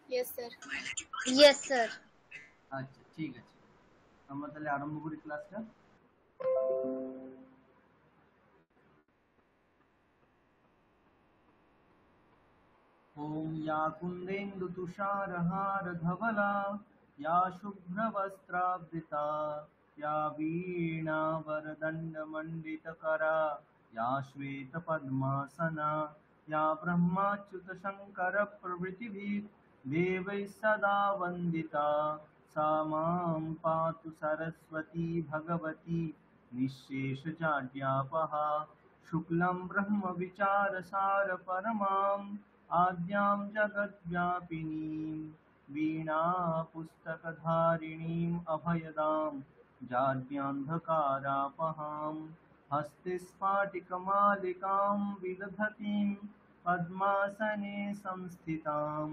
Yes, sir. Yes, sir. আচ্ছা ঠিক আছে, আমরা তাহলে আরম্ভ করি ক্লাসটা। ॐ या कुन्देन्दुतुषारहारधवला या शुभ्रवस्त्रावृता या वीणावरदण्डमण्डितकरा या श्वेतपद्मासना या ब्रह्माच्युतशङ्करप्रभृतिभिः देवैः सदा वन्दिता सा मां पातु सरस्वती भगवती निःशेषजाड्यापहा शुक्लं ब्रह्मविचारसारपरमाम् आद्यां जगद्व्यापिनीं वीणापुस्तकधारिणीम् अभयदां जाड्यान्धकारापहां हस्ते स्फाटिकमालिकां विदधतीं पद्मासने संस्थितां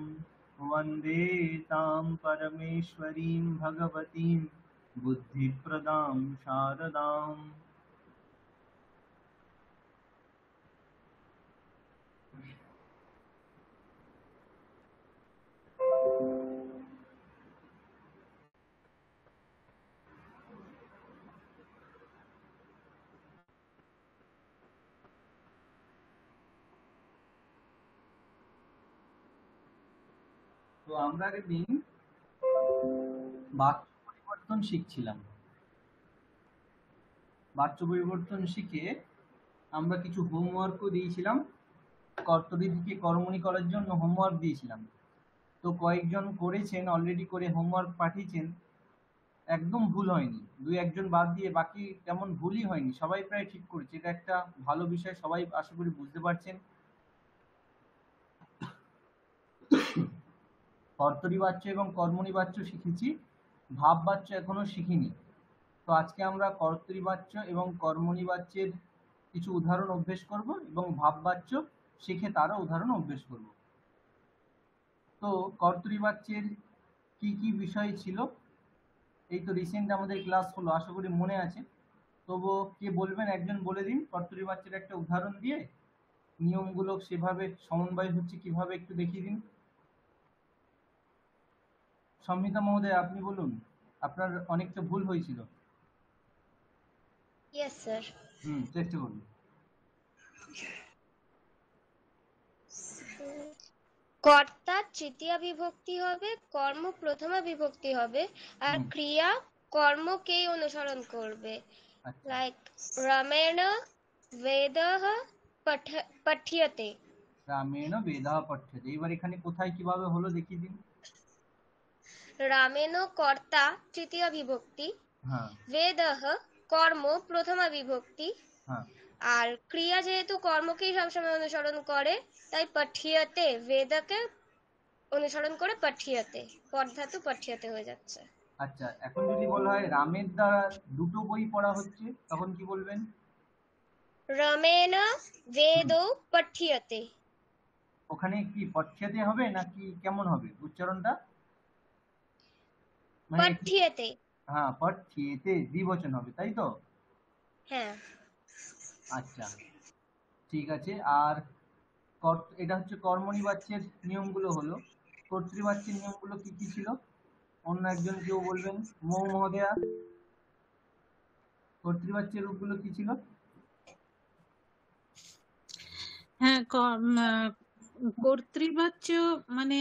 वन्दे तां परमेश्वरीं भगवतीं बुद्धिप्रदां शारदाम्। তো আমরা আগের দিন বাক্য পরিবর্তন শিখছিলাম। বাক্য পরিবর্তন শিখে আমরা কিছু হোমওয়ার্কও দিয়েছিলাম, কর্তরি থেকে কর্মণি করার জন্য হোমওয়ার্ক দিয়েছিলাম। তো কয়েকজন করেছেন, অলরেডি করে হোমওয়ার্ক পাঠিয়েছেন, একদম ভুল হয়নি, দুই একজন বাদ দিয়ে বাকি তেমন ভুলই হয়নি, সবাই প্রায় ঠিক করেছে। এটা একটা ভালো বিষয়, সবাই আশা করি বুঝতে পারছেন। কর্তরি বাচ্য এবং কর্মণি বাচ্য শিখেছি, ভাব বাচ্য এখনো শিখিনি। তো আজকে আমরা কর্তরি বাচ্য এবং কর্মণি বাচ্যের কিছু উদাহরণ অভ্যেস করব এবং ভাব বাচ্য শিখে তারও উদাহরণ অভ্যেস করব। তো কর্তরি বাচ্যের কি কি বিষয় ছিল, এই তো রিসেন্ট আমাদের ক্লাস হলো, আশা করি মনে আছে। তবুও কে বলবেন, একজন বলে দিন কর্তরি বাচ্যের একটা উদাহরণ দিয়ে নিয়মগুলো সেভাবে সমন্বয় হচ্ছে কিভাবে একটু দেখিয়ে দিন। সম্মিতা মহোদয় আপনি বলুন, আপনার অনেকটা ভুল হয়েছিল। Yes, sir. চেষ্টা করুন। কর্তা তৃতীয়া বিভক্তি হবে, কর্ম প্রথমা বিভক্তি হবে, আর ক্রিয়া কর্মকেই অনুসরণ করবে। লাইক রামেণ বেদঃ পঠ্যতে। রামেণ বেদঃ পঠ্যতে, এবার এখানে কোথায় কিভাবে হলো দেখিয়ে দিন। রামেণ কর্তা তৃতীয়া বিভক্তি, বেদঃ কর্ম প্রথমা বিভক্তি, আর ক্রিয়া যেহেতু কর্মকেই সবসময় অনুসরণ করে তাই পঠ্যতে, বেদকে অনুসরণ করে পঠ্যতে, পদধাতু পঠ্যতে হয়ে যাচ্ছে। আচ্ছা, এখন যদি বলা হয় রামের দ্বারা দুটো বই পড়া হচ্ছে, তখন কি বলবেন? রামেণ বেদো পঠ্যতে। ওখানে কি পঠ্যতে হবে নাকি কেমন হবে উচ্চারণটা? পঠ্যতে। হ্যাঁ, পঠ্যতে দ্বিবচন হবে, তাই তো? হ্যাঁ। আচ্ছা ঠিক আছে। আর এটা হচ্ছে কর্মণি বাচ্যের নিয়মগুলো হলো। কর্তৃবাচ্যের নিয়মগুলো কি কি ছিল, অন্য একজন কেউ বলবেন? মৌ মহোদয়া, কর্তৃবাচ্যের রূপগুলো কি ছিল? হ্যাঁ, কর্তৃবাচ্য মানে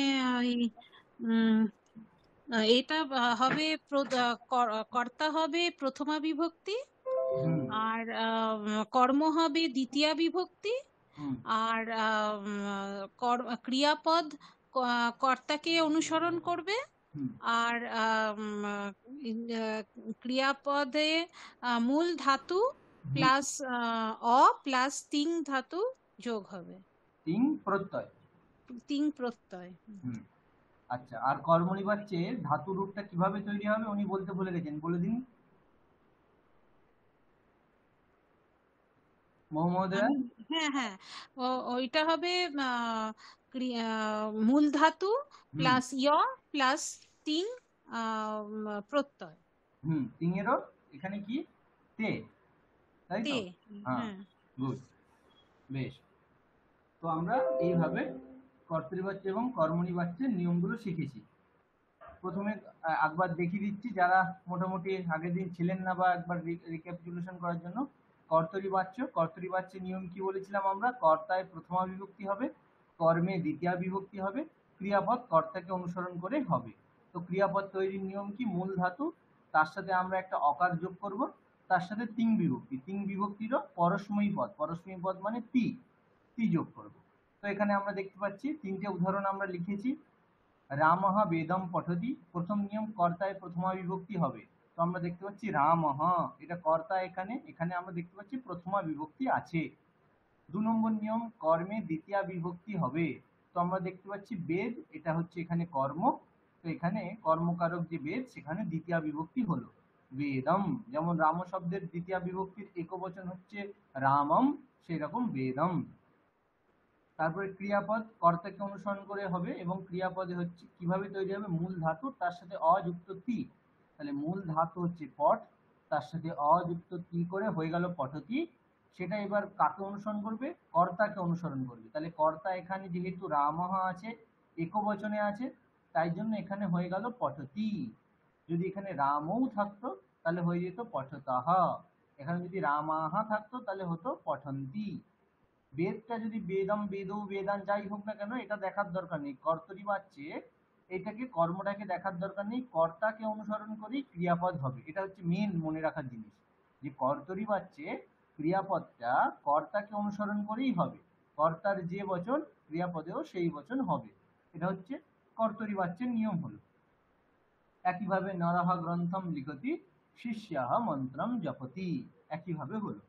এটা হবে কর্তা হবে প্রথমা বিভক্তি, আর কর্ম হবে দ্বিতীয়া বিভক্তি, আর ক্রিয়াপদ কর্তাকে অনুসরণ করবে, আর ক্রিয়াপদে মূল ধাতু প্লাস অ প্লাস তিং ধাতু যোগ হবে, তিং প্রত্যয়। তিং প্রত্যয়। আচ্ছা, আর কর্মণি বাচ্যে ধাতু রূপটা কিভাবে তৈরি হবে উনি বলতে ভুলে গেছেন, বলে দিন মহোদয়া। হ্যাঁ হ্যাঁ, ওইটা হবে মূল ধাতু প্লাস ইয় প্লাস তিং প্রত্যয়। তিঙেরও এখানে কি তে, তাই তো? হ্যাঁ, গুড, বেশ। তো আমরা এইভাবে কর্তৃবাচ্য এবং কর্মণিবাচ্যের নিয়মগুলো শিখেছি। প্রথমে একবার দেখিয়ে দিচ্ছি যারা মোটামুটি আগের দিন ছিলেন না, বা একবার রিক্যাপিটুলেশন করার জন্য। কর্তৃবাচ্যের নিয়ম কি বলেছিলাম আমরা? কর্তায় প্রথমা বিভক্তি হবে, কর্মে দ্বিতীয়া বিভক্তি হবে, ক্রিয়াপদ কর্তাকে অনুসরণ করে হবে। তো ক্রিয়াপদ তৈরির নিয়ম কি? মূল ধাতু, তার সাথে আমরা একটা অকার যোগ করব, তার সাথে তিং বিভক্তি, তিং বিভক্তিরও পরস্ময়ী পদ মানে তি যোগ করব। তো এখানে আমরা দেখতে পাচ্ছি তিনটে উদাহরণ আমরা লিখেছি। রামঃ বেদম পঠতি, প্রথম নিয়ম কর্তায় প্রথমা বিভক্তি হবে। তো আমরা দেখতে পাচ্ছি রামঃ, এটা কর্তা, এখানে আমরা দেখতে পাচ্ছি প্রথমা বিভক্তি আছে। 2 নম্বর নিয়ম কর্মে দ্বিতীয়া বিভক্তি হবে। তো আমরা দেখতে পাচ্ছি বেদ, এটা হচ্ছে এখানে কর্ম, তো এখানে কর্মকারক যে বেদ সেখানে দ্বিতীয়া বিভক্তি হলো বেদম। যেমন রাম শব্দের দ্বিতীয়া বিভক্তির একবচন হচ্ছে রামম, সেরকম বেদম। তারপরে ক্রিয়াপদ কর্তাকে অনুসরণ করে হবে, এবং ক্রিয়াপদে হচ্ছে কিভাবে তৈরি হবে? মূল ধাতু তার সাথে অযুক্ত তি, তাহলে মূল ধাতু হচ্ছে পট, তার সাথে অযুক্ত তি করে হয়ে গেল পঠতি। সেটা এবার কাকে অনুসরণ করবে? কর্তাকে অনুসরণ করবে। তাহলে কর্তা এখানে যেহেতু রামঃ আছে, একবচনে আছে, তাই জন্য এখানে হয়ে গেল পঠতি। যদি এখানে রামও থাকতো তাহলে হয়ে যেত পঠতঃ, এখানে যদি রামাহা থাকতো তাহলে হতো পঠন্তি। বেদটা যদি বেদম বেদৌ বেদান যাই হোক না কেন, এটা দেখার দরকার নেই। কর্তরিবাচ্যে এটাকে কর্মটাকে দেখার দরকার নেই, কর্তাকে অনুসরণ করেই ক্রিয়াপদ হবে। এটা হচ্ছে মেন মনে রাখার জিনিস, যে কর্তরিবাচ্যে ক্রিয়াপদটা কর্তাকে অনুসরণ করেই হবে, কর্তার যে বচন ক্রিয়াপদেও সেই বচন হবে। এটা হচ্ছে কর্তরিবাচ্যের নিয়ম হলো। একইভাবে নরহ গ্রন্থম লিখতি, শিষ্যাহ মন্ত্রম জপতি, একইভাবে হলো।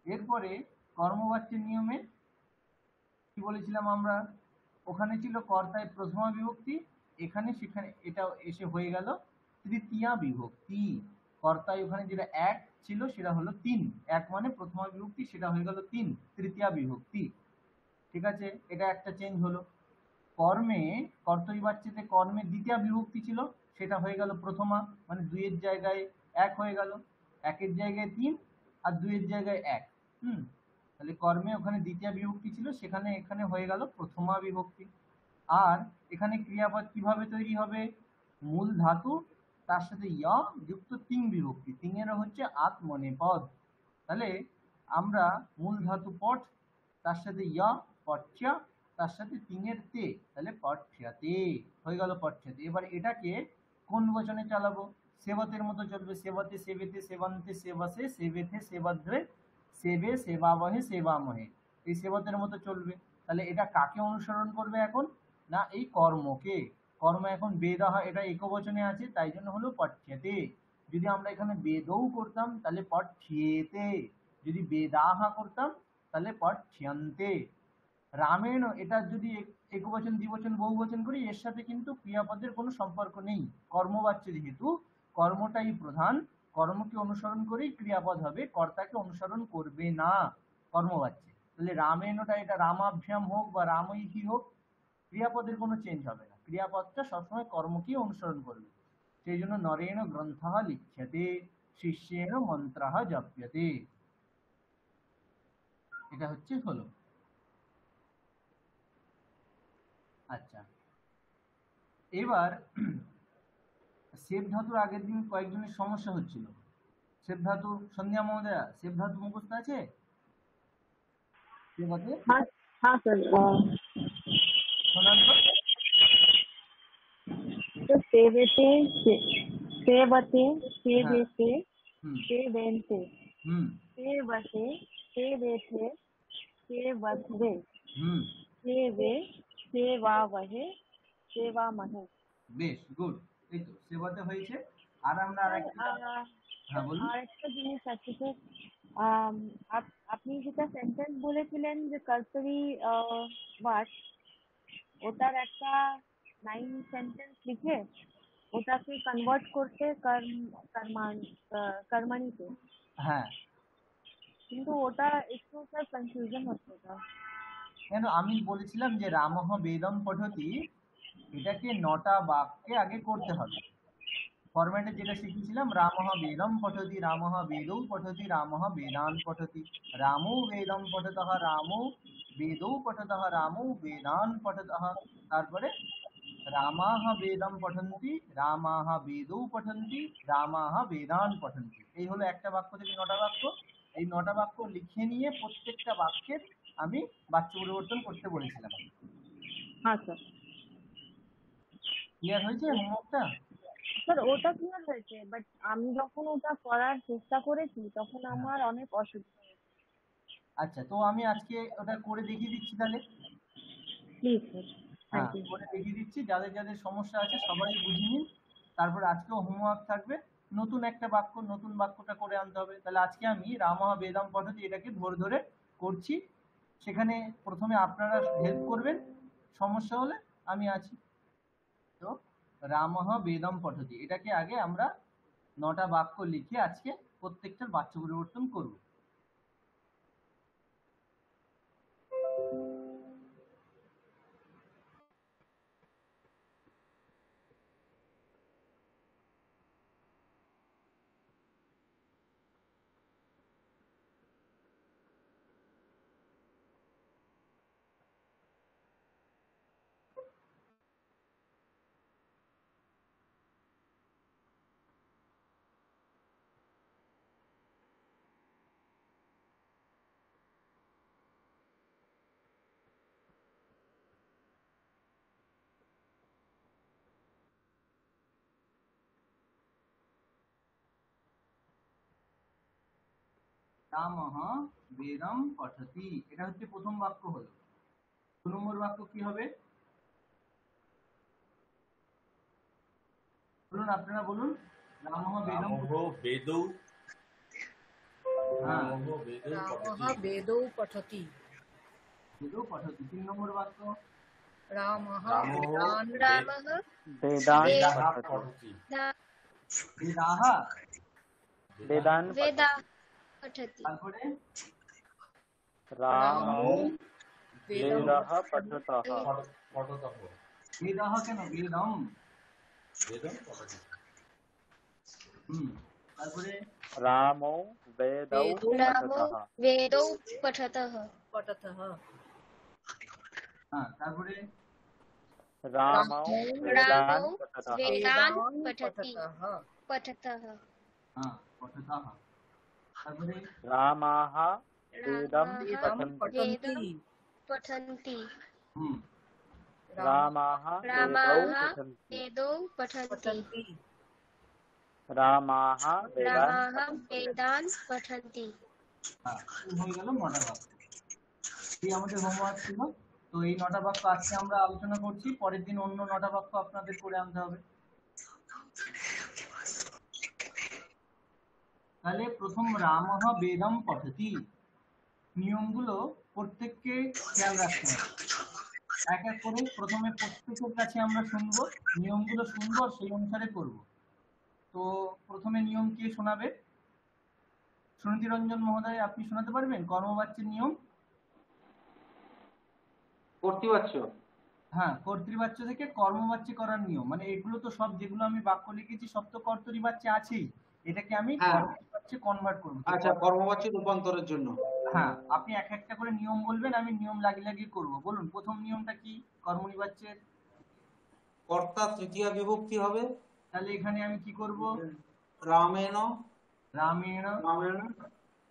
এরপরে কর্মবাচ্যের নিয়মে কি বলেছিলাম আমরা? ওখানে ছিল কর্তায় প্রথমা বিভক্তি, সেখানে এটা এসে হয়ে গেল তৃতীয়া বিভক্তি। কর্তায় ওখানে যেটা এক ছিল সেটা হলো 3, এক মানে প্রথমা বিভক্তি, সেটা হয়ে গেল 3, তৃতীয়া বিভক্তি। ঠিক আছে, এটা একটা চেঞ্জ হলো। কর্মে কর্তরিবাচ্যেতে কর্মে দ্বিতীয়া বিভক্তি ছিল, সেটা হয়ে গেল প্রথমা, মানে 2 এর জায়গায় 1 হয়ে গেল, 1 এর জায়গায় 3 আর 2 এর জায়গায় 1। তাহলে কর্মে ওখানে দ্বিতীয়া বিভক্তি ছিল, সেখানে এখানে হয়ে গেল প্রথমা বিভক্তি। আর এখানে ক্রিয়াপদ কিভাবে তৈরি হবে? মূল ধাতু তার সাথে ইয় যুক্ত তিং বিভক্তি, তিঙেরও হচ্ছে আত্মনেপদ। তাহলে আমরা মূল ধাতু পঠ, তার সাথে ইয় পঠ্য, তার সাথে তিঙের তে, তাহলে পঠ্যতে হয়ে গেল পঠ্যতে। এবার এটাকে কোন বচনে চালাবো? সেবতের মতো চলবে, সেবতে সেবেতে সেবন্তে সেবসে সেবেতে সেবদ্রে সেবে সেবাবহে সেবামহে, এই সেবতের মতো চলবে। তাহলে এটা কাকে অনুসরণ করবে এখন? না এই কর্মকে। কর্ম এখন বেদহ, এটা একবচনে আছে তাই জন্য হলো পঠ্যতে। যদি আমরা এখানে বেদৌ করতাম তাহলে পঠ্যেতে, যদি বেদাহা করতাম তাহলে পঠ্যন্তে। রামেণ, এটা যদি একবচন দ্বিবচন বহুবচন করি, এর সাথে কিন্তু ক্রিয়াপদের কোনো সম্পর্ক নেই। কর্মবাচ্য যেহেতু, কর্মটাই প্রধান, কর্মকে অনুসরণ করেই ক্রিয়াপদ হবে, কর্তাকে অনুসরণ করবে না কর্মবাচ্যে। তাহলে রামেণটা এটা রামাভ্যাম হোক বা রামৈহি হোক, ক্রিয়াপদের কোনো চেঞ্জ হবে না, ক্রিয়াপদটা সবসময় কর্মকেই অনুসরণ করবে। সেই জন্য নরেণ গ্রন্থঃ লিখ্যতে, শিষ্যেণ মন্ত্রঃ জপ্যতে, এটা হলো। আচ্ছা, এবার সেব ধাতুর আগের দিন কয়েকজনের সমস্যা হচ্ছিল। সেব ধাতু, সন্ধ্যা মহোদয়া, সেব ধাতু মুখস্থ আছে? हाँ सर। শোনান तो सेवते सेवते सेवेते सेवेन्ते सेवते सेवेते सेवध्वे सेवे सेवावहे सेवामहे। বেশ গুড, এই তো সেবাতে হয়েছে। আর আমরা আরেকটা, হ্যাঁ বলুন। আরেকটা জিনিস আছে স্যার, আপনি যেটা সেন্টেন্স বলেছিলেন যে কর্তরি ওয়াট, ওটার একটা 9 সেন্টেন্স লিখে ওটাকে কনভার্ট করতে কর্মানিতে, হ্যাঁ, কিন্তু ওটা একটু স্যার কনফিউশন হচ্ছে ওটা। কেন? আমি বলেছিলাম যে রামঃ বেদম পঠতি, এটাকে 9টা বাক্যে আগে করতে হবে। ফরম্যাটে যেটা শিখেছিলাম, রামঃ বেদম পঠতি, রামঃ বেদৌ পঠতি, রামঃ বেদান পঠতি, রামৌ বেদম পঠতঃ, রামৌ বেদৌ পঠতঃ রামৌ বেদান পঠতঃ। তারপরে রামাহ বেদম পঠন্তি, রামাহ বেদৌ পঠন্তি, রামাহ বেদান পঠন্তি। এই হলো একটা বাক্য থেকে 9টা বাক্য। এই 9টা বাক্য লিখে নিয়ে প্রত্যেকটা বাক্যের আমি বাচ্য পরিবর্তন করতে বলেছিলাম। হ্যাঁ স্যার। ক্লিয়ার হয়েছে হোমওয়ার্কটা? স্যার ওটা ক্লিয়ার হয়েছে, বাট আমি যখন ওটা করার চেষ্টা করেছি তখন আমার অনেক অসুবিধা হয়েছে। আচ্ছা, তো আমি আজকে ওটা করে দেখিয়ে দিচ্ছি তাহলে। প্লিজ স্যার, হ্যাঁ, থ্যাংক ইউ। করে দেখিয়ে দিচ্ছি। যাদের যাদের সমস্যা আছে সবাই বুঝে নিন। তারপর আজকেও হোমওয়ার্ক থাকবে, নতুন একটা বাক্য, নতুন বাক্যটা করে আনতে হবে। তাহলে আজকে আমি রামহ বেদম পদ্ধতি এটাকে ধরে ধরে করছি। সেখানে প্রথমে আপনারা হেল্প করবেন, সমস্যা হলে আমি আছি। তো রামহ বেদম পদ্ধতি এটাকে আগে আমরা 9টা বাক্য লিখে আজকে প্রত্যেকটার বাচ্য পরিবর্তন করব। রামহ বেদম পঠতি, এটা হচ্ছে প্রথম বাক্য হলো। 2 নম্বর বাক্য কি হবে বলুন, আপনারা বলুন। রামহ বেদম বেদৌ হ্যাঁ রামः বেদৌ পঠতি। বেদৌ পঠতি। 3 নম্বর বাক্য রামः রামः বেদান वेदान् বেদাহ पठति। পঠতি। বেদাহা वेदान् वेदा पठति। তারপরে रामौ বেদম वेदः पठतः। পঠতঃ। বেদাহ কেন, বেদম। বেদম পঠতি। তারপরে रामौ वेदौ रामो पठतः। वेदौ पठतः। পঠতः। হ্যাঁ, তারপরে रामौ वेदान् रामो पठतः। वेदान् বেদান पठति पठतः। হ্যাঁ পঠতः। তারপরে रामाः वेदं रामाः বেদম पठन्ति। পঠন্তি। पठन्ति। হুম रामाः वेदौ रामाः पठन्ति। वेदौ पठन्ति। পঠন্তি। रामाः वेदान् रामाः पठन्ति। वेदान् पठन्ति। হ্যাঁ, এই হয়ে গেল 9টা বাক্য। এই আমাদের হোমওয়ার্ক ছিল। তো এই 9টা বাক্য আজকে আমরা আলোচনা করছি, পরের দিন অন্য 9টা বাক্য আপনাদের করে আনতে হবে। তাহলে প্রথম রামহ বেদম পঠতি, নিয়মগুলো প্রত্যেককে খেয়াল রাখতে হবে। এক এক করে প্রথমে প্রত্যেকের কাছে আমরা শুনবো, নিয়মগুলো শুনবো আর সেই অনুসারে করব। তো প্রথমে নিয়ম কে শোনাবে? সুনীতি রঞ্জন মহোদয়, আপনি শোনাতে পারবেন কর্মবাচ্যের নিয়ম? কর্তৃবাচ্য। হ্যাঁ, কর্তৃবাচ্য থেকে কর্মবাচ্যে করার নিয়ম, মানে এগুলো তো সব যেগুলো আমি বাক্য লিখেছি সব তো কর্তৃবাচ্যে আছেই, এটাকে আমি হ্যাঁ। কর্মবাচ্যে কনভার্ট করব। আচ্ছা, কর্মবাচ্য রূপান্তরের জন্য। হ্যাঁ, আপনি এক একটা করে নিয়ম বলবেন, আমি নিয়ম লাগিয়ে লাগিয়ে করব। বলুন প্রথম নিয়মটা কি কর্মনিবাচ্যের? কর্তা তৃতীয়া বিভক্তি হবে। তাহলে এখানে আমি কি করব? রামেণ। রামেণ। রামেণ।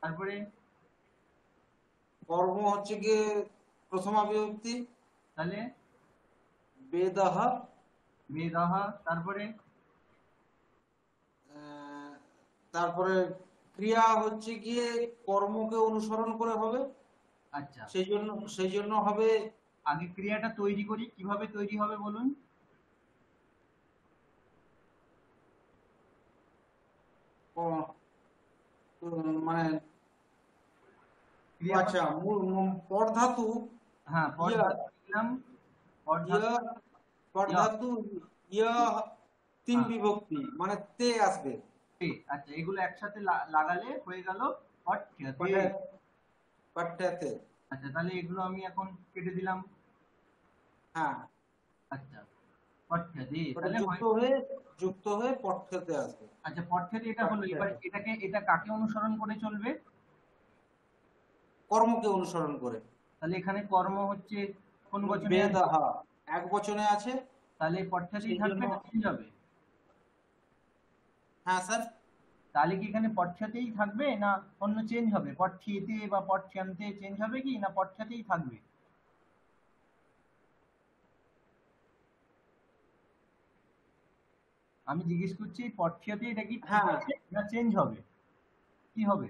তারপরে কর্ম হচ্ছে গিয়ে প্রথমা বিভক্তি। তাহলে বেদহ। বেদহ। তারপরে তারপরে ক্রিয়া হচ্ছে গিয়ে কর্মকে অনুসরণ করে হবে। আচ্ছা, সেই জন্য হবে। আগে ক্রিয়াটা তৈরি করি, কিভাবে তৈরি হবে বলুন? মানে ক্রিয়া আচ্ছা, পর ধাতু। হ্যাঁ, পর ধাতু দিলাম। পর ধাতু ইয়া 3 বিভক্তি, মানে তে আসবে। আচ্ছা, এগুলো একসাথে লাগালে হয়ে গেল পঠ্যতে। পঠ্যতে। আচ্ছা, তাহলে এগুলো আমি এখন কেটে দিলাম। হ্যাঁ, আচ্ছা, পঠ্যতে তাহলে যুক্ত হয়ে পঠ্যতে আসবে। আচ্ছা, পঠ্যতে এটা হলো। এবার এটা কাকে অনুসরণ করে চলবে? কর্মকে অনুসরণ করে। তাহলে এখানে কর্ম হচ্ছে কোন বচনে আছে? বেদহ এক বচনে আছে, তাহলে পঠ্যাতেই সেই থাকবে জন্য না চেঞ্জ হবে? হ্যাঁ স্যার, তাহলে কি এখানে পঠ্যাতেই থাকবে না অন্য চেঞ্জ হবে? পঠ্যেতে বা পঠ্যান্তে চেঞ্জ হবে কি না পঠ্যাতেই থাকবে? আমি জিজ্ঞেস করছি পঠ্যাতে এটা কি ঠিক হ্যাঁ হবে না চেঞ্জ হবে? কি হবে?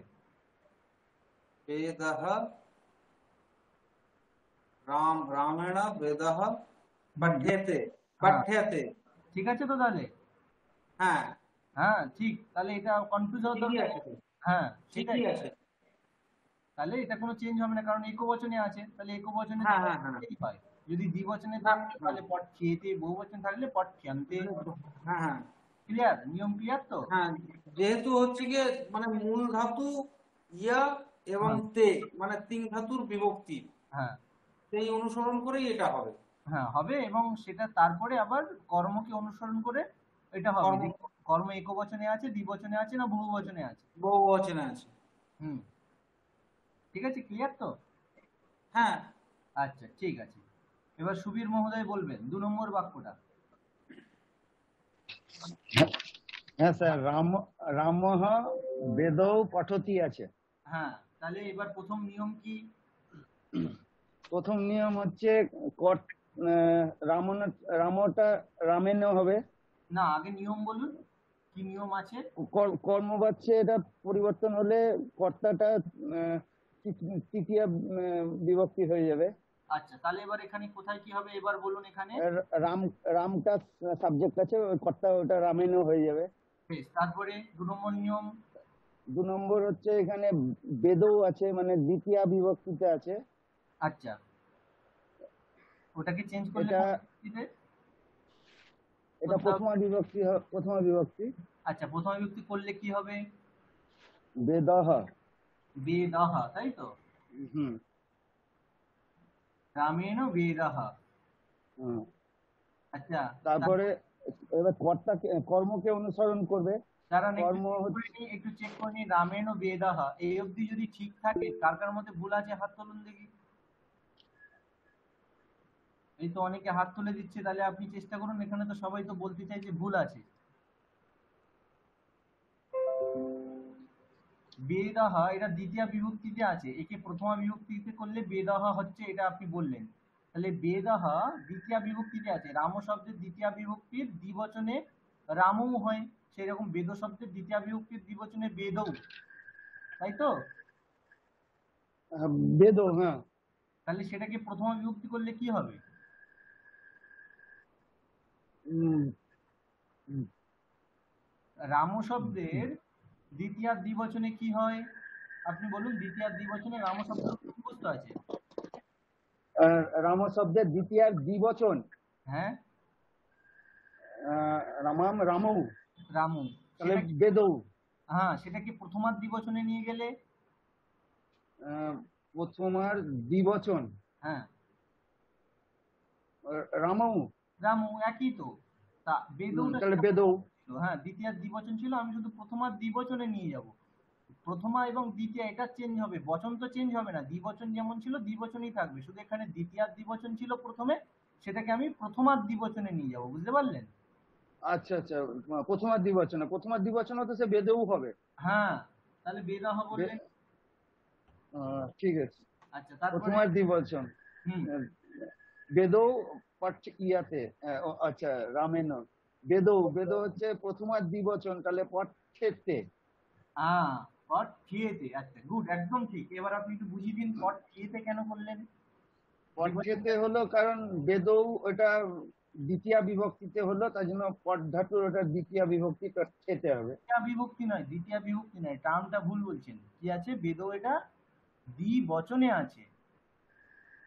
বেদহ রামেণ বেদহ পঠ্যেতে হ্যাঁ পঠ্যেতে। ঠিক আছে তো তাহলে? হ্যাঁ হ্যাঁ ঠিক, তাহলে এটা কনফিউজ হওয়ার ঠিকই দরকার আছে নেই। তো, হ্যাঁ ঠিকই সেটাই। আছে। তাহলে এটা কোনো চেঞ্জ হবে না কারণ একবচনে আছে, তাহলে একবচনে তো হ্যাঁ হ্যাঁ হ্যাঁ পঠ্যেতেই হয়। যদি দ্বিবচনে হ্যাঁ থাকতো হ্যাঁ তাহলে পঠ্যেতে, বহুবচন থাকলে পঠ্যান্তে। হ্যাঁ হ্যাঁ ক্লিয়ার? নিয়ম ক্লিয়ার তো? হ্যাঁ, যেহেতু হচ্ছে গিয়ে মানে মূল ধাতু ইয়া এবং হ্যাঁ তে মানে তিন ধাতুর বিভক্তি, হ্যাঁ সেই অনুসরণ করেই এটা হবে। হ্যাঁ হবে, এবং সেটা তারপরে আবার কর্মকে অনুসরণ করে এটা হবে কর্ম যে কর্ম একবচনে আছে, দ্বিবচনে আছে না বহুবচনে আছে। বহু বচনে আছে। হুম ঠিক আছে, ক্লিয়ার তো? হ্যাঁ আচ্ছা ঠিক আছে, এবার সুবীর মহোদয় বলবেন 2 নম্বর বাক্যটা। হ্যাঁ স্যার, রামঃ বেদৌ পঠতি আছে। হ্যাঁ তাহলে এবার প্রথম নিয়ম কি? প্রথম নিয়ম হচ্ছে রামটা রামেণ হবে না, আগে নিয়ম বলুন, কি নিয়ম আছে? কর্মবাচ্যে এটা পরিবর্তন হলে কর্তাটা তৃতীয় বিভক্তি হয়ে যাবে। আচ্ছা তাহলে এবার এখানে কোথায় কি হবে এবার বলুন। এখানে রামটা সাবজেক্ট আছে, কর্তা ওটা রামেণ হয়ে যাবে। বেশ, তারপরে 2 নম্বর নিয়ম। 2 নম্বর হচ্ছে এখানে বেদও আছে, মানে দ্বিতীয় বিভক্তিতে আছে। আচ্ছা ওটাকে চেঞ্জ করলে এটা কোন বিভক্তিতে? এটা প্রথমা বিভক্তি। আচ্ছা প্রথম বিভক্তি করলে কি হবে? বেদহ। বেদহ, তাই তো? হুম রামেণ বেদহ। আচ্ছা তারপরে এবার কর্মকে অনুসরণ করবে। দাঁড়ান কর্ম একটু চেক করে নি। রামেণ বেদহ এই অবধি যদি ঠিক থাকে, কার কার মধ্যে ভুল আছে হাত তুলুন দেখি। এই তো অনেকে হাত তুলে দিচ্ছে, তাহলে আপনি চেষ্টা করুন। এখানে তো সবাই তো বলতে চাই যে ভুল আছে। বেদহ এটা দ্বিতীয় বিভক্তিতে আছে, একে প্রথমা বিভক্তিতে করলে বেদহ হচ্ছে, এটা আপনি বললেন। তাহলে বেদহ দ্বিতীয় বিভক্তিতে আছে, রাম শব্দের দ্বিতীয় বিভক্তির দ্বিবচনে রামও হয়, সেই রকম বেদ শব্দের দ্বিতীয় বিভক্তির দ্বিবচনে বেদও, তাই তো? বেদও, হ্যাঁ। তাহলে সেটাকে প্রথমা বিভক্তি করলে কি হবে? রাম শব্দের দ্বিতীয় দ্বিবচনে কি হয় আপনি বলুন। দ্বিতীয় দ্বিবচনে রাম শব্দ কি বস্তু আছে? রাম শব্দের দ্বিতীয় দ্বিবচন, হ্যাঁ রামাম রামৌ, রামু। তাহলে বেদৌ। হ্যাঁ সেটাকে প্রথমার দ্বিবচনে নিয়ে গেলে প্রথমার দ্বিবচন, হ্যাঁ রামৌ। রামু একই তো। তা বেদৌটা তাহলে বেদৌ। হ্যাঁ দ্বিতীয় দ্বিবচন ছিল, আমি শুধু প্রথমার দ্বিবচনে নিয়ে যাব। প্রথমা এবং দ্বিতীয় এটা চেঞ্জ হবে, বচন তো চেঞ্জ হবে না। দ্বিবচন যেমন ছিল দ্বিবচনই থাকবে, শুধু এখানে দ্বিতীয় দ্বিবচন ছিল প্রথমে, সেটাকে আমি প্রথমার দ্বিবচনে নিয়ে যাব। বুঝতে পারলেন? আচ্ছা আচ্ছা, প্রথমার দ্বিবচন তো সে বেদৌ হবে। হ্যাঁ তাহলে বেদহ বললেন। ঠিক আছে। আচ্ছা তারপরে প্রথমার দ্বিবচন বেদৌ ইয়াতে। আচ্ছা রামেণ বেদৌ হচ্ছে প্রথমার দ্বিবচন, তাহলে পঠ্যেতে। পঠ্যেতে। আচ্ছা গুড, একদম ঠিক। এবার আপনি একটু বুঝিয়ে দিন পঠ্যেতে কেন করলেন? পঠ্যেতে হলো কারণ বেদৌ ওটা দ্বিতীয় বিভক্তিতে হলো, তাই জন্য পট ধাতুর ওটা দ্বিতীয় বিভক্তি পঠ্যেতে হবে। বিভক্তি নয়, দ্বিতীয় বিভক্তি নয়, টার্মটা ভুল বলছেন। কি আছে? বেদৌ এটা দ্বিবচনে আছে।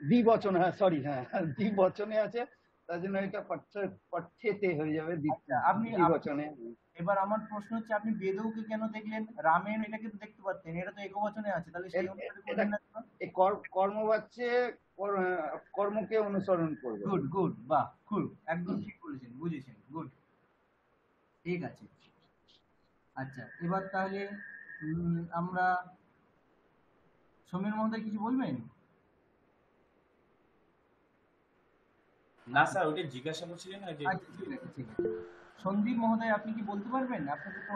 দ্বিবচন, হ্যাঁ সরি, হ্যাঁ দ্বিবচনে আছে, তার জন্য এটা পঠ্যেতে হয়ে যাবে দ্বিবচনে। এবার আমার প্রশ্ন হচ্ছে, আপনি বেদৌকে কেন দেখলেন? রামেণ এটাকে তো দেখতে পাচ্ছেন, এটা তো একবচনে আছে, তাহলে সেই অনুসারে করলেন না কেন? কর্মবাচ্যে কর্মকে অনুসরণ করবে। গুড গুড, বাহ, খুব একদম ঠিক বলেছেন, বুঝেছেন, গুড, ঠিক আছে। আচ্ছা এবার তাহলে আমরা সমীর মহোদয় কিছু বলবেন? না স্যার, ওইটা জিজ্ঞাসা করছিলেন না যে আচ্ছা ঠিক আছে ঠিক আছে। সন্দীপ মহোদয় আপনি কি বলতে পারবেন? আপনাকে তো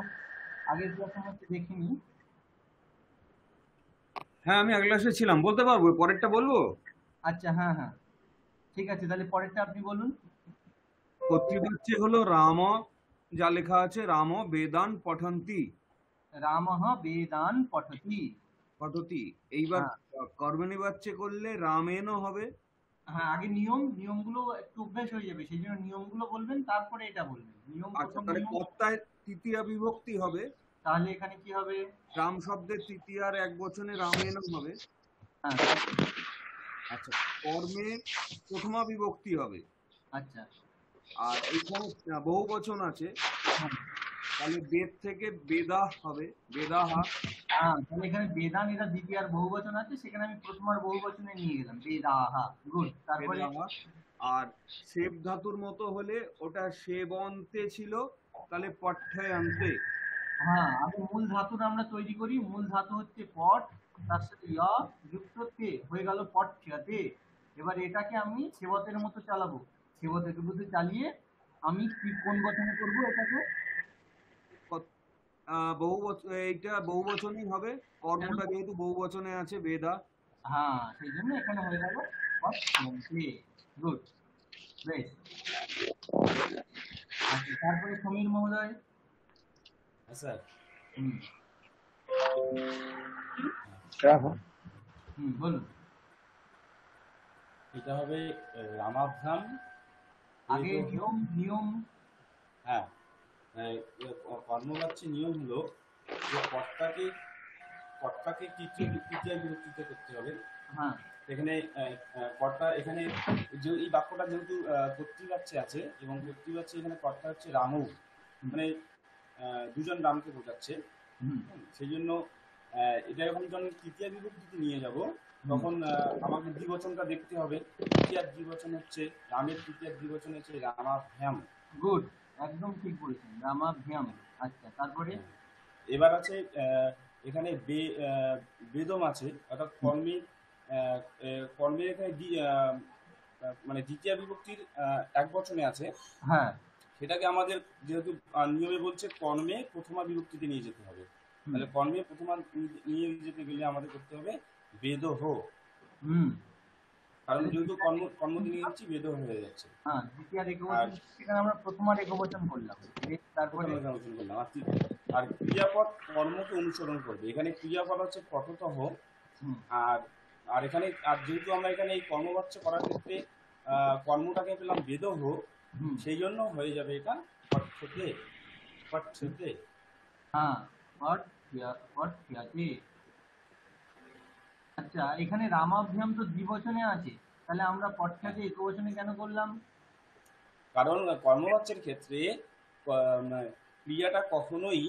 আগের ক্লাসের মধ্যে দেখিনি। হ্যাঁ, আমি আগের ক্লাসে ছিলাম, বলতে পারবো। পরেরটা বলবো? আচ্ছা হ্যাঁ হ্যাঁ ঠিক আছে, তাহলে পরেরটা আপনি বলুন। কর্তৃবাচ্যে হলো রাম, যা লেখা আছে রাম বেদান পঠন্তি। রামঃ বেদান পঠতি। পঠতি। এইবার কর্মণী বাচ্চে করলে রামেন হবে। হ্যাঁ, আগে নিয়মগুলো একটু অভ্যাস হয়ে যাবে, সেই জন্য নিয়মগুলো বলবেন, তারপরে এটা বলবেন। নিয়ম আচ্ছা, প্রথম তাহলে নিয়ম। কর্তায় তৃতীয়া বিভক্তি হবে। তাহলে এখানে কি হবে? রাম শব্দের তৃতীয়ার এক বচনে রামেন হবে। হ্যাঁ আচ্ছা, কর্মে প্রথমা বিভক্তি হবে। আচ্ছা, আর এইখানে বহু বচন আছে, তাহলে বেদ থেকে বেদা হবে, বেদাহা। হ্যাঁ, তাহলে এখানে বেদান এটা দ্বিতীয়ার বহুবচন আছে, সেখানে আমি প্রথমার বহুবচনে নিয়ে গেলাম বেদাহা। গুড। তারপরে আর সেব ধাতুর মতো হলে ওটা সেবন্তে ছিল, তাহলে পঠ্যান্তে। হ্যাঁ, আগে মূল ধাতুটা আমরা তৈরি করি। মূল ধাতু হচ্ছে পট, তার সাথে ইয়া যুক্ত তে, হয়ে গেল পঠ্যাতে। এবার এটাকে আমি সেবতের মতো চালাবো। সেবতের মধ্যে চালিয়ে আমি কি কোন বচনে করবো এটাকে? এইটা বহু বচনই হবে, কর্মটা যেহেতু বহু বচনে আছে বেদা। হ্যাঁ, সেই জন্য এখানে হয়ে গেল পঠ্যান্তে। গুড, বেশ। আচ্ছা, তারপরে সমীর মহোদয়। স্যার বলুন। এটা হবে রামাভ্যাম। আগে নিয়ম। হ্যাঁ, কর্মবাচ্যে নিয়ম হলো যে কর্তাকে তৃতীয় বিভক্তিতে করতে হবে। হ্যাঁ, এখানে কর্তা, এখানে যে এই বাক্যটা যেহেতু কর্তৃবাচ্যে আছে এবং কর্তৃবাচ্যে এখানে কর্তা হচ্ছে রামু, মানে দুজন রামকে বোঝাচ্ছে। সেই জন্য এটা যখন তৃতীয় বিভক্তিতে নিয়ে যাব, তখন আমাকে দ্বিবচনটা দেখতে হবে। তৃতীয় দ্বিবচন হচ্ছে রামের, তৃতীয় দ্বিবচন হচ্ছে রামাভ্যাম। গুড, একদম ঠিক বলেছেন, রামাভ্যাম। আচ্ছা, তারপরে এবার আছে এখানে বেদম আছে, অর্থাৎ কর্মের এখানে মানে দ্বিতীয় বিভক্তির এক বচনে আছে। হ্যাঁ, সেটাকে আমাদের যেহেতু নিয়মে বলছে কর্মে প্রথমা বিভক্তিতে নিয়ে যেতে হবে, তাহলে কর্মে প্রথমা নিয়ে যেতে গেলে আমাদের করতে হবে বেদহ। কারণ যেহেতু কর্মকে নিয়ে যাচ্ছি, বেদহ হয়ে যাচ্ছে। হ্যাঁ, দ্বিতীয় একবচন, সেখানে আমরা প্রথমার একবচন করলাম। তারপরে আর ক্রিয়াপদ কর্মকে অনুসরণ করবে। এখানে ক্রিয়াপদ হচ্ছে পঠতঃ। আর এখানে যেহেতু আমরা এখানে এই কর্মবাচ্য করার ক্ষেত্রে কর্মটাকে পেলাম বেদহ, সেই জন্য হয়ে যাবে এটা পঠ্যতে। পঠ্যতে। হ্যাঁ, পঠ্যতে। আচ্ছা, এখানে রামাভ্যাম তো দ্বিবচনে আছে, তাহলে আমরা পঠ্যতে একবচনে কেন করলাম? কারণ কর্মবাচ্যের ক্ষেত্রে ক্রিয়াটা কখনোই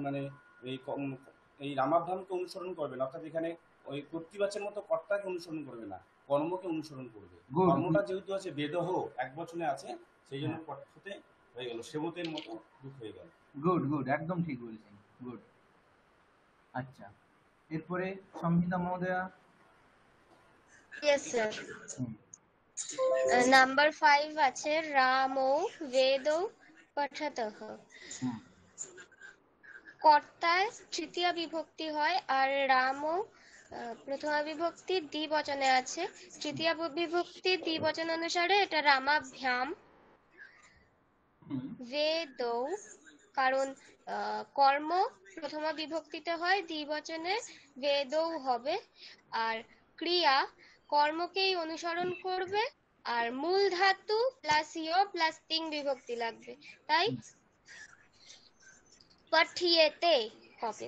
মানে এই রামাভ্যামকে অনুসরণ করবে না, অর্থাৎ এখানে ওই কর্তৃবাচ্যের মতো কর্তাকে অনুসরণ করবে না, কর্মকে অনুসরণ করবে। কর্মটা যেহেতু আছে বেদহ, এক বচনে আছে, সেই জন্য পঠ্যতে হয়ে গেল, সেবতের মতো রূপ হয়ে গেল। গুড, একদম ঠিক বলেছেন। গুড। আচ্ছা, এরপরে সংহিতা মহোদয়া। Yes sir. নাম্বার 5 আছে রামো বেদো পঠতঃ। কর্তায় তৃতীয় বিভক্তি হয়, আর রামও প্রথমা বিভক্তি দ্বিবচনে আছে। তৃতীয় বিভক্তি দ্বিবচন অনুসারে এটা রামাভ্যাম। বেদৌ, কারণ কর্ম প্রথমা বিভক্তিতে হয়, দ্বিবচনে বেদৌ হবে। আর ক্রিয়া কর্মকেই অনুসরণ করবে, আর মূল ধাতু প্লাস ইয় প্লাস তিং বিভক্তি লাগবে, তাই পঠিয়েতে হবে।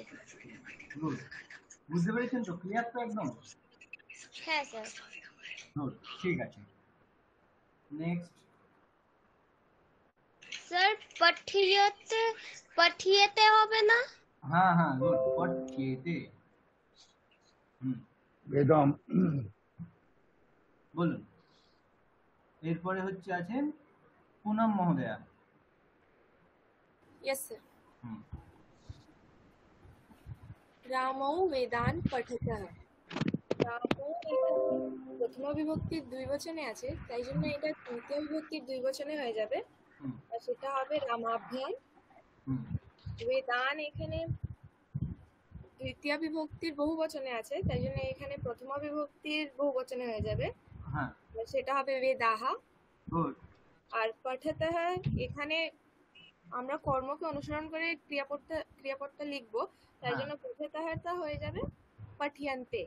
গুড, বুঝতে পেরেছেন তো? ক্লিয়ার তো একদম? হ্যাঁ স্যার। গুড, ঠিক আছে। নেক্সট স্যার, পঠিয়েতে হবে না? হ্যাঁ, গুড, পঠিয়েতে। বেদম। বলুন। এরপরে হচ্ছে আছেন পুনম মহোদয়া। Yes sir. रामौ वेदान् पठतः। রামও এখানে প্রথমা বিভক্তির 2 বচনে আছে, তাই জন্য এটা তৃতীয় বিভক্তির 2 বচনে হয়ে যাবে, আর সেটা হবে রামাভ্যাম। বেদান এখানে তৃতীয় বিভক্তির বহু বচনে আছে, তাই জন্য এখানে প্রথমা বিভক্তির বহু বচনে হয়ে যাবে, সেটা হবে বেদাহা। আর পঠতঃ এখানে আমরা কর্মকে অনুসরণ করে ক্রিয়াপদটা লিখবো, তাই জন্য পঠতঃটা হয়ে যাবে পঠ্যান্তে।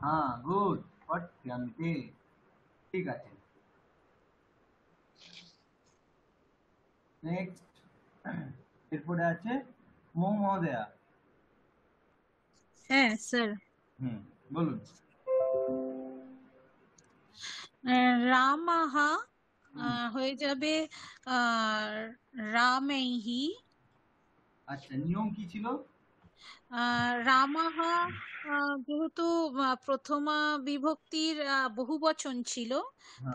হ্যাঁ, গুড, পঠ্যান্তে। ঠিক আছে, নেক্সট এরপরে আছে মৌ মহোদয়া। হ্যাঁ স্যার, বলুন। রামাহা হয়ে যাবে রামেহি। আচ্ছা, নিয়ম কি ছিল? রামাহা যেহেতু প্রথমা বিভক্তির বহুবচন ছিল,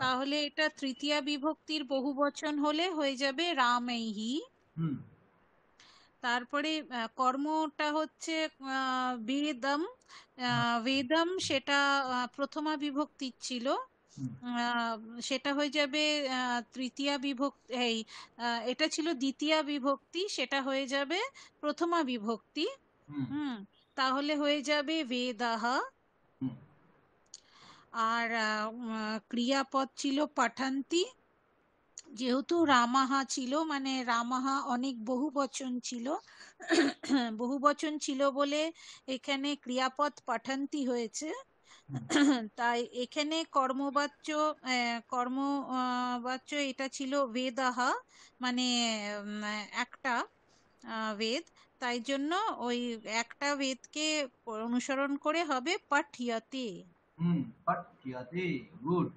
তাহলে এটা তৃতীয়া বিভক্তির বহুবচন হলে হয়ে যাবে রামেহি। তারপরে কর্মটা হচ্ছে বেদম। বেদম সেটা প্রথমা বিভক্তি ছিল, সেটা হয়ে যাবে তৃতীয়া বিভক্তি। এটা ছিল দ্বিতীয়া বিভক্তি, সেটা হয়ে যাবে প্রথমা বিভক্তি। তাহলে হয়ে যাবে বেদাহা। আর ক্রিয়াপদ ছিল পাঠান্তি। যেহেতু রামাহা ছিল, মানে রামাহা অনেক বহুবচন ছিল, বহুবচন ছিল বলে এখানে ক্রিয়াপদ পাঠান্তি হয়েছে। তাই এখানে কর্মবাচ্য এটা ছিল বেদাহা, মানে একটা বেদ, তাই জন্য ওই একটা বেদকে অনুসরণ করে হবে পাঠ্যাতে। পাঠ্যাতে, গুড।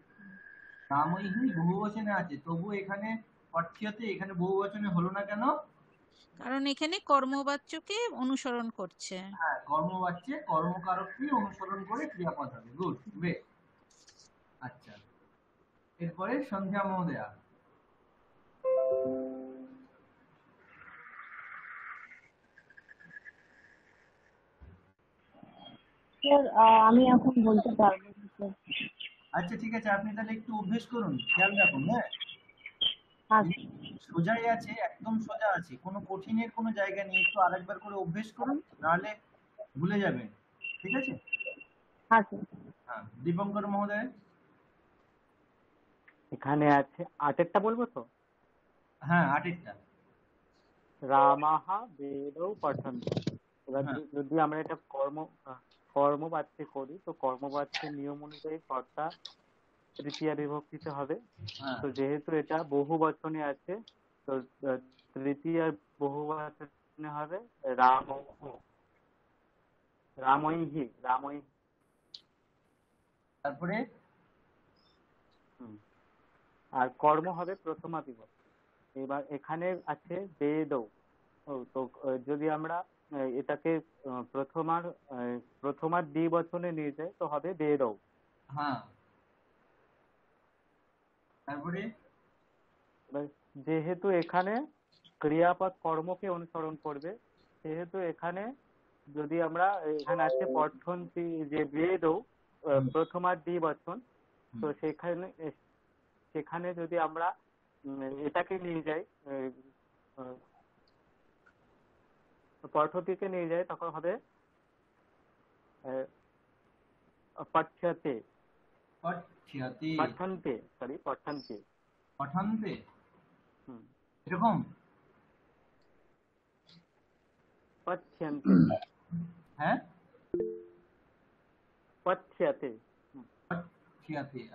রামৈহি বহুবচনে আছে, তবু এখানে পাঠ্যাতে এখানে বহুবচনে হলো না কেন? কারণ এখানে কর্মবাচ্যকে অনুসরণ করছে। হ্যাঁ, কর্মবাচ্যে কর্মকারককে অনুসরণ করে ক্রিয়াপদ হবে। গুড, বেশ। আচ্ছা, এরপরে সন্ধ্যা মহোদয়া। স্যার আমি এখন বলতে পারবো না স্যার। আচ্ছা ঠিক আছে, আপনি তাহলে একটু অভ্যেস করুন, খেয়াল রাখুন। হ্যাঁ, সোজাই আছে, একদম সোজা আছে, কোনো কঠিনের কোনো জায়গা নেই। একটু আরেকবার করে অভ্যেস করুন, নাহলে ভুলে যাবেন। ঠিক আছে? হ্যাঁ। দীপঙ্কর মহোদয়। এখানে আছে 8এরটা বলবো তো? হ্যাঁ, 8এরটা। রামাহা বেদৌ পঠন্তি। এবার যদি আমরা এটা কর্মবাচ্যে করি, তো কর্মবাচ্যের নিয়ম অনুযায়ী কর্তা তৃতীয়া বিভক্তিতে হবে। তো যেহেতু এটা বহু বচনে আছে, তো তৃতীয় বহু বচনে হবে রামৈহি। তারপরে আর কর্ম হবে প্রথমা বিভক্তি। এবার এখানে আছে বেদৌ। তো যদি আমরা এটাকে প্রথমার দ্বিবচনে নিয়ে যাই, তো হবে বেদৌ। হ্যাঁ, তারপরে যেহেতু এখানে ক্রিয়াপদ কর্মকে অনুসরণ করবে, সেহেতু এখানে যদি আমরা এখানে আছে পঠন্তি, যে বেদৌ প্রথমার দ্বিবচন, তো সেখানে যদি আমরা এটাকে নিয়ে যাই, পঠতিকে নিয়ে যাই, তখন হবে পঠ্যতে। এরকম পঠ্যন্তে। হ্যাঁ, পঠ্যতে।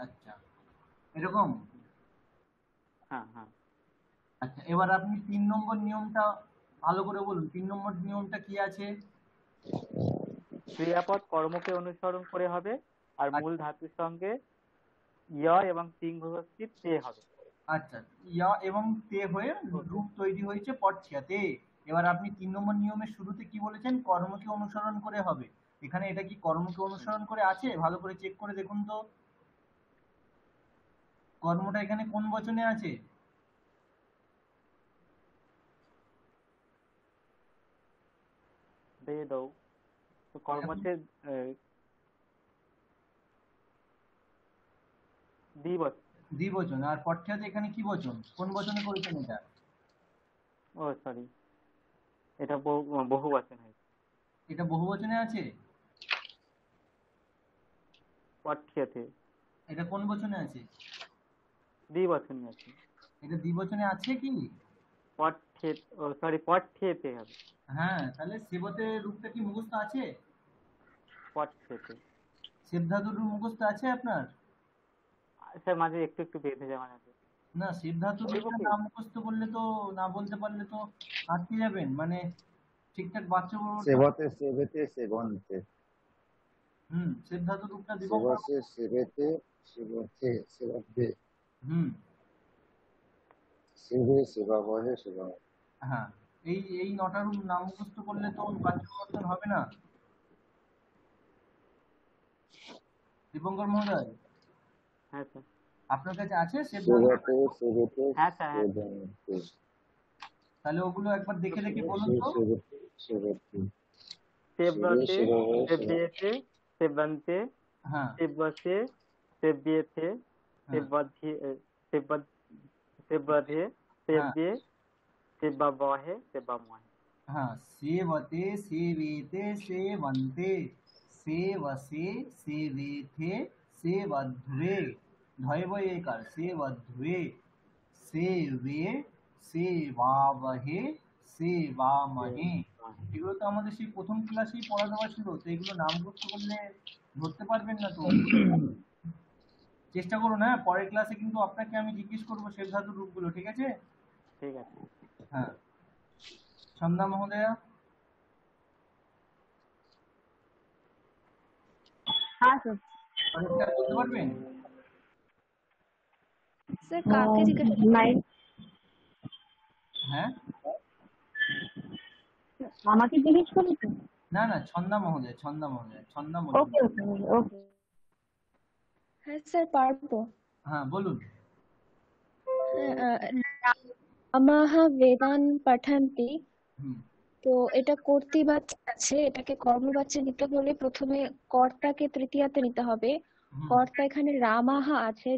আচ্ছা, এরকম। হ্যাঁ হ্যাঁ। আচ্ছা, এবার আপনি 3 নম্বর নিয়মটা ভালো করে বলুন। 3 নম্বর নিয়মটা কি আছে? ক্রিয়াপদ কর্মকে অনুসরণ করে হবে, আর মূল ধাতুর সঙ্গে য় এবং তিং বিভক্তি তে হবে। আচ্ছা, ইয়া এবং তে হয়ে রূপ তৈরি হয়েছে পঠ্যাতে। এবার আপনি 3 নম্বর নিয়মের শুরুতে কি বলেছেন? কর্মকে অনুসরণ করে হবে। এখানে এটা কি কর্মকে অনুসরণ করে আছে? ভালো করে চেক করে দেখুন তো, কর্মটা এখানে কোন বচনে আছে? বেদৌ। তো কর্মতে দ্বিবচন। আর পঠ্যাতে এখানে কি বচন, কোন বচনে করেছেন এটা? ও সরি, এটা বহু বচন হয়েছে। এটা বহু বচনে আছে? পঠ্যতে। এটা কোন বচনে আছে? দ্বিবচনে আছে। এটা দ্বিবচনে আছে কি? পঠ্যতে হবে। হ্যাঁ, তাহলে সেবতে রূপটা কি মুখস্থ আছে? পঠ্যতে। সেব ধাতুর রূপ মুখস্থ আছে আপনার? স্যার মাঝে একটু একটু বেঁধে যাওয়া যাবে না, সেব ধাতুর রূপটা না মুখস্থ করলে তো, না বলতে পারলে তো আটকে যাবেন, মানে ঠিকঠাক বাচ্চা সেবতে সেবেতে সেবন্তে। সেব ধাতুর রূপটা দিব। সেবতে সেবেতে সেবতে সেবতে। সেবে সেবাবহে সেবা। হ্যাঁ, এই নটা রূপ না মুখস্থ করলে তো বাচ্চা পরিবর্তন হবে না। দীপঙ্কর মহোদয়। হ্যাঁ স্যার। আপনার কাছে আছে সেবতে সেবেতে? হ্যাঁ স্যার। তাহলে ওগুলো একবার দেখে দেখে বলুন তো। সেবতে সেবতে সেব্যেতে সেবন্তে হ্যাঁ, সেব্যসে সেব্যেতে সেব্যধে সেব্যধে সেব্যে সেব্যবহে সেব্যমহে। হ্যাঁ, সেবতে সেবেতে সেবন্তে সেবসে সেবেথে সেবধ্বে, ধয় বয় একার, সেবধ্বে সেবে সেবাবহে সেবামহে। এগুলো তো আমাদের সেই প্রথম ক্লাসেই পড়া দেওয়া ছিল, তো এগুলো নাম মুখস্থ করলে ধরতে পারবেন না তো। চেষ্টা করুন। হ্যাঁ, পরের ক্লাসে কিন্তু আপনাকে আমি জিজ্ঞেস করবো সেব ধাতুর রূপগুলো, ঠিক আছে? ঠিক আছে। হ্যাঁ, সন্ধ্যা মহোদয়া। হ্যাঁ স্যার। পরেরটা বলতে পারবেন? স্যার কাকে জিজ্ঞাসা? হ্যাঁ, আমাকে জিজ্ঞেস করেছেন? না না, ছন্দা মহোদয়, ছন্দা মহোদয়, ছন্দা ওকে মহোদয়। ওকে ওকে। হ্যাঁ স্যার পারবো। হ্যাঁ বলুন। রামাহ বেদান পঠন্তি। তো এটা কর্তৃবাচ্য আছে, এটাকে কর্মবাচ্যে নিতে হলে প্রথমে কর্তাকে তৃতীয়াতে নিতে হবে। কর্তা এখানে রামাহা আছে,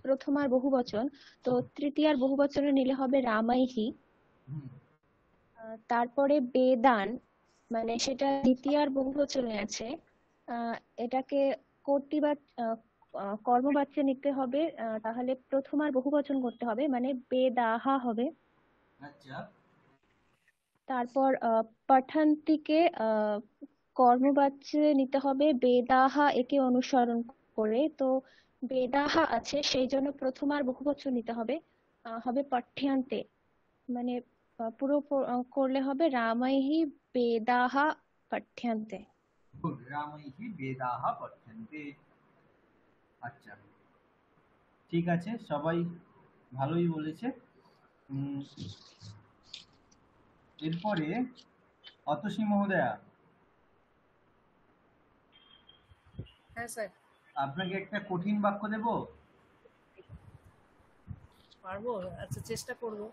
প্রথমার বহুবচন, তো তৃতীয়ার বহুবচনে নিলে হবে রামাইহি। তারপরে বেদান, মানে সেটা দ্বিতীয়ার বহুবচনে আছে, এটাকে কর্মবাচ্যে নিতে হবে, তাহলে প্রথমার বহুবচন করতে হবে, মানে বেদাহা হবে। আচ্ছা। তারপর পঠন্তিকে কর্মবাচ্যে নিতে হবে বেদাহা একে অনুসরণ করে, তো বেদাহা আছে সেই জন্য প্রথমার বহুবচন নিতে হবে, হবে পঠ্যান্তে, মানে পুরো করলে হবে রামাইহি বেদাহা পঠ্যান্তে। রামাইহি বেদাহা পঠ্যন্তে। আচ্ছা, ঠিক আছে, সবাই ভালোই বলেছে। এরপরে অতসী মহোদয়া। হ্যাঁ স্যার। আপনাকে একটা কঠিন বাক্য দেব? পারবো? আচ্ছা চেষ্টা করবো।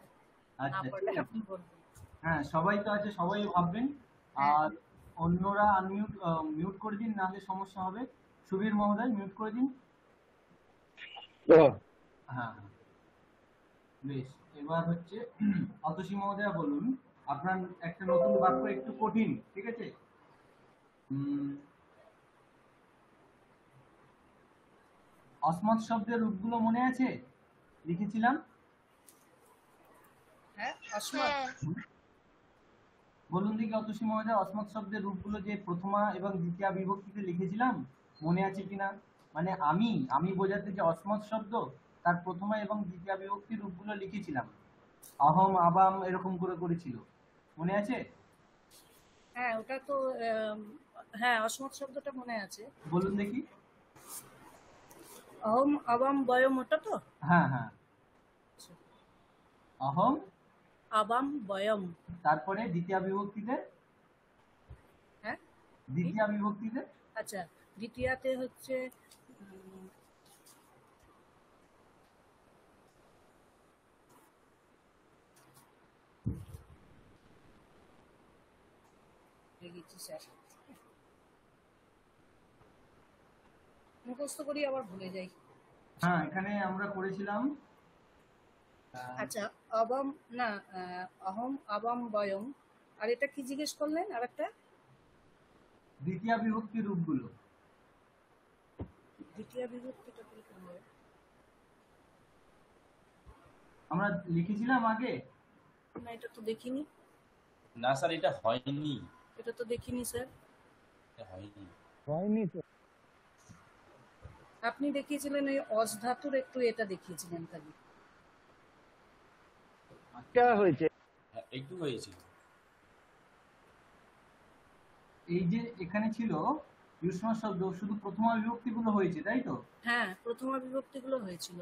আচ্ছা, ঠিক আছে। আপনি বলবেন। হ্যাঁ, সবাই তো আছে, সবাই ভাববেন। আর অন্যরা মিউট করে দিন, নাহলে সমস্যা হবে। সুবীর মহোদয় মিউট করে দিন। হ্যাঁ, বেশ। এবার হচ্ছে অতসী মহোদয়া বলুন, আপনার একটা নতুন বাক্য, একটু কঠিন, ঠিক আছে? অসমত শব্দের রূপগুলো মনে আছে? লিখেছিলাম। হ্যাঁ, অসমত। বলুন দেখি অতসী মহোদয়, অসমত শব্দের রূপগুলো যে প্রথমা এবং দ্বিতীয়া বিভক্তিতে লিখেছিলাম, মনে আছে কিনা? মানে আমি বোঝাতে যে অসমত শব্দ, তার প্রথমা এবং দ্বিতীয়া বিভক্তির রূপগুলো লিখেছিলাম। অহম আবাম এরকম করে করেছিল, মনে আছে? হ্যাঁ, ওটা তো হ্যাঁ, অসমত শব্দটা মনে আছে। বলুন দেখি। অহম আবাম বয়ম, ওটা তো? হ্যাঁ হ্যাঁ, অহম আবাম বয়ম। তারপরে দ্বিতীয়া বিভক্তিতে? হ্যাঁ, দ্বিতীয়া বিভক্তিতে? আচ্ছা, দ্বিতীয়াতে হচ্ছে স্যার, মুখস্থ করি আবার ভুলে যাই। হ্যাঁ এখানে আমরা করেছিলাম আচ্ছা অবম না অহম আবম বয়ম, আর এটা কি জিজ্ঞেস করলেন আরেকটা? দ্বিতীয় বিভক্তি রূপগুলো। দ্বিতীয় বিভক্তিটা কি হবে? আমরা লিখেছিলাম আগে। না এটা তো দেখিনি। না স্যার এটা হয়নি। এটা তো দেখিনি স্যার। এটা হয়নি। হয়নি তো। আপনি দেখিয়েছিলেন এই অজ ধাতুর একটু এটা দেখিয়েছিলেন খালি। আচ্ছা হয়েছে। হ্যাঁ একটু হয়েছিল। এই যে এখানে ছিল যুষ্ম শব্দ, শুধু প্রথমা বিভক্তি গুলো হয়েছে তাই তো? হ্যাঁ প্রথমা বিভক্তি গুলো হয়েছিল।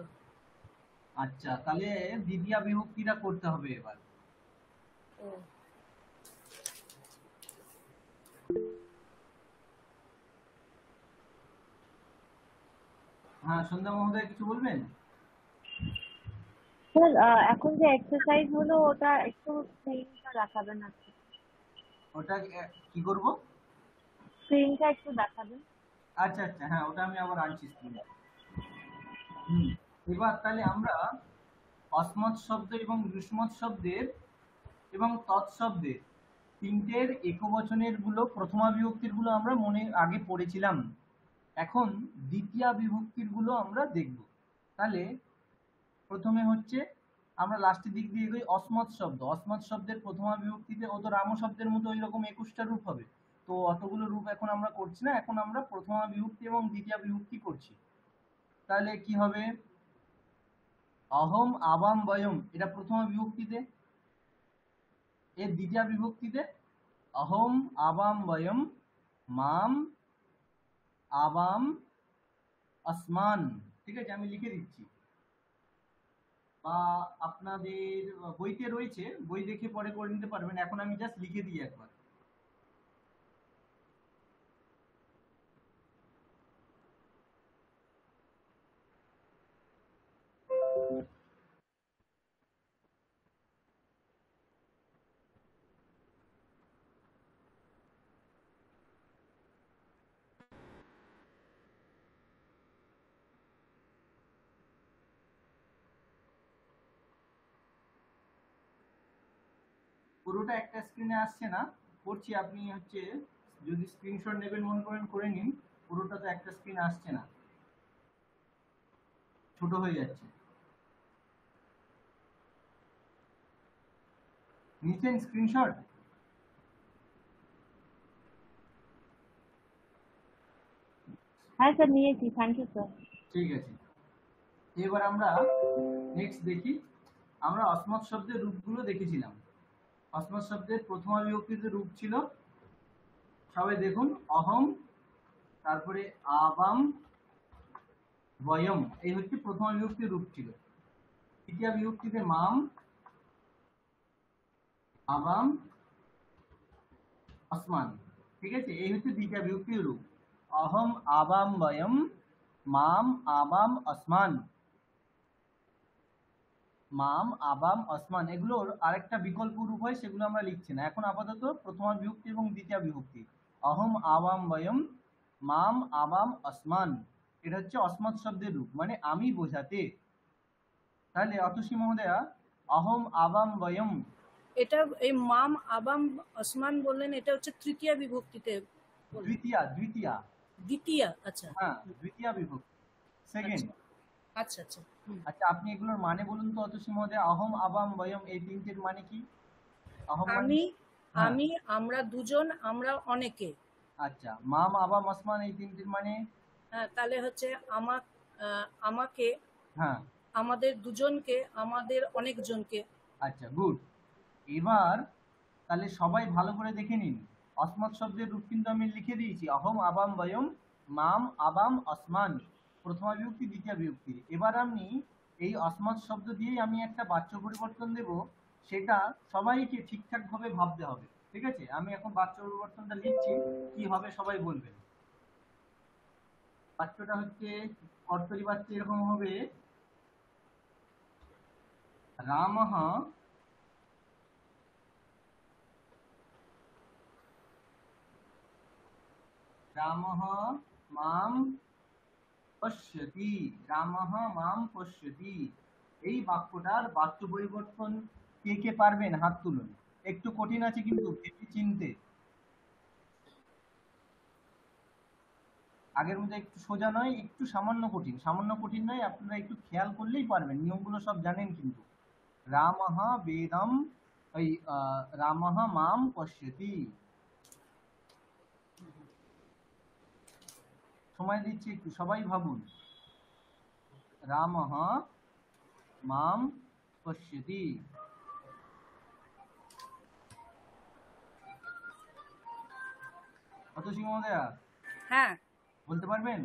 আচ্ছা তাহলে দ্বিতীয় বিভক্তিটা করতে হবে এবার। ও হ্যাঁ সন্ধ্যা মহোদয় কিছু বলবেন? স্যার এখন যে এক্সারসাইজ হলো ওটা একটু স্ক্রিনটা দেখাবেন আপনি। ওটা কি করব? স্ক্রিনটা একটু দেখাবেন। আচ্ছা আচ্ছা হ্যাঁ ওটা আমি আবার আনছি স্ক্রিনে। এবার তাহলে আমরা অসমত শব্দ এবং যুষ্মৎ শব্দের এবং তৎশব্দের তিনটের একবচনের গুলো প্রথমা বিভক্তির গুলো আমরা মনে আগে পড়েছিলাম। এখন দ্বিতীয় বিভক্তির গুলো আমরা দেখব। তাহলে প্রথমে হচ্ছে আমরা লাস্টের দিক দিয়ে এগোই অসমত শব্দ। অসমত শব্দের প্রথমা বিভক্তিতে ও তো রাম শব্দের মতো ওইরকম 21টা রূপ হবে, তো অতগুলো রূপ এখন আমরা করছি না, এখন আমরা প্রথমা বিভক্তি এবং দ্বিতীয় বিভক্তি করছি। তাহলে কি হবে? অহম আবাম বয়ম এটা প্রথমা বিভক্তিতে, এর দ্বিতীয় বিভক্তিতে অহম আবাম বয়ম মাম আবাম আসমান। ঠিক আছে আমি লিখে দিচ্ছি, বা আপনাদের বইতে রয়েছে, বই দেখে পরে করে নিতে পারবেন, এখন আমি জাস্ট লিখে দিই একবার। পুরোটা একটা স্ক্রিনে আসছে না, করছি, আপনি হচ্ছে যদি স্ক্রিনশট নেবেন মনে করেন করে নিন। পুরোটা তো একটা স্ক্রিন আসছে না, ছোট হয়ে যাচ্ছে। নিচ্ছেন স্ক্রিনশট? হ্যাঁ স্যার নিয়েছি, থ্যাংক ইউ স্যার। ঠিক আছে, এবার আমরা নেক্সট দেখি। আমরা অসমত শব্দের রূপগুলো দেখেছিলাম। অসমত শব্দের প্রথমা বিভক্তিতে রূপ ছিল, সবাই দেখুন, অহম, তারপরে আবাম বয়ম, এই হচ্ছে প্রথমা বিভক্তির রূপ ছিল। দ্বিতীয় বিভক্তিতে মাম আবাম আসমান। ঠিক আছে, এই হচ্ছে দ্বিতীয় বিভক্তির রূপ, অহম আবাম বয়ম মাম আবাম আসমান। মাম আবাম আসমান এগুলোর আরেকটা বিকল্প রূপ হয়, সেগুলো আমরা লিখছি না এখন, আপাতত প্রথমা বিভক্তি এবং দ্বিতীয় বিভক্তি। অহম আবাম বয়ম মাম আবাম আসমান, এটা হচ্ছে অসমত শব্দের রূপ, মানে আমি বোঝাতে। তাহলে অতসী মহোদয়া অহম আবাম বয়ম, এটা এই মাম আবাম আসমান বললেন, এটা হচ্ছে তৃতীয় বিভক্তিতে। দ্বিতীয়া দ্বিতীয়া দ্বিতীয়, আচ্ছা হ্যাঁ দ্বিতীয় বিভক্তি, সেকেন্ড। আচ্ছা আচ্ছা আচ্ছা আপনি এগুলোর মানে বলুন তো অতসী মহোদয়া, অহম আবাম বয়ম এই তিনটের মানে কি? অহম আমি, আমি, আমরা দুজন, আমরা অনেকে। আচ্ছা মাম আবাম আসমান এই তিনটের মানে? হ্যাঁ তাহলে হচ্ছে আমাকে, হ্যাঁ আমাদের দুজনকে, আমাদের অনেকজনকে। আচ্ছা গুড। এবার তাহলে সবাই ভালো করে দেখে নিন, অসমত শব্দের রূপ কিন্তু আমি লিখে দিয়েছি, অহম আবাম বয়ম মাম আবাম আসমান, প্রথমা বিভক্তি দ্বিতীয় বিভক্তি। এবার আমি এই অসমত শব্দ দিয়েই আমি একটা বাচ্য পরিবর্তন দেব, সেটা সবাইকে ঠিকঠাক ভাবে ভাবতে হবে। ঠিক আছে, আমি এখন বাচ্য পরিবর্তনটা লিখছি, কি হবে সবাই বলবেন। বাচ্যটা হচ্ছে কর্তরি বাচ্য এরকম হবে, রামঃ রামঃ মাম পশ্যতি, রামঃ মাম পশ্যতি। এই বাক্যটার বাচ্য পরিবর্তন কে কে পারবেন হাত তুলুন। একটু কঠিন আছে কিন্তু চিনতে। আগের মধ্যে একটু সোজা নয়, একটু সামান্য কঠিন। সামান্য কঠিন নয়, আপনারা একটু খেয়াল করলেই পারবেন। নিয়মগুলো সব জানেন কিন্তু। রামঃ বেদম, ওই রামঃ মাম পশ্যতি। সময় দিচ্ছি একটু, সবাই ভাবুন। রামঃ মাম পশ্যতি। অতসী মহোদয়া, হ্যাঁ বলতে পারবেন?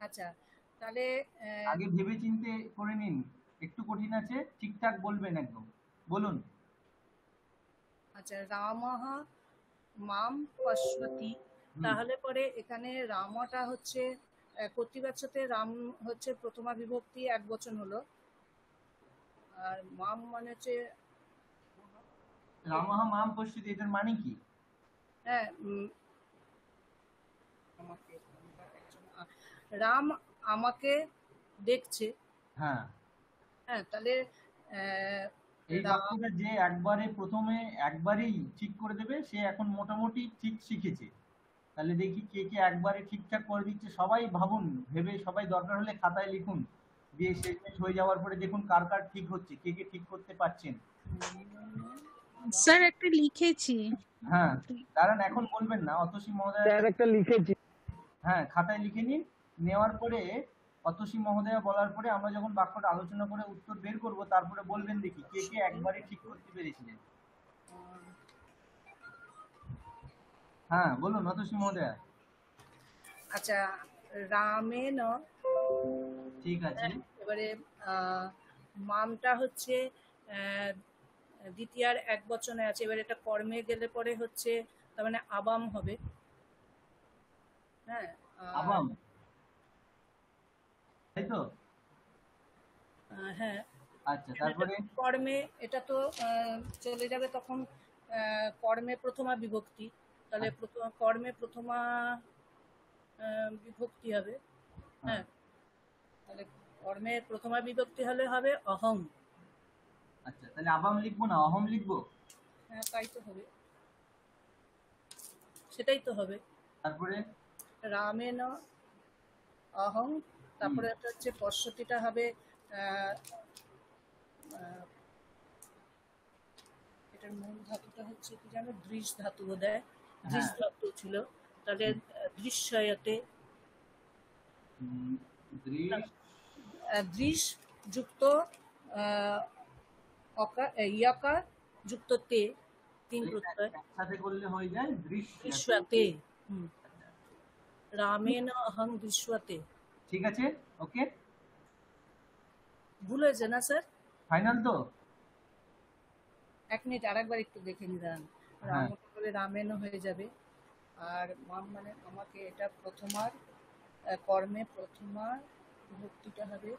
আচ্ছা তাহলে আগে ভেবে চিন্তে করে নিন। একটু কঠিন আছে, ঠিকঠাক বলবেন একদম। বলুন। আচ্ছা রামঃ মাম পশ্যতি, তাহলে পরে এখানে রামটা হচ্ছে কর্তৃবাচ্যতে রাম হচ্ছে প্রথমা বিভক্তি এক বচন হলো, আর মাম মানে হচ্ছে রামঃ মাম পশ্যতি, এটার মানে কি? হ্যাঁ রাম আমাকে দেখছে। হ্যাঁ হ্যাঁ তাহলে এই বাক্যটা যে একবারে প্রথমে একবারেই ঠিক করে দেবে, সে এখন মোটামুটি ঠিক শিখেছে। তাহলে দেখি কে কে একবারে ঠিকঠাক করে দিচ্ছে। সবাই ভাবুন, ভেবে সবাই দরকার হলে খাতায় লিখুন, দিয়ে শেষ হয়ে যাওয়ার পরে দেখুন কার কার ঠিক হচ্ছে, কে কে ঠিক করতে পারছেন। স্যার একটা লিখেছি। হ্যাঁ দাঁড়ান, এখন বলবেন না। অতসী মহোদয় স্যার একটা লিখেছি। হ্যাঁ খাতায় লিখে নিন। নেওয়ার পরে অতসী মহোদয়া বলার পরে আমরা যখন বাক্যটা আলোচনা করে উত্তর বের করব, তারপরে বলবেন দেখি কে কে একবারে ঠিক করতে পেরেছিলেন। হ্যাঁ বলুন অতসী মহোদয়া। আচ্ছা রামেন, ঠিক আছে। এবারে মামটা হচ্ছে দ্বিতীয়ার এক বচনে আছে, এবারে এটা কর্মে গেলে পরে হচ্ছে তার মানে আবাম হবে। হ্যাঁ আবাম, তাই তো? হ্যাঁ আচ্ছা তারপরে কর্মে এটা তো চলে যাবে তখন কর্মে প্রথমা বিভক্তি, তাহলে কর্মে প্রথমা বিভক্তি হবে। হ্যাঁ তাহলে কর্মে প্রথমা বিভক্তি হলে হবে অহং। আচ্ছা তাহলে আবাম লিখবো না অহম লিখবো? হ্যাঁ তাই তো হবে, সেটাই তো হবে। তারপরে রামেন অহং, তারপরে একটা হচ্ছে পশ্যতিটা হবে এটার মূল ধাতুটা হচ্ছে কি জানো, দৃশ ধাতু বোধহয়, দৃশ ধাতু ছিল। তাহলে দৃশ্যয়তে, দৃশ যুক্ত ইয়াকার যুক্ত তে, তিন প্রত্যয় একসাথে করলে হয়ে যায় দৃশ্যতে। রামেন অহং দৃশ্যতে। ঠিক আছে, ওকে। ভুল হয়েছে না স্যার? ফাইনাল তো? এক মিনিট আরেকবার একটু দেখে নিলাম। রামটা করে রামেনও হয়ে যাবে, আর মাম মানে আমাকে, এটা প্রথমার কর্মে প্রথমার বিভক্তিটা হবে।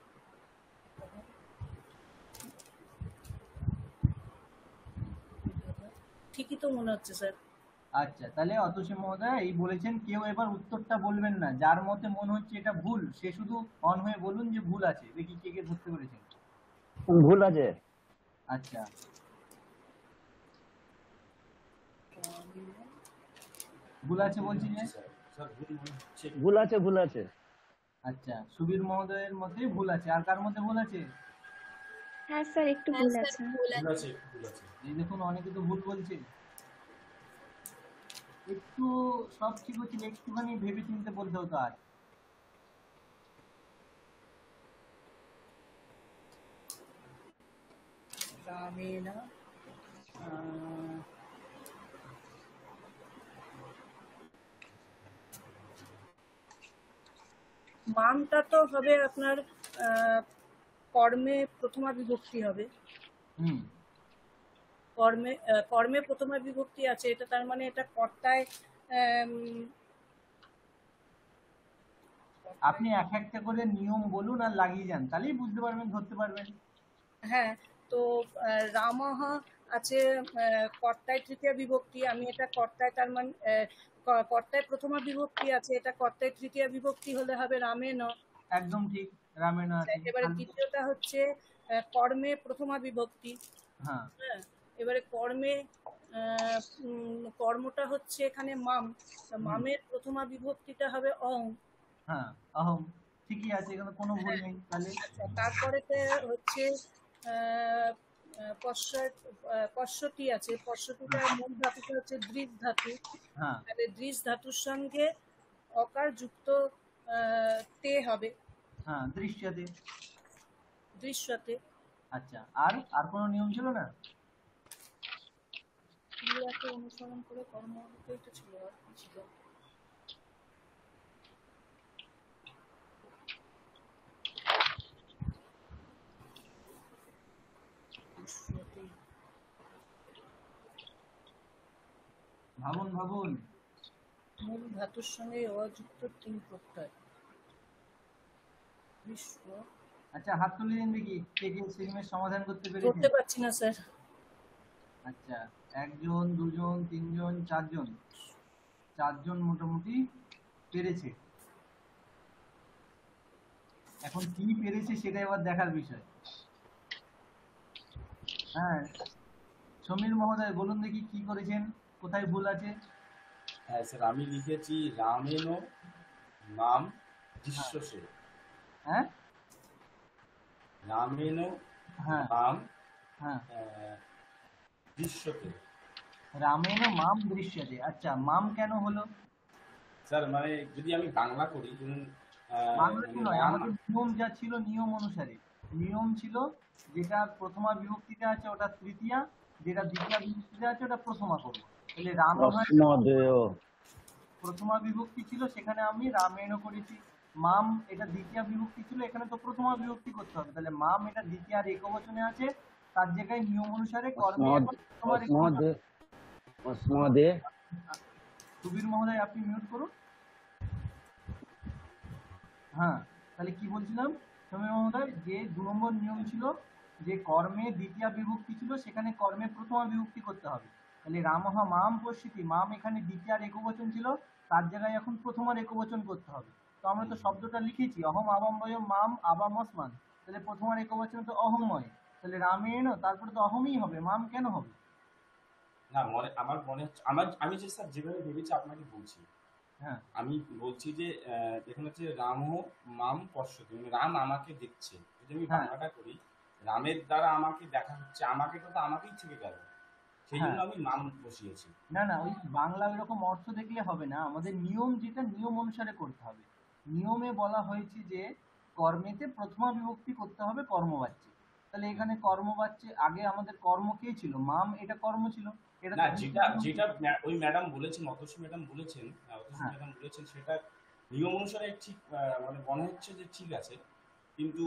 ঠিকই তো মনে হচ্ছে স্যার। আচ্ছা তাহলে অতসী মহোদয় এই বলেছেন, কেউ এবার উত্তরটা বলবেন না। যার মতে মনে হচ্ছে এটা ভুল, সে শুধু অন হয়ে বলুন যে ভুল আছে। দেখি কে কে ধরতে পেরেছেন। ভুল আছে। আচ্ছা ভুল আছে বলছি যে? ভুল আছে, ভুল আছে। আচ্ছা সুবীর মহোদয়ের মতে ভুল আছে। আর কার মতে ভুল আছে? হ্যাঁ স্যার একটু ভুল আছে। এই দেখুন অনেকে তো ভুল বলছে। একটু সব ঠিক হচ্ছিল, একটুখানি ভেবে চিন্তে বলতে হতো। আর মানটা তো হবে আপনার কর্মে প্রথমা বিভক্তি হবে। কর্মে প্রথমা বিভক্তি আছে, এটা তার মানে এটা কর্তায়। আপনি এক একটা করে নিয়ম বলুন আর লাগিয়ে যান, তাহলেই বুঝতে পারবেন, ধরতে পারবেন। হ্যাঁ তো রামঃ আছে কর্তায় তৃতীয় বিভক্তি, আমি এটা কর্তায়, তার মানে কর্তায় প্রথমা বিভক্তি আছে, এটা কর্তায় তৃতীয়া বিভক্তি হলে হবে রামেণ। একদম ঠিক, রামেণ আছে। এবারে দ্বিতীয়টা হচ্ছে কর্মে প্রথমা বিভক্তি। হ্যাঁ, এবারে কর্মটা হচ্ছে এখানে মাম, মামের প্রথমা বিভক্তিটা হবে অহং। হ্যাঁ, অহং ঠিকই আছে, এখানে কোনো ভুল নেই। তাহলে তারপরে হচ্ছে পশ্বতি আছে, পশ্বতিটা মূল ধাতুটা হচ্ছে দৃঢ় ধাতু। তাহলে দৃঢ় ধাতুর সঙ্গে অকার যুক্ত তে হবে। হ্যাঁ, দৃশ্যতে। দৃশ্যতে। আচ্ছা, আর কোনো নিয়ম ছিল না? ক্রিয়াকে অনুসরণ করে কর্ম এটা ছিল, আর কি ছিল? ভাবুন। মূল ধাতুর সঙ্গে অযুক্ত তিন প্রত্যয়। আচ্ছা, হাত তুলে দিন দেখি কে কে সিরিমের সমাধান করতে পেরেছেন। করতে পারছি না স্যার। আচ্ছা, একজন, দুজন, তিনজন, চারজন মোটামুটি পেরেছে। এখন কি পেরেছে সেটা এবার দেখার বিষয়। হ্যাঁ, সমীর মহোদয় বলুন দেখি কি করেছেন, কোথায় ভুল আছে? হ্যাঁ স্যার, আমি লিখেছি রামেণ নাম দৃশ্যতে। হ্যাঁ, রামেণ নাম দৃশ্যতে। রামেণ মাম দৃশ্যতে। আচ্ছা, মাম কেন হলো স্যার? মানে যদি আমি বাংলা করি, বাংলা কি নয়, আমাদের নিয়ম যা ছিল, নিয়ম অনুসারে নিয়ম ছিল যেটা প্রথমা বিভক্তিতে আছে ওটা তৃতীয়া, যেটা দ্বিতীয় বিভক্তিতে আছে ওটা প্রথমা করবো। তাহলে রাম প্রথমা বিভক্তি ছিল, সেখানে আমি রামেণ করেছি। মাম এটা দ্বিতীয় বিভক্তি ছিল, এখানে তো প্রথমা বিভক্তি করতে হবে। তাহলে মাম এটা দ্বিতীয় আর একবচনে আছে, তার জায়গায় নিয়ম অনুসারে সুবীর মহোদয় আপনি মিউট করুন। হ্যাঁ, তাহলে কি বলছিলাম সমীর মহোদয়, যে 2 নম্বর নিয়ম ছিল যে কর্মে দ্বিতীয় বিভক্তি ছিল, সেখানে কর্মে প্রথমা বিভক্তি করতে হবে। তাহলে রামহ মাম পশ্যতি, মাম এখানে দ্বিতীয় আর একবচন ছিল, তার জায়গায় এখন প্রথমার একবচন করতে হবে। তো আমরা তো শব্দটা লিখেছি অহম আবামবয় মাম আবামস্মান, তাহলে প্রথমার একবচন তো অহমময়, তাহলে রামেণ তারপরে তো অহমই হবে, মাম কেন হবে না? আমার মনে হচ্ছে, আমি যে স্যার যেভাবে ভেবেছি আপনাকে বলছি। হ্যাঁ, আমি বলছি যে এখানে হচ্ছে রাম মাম পশ্যতি, মানে রাম আমাকে দেখছে। যদি আমি বাংলাটা করি, রামের দ্বারা আমাকে দেখা হচ্ছে, আমাকে তো আমাকেই থেকে গেল, সেই জন্য আমি নাম বসিয়েছি। না, ওই বাংলা ওইরকম অর্থ দেখলে হবে না, আমাদের নিয়ম যেটা নিয়ম অনুসারে করতে হবে। নিয়মে বলা হয়েছে যে কর্মেতে প্রথমা বিভক্তি করতে হবে কর্মবাচ্যে। তাহলে এখানে কর্মবাচ্যে আগে আমাদের কর্ম কে ছিল? মাম, এটা কর্ম ছিল। এটা যেটা ওই ম্যাডাম বলেছেন, অতসী ম্যাডাম বলেছেন, সেটা নিয়ম অনুসারে ঠিক, মানে মনে হচ্ছে যে ঠিক আছে, কিন্তু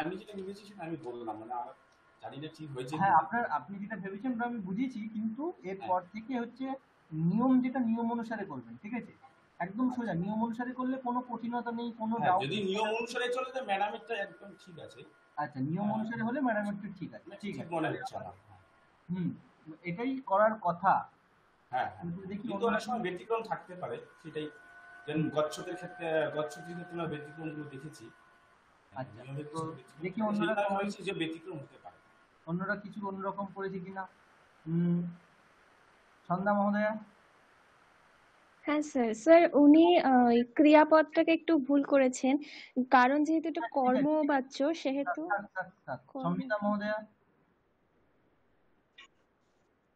আমি যেটা ভেবেছি সেটা আমি বললাম, মানে আমার জানি না ঠিক হয়েছে। হ্যাঁ, আপনি যেটা ভেবেছেন আমি বুঝেছি, কিন্তু এরপর থেকে হচ্ছে নিয়ম যেটা নিয়ম অনুসারে করবেন, ঠিক আছে? একদম সোজা নিয়ম অনুসারে করলে কোনো কঠিনতা নেই, কোনো ডাউট। যদি নিয়ম অনুসারে চলে তো ম্যাডামেরটা একদম ঠিক আছে। আচ্ছা, নিয়ম অনুসারে হলে ম্যাডামেরটা ঠিক আছে, ঠিক আছে মনে হচ্ছে আমার। এটাই করার কথা। হ্যাঁ, কিন্তু অনেক সময় ব্যতিক্রম থাকতে পারে, সেটাই। গচ্ছতের ক্ষেত্রে আমরা ব্যতিক্রমগুলো দেখেছি। আচ্ছা, তো দেখি অন্যরা যে ব্যতিক্রম হতে পারে, অন্যরা কিছু অন্যরকম করেছে কিনা। সন্ধ্যা মহোদয়া। হ্যাঁ স্যার, উনি ক্রিয়াপদটাকে একটু ভুল করেছেন, কারণ যেহেতু এটা কর্মবাচ্য সেহেতু। সমিতা মহোদয়া।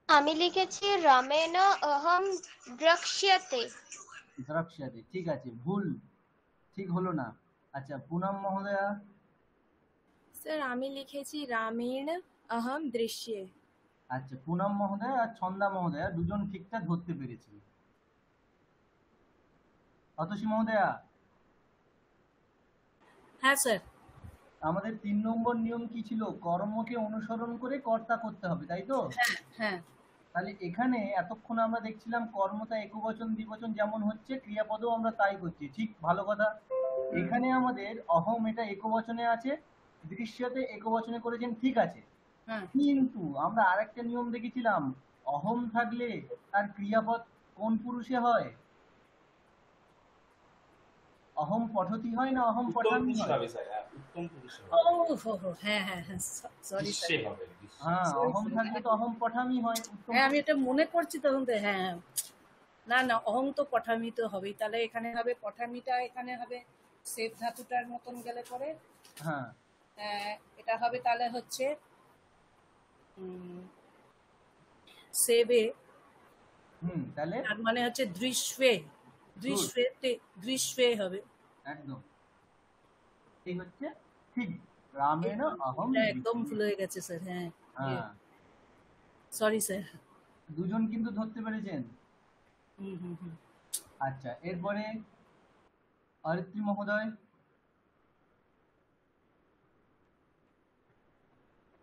আমি লিখেছি রামেণ অহম দ্রক্ষ্যতে। ঠিক আছে, ভুল, ঠিক হলো না। আচ্ছা, পুনম মহোদয়া। স্যার আমি লিখেছি রামেণ অহম দৃশ্যে। আচ্ছা, পুনম মহোদয় আর ছন্দা মহোদয়া দুজন ঠিকঠাক ধরতে পেরেছি। অতসী মহোদয়া। হ্যাঁ স্যার। আমাদের 3 নম্বর নিয়ম কি ছিল? কর্মকে অনুসরণ করে কর্তা করতে হবে, তাই তো? হ্যাঁ। তাহলে এখানে এতক্ষণ আমরা দেখছিলাম কর্মটা একবচন দ্বিবচন যেমন হচ্ছে, ক্রিয়াপদও আমরা তাই করছি, ঠিক, ভালো কথা। এখানে আমাদের অহম এটা একবচনে আছে, দৃশ্যতে একবচনে করেছেন, ঠিক আছে। কিন্তু আমরা আরেকটা নিয়ম দেখেছিলাম, অহম থাকলে তার ক্রিয়াপদ কোন পুরুষে হয়? অহম পঠতি হয় না অহম উত্তম পঠামি পুরুষ হয়? হবে স্যার, উত্তম পুরুষ হবে। হ্যাঁ হ্যাঁ হ্যাঁ, সরি দৃশ্যে স্যার। হবে, দৃশ্যে। হ্যাঁ, অহম থাকলে তো অহম পঠামি হয়, উত্তম হ্যাঁ আমি পুরুষ। এটা মনে করছি তখন তো, হ্যাঁ হ্যাঁ। না না, অহং তো পঠামি তো হবেই, তাহলে এখানে হবে পঠামিটা, এখানে হবে সেব ধাতুটার মতন গেলে পরে হ্যাঁ এটা হবে তাহলে হচ্ছে সেবে, তাহলে তার মানে হচ্ছে দৃশ্যে, দৃশ্যেতে, দৃশ্যে হবে একদম। এই হচ্ছে ঠিক রামেণ অহম এটা একদম দৃশ্যে। ভুল হয়ে গেছে স্যার। হ্যাঁ হ্যাঁ, সরি স্যার। দুজন কিন্তু ধরতে পেরেছেন। হুম হুম হুম। আচ্ছা, এরপরে অরিত্রী মহোদয়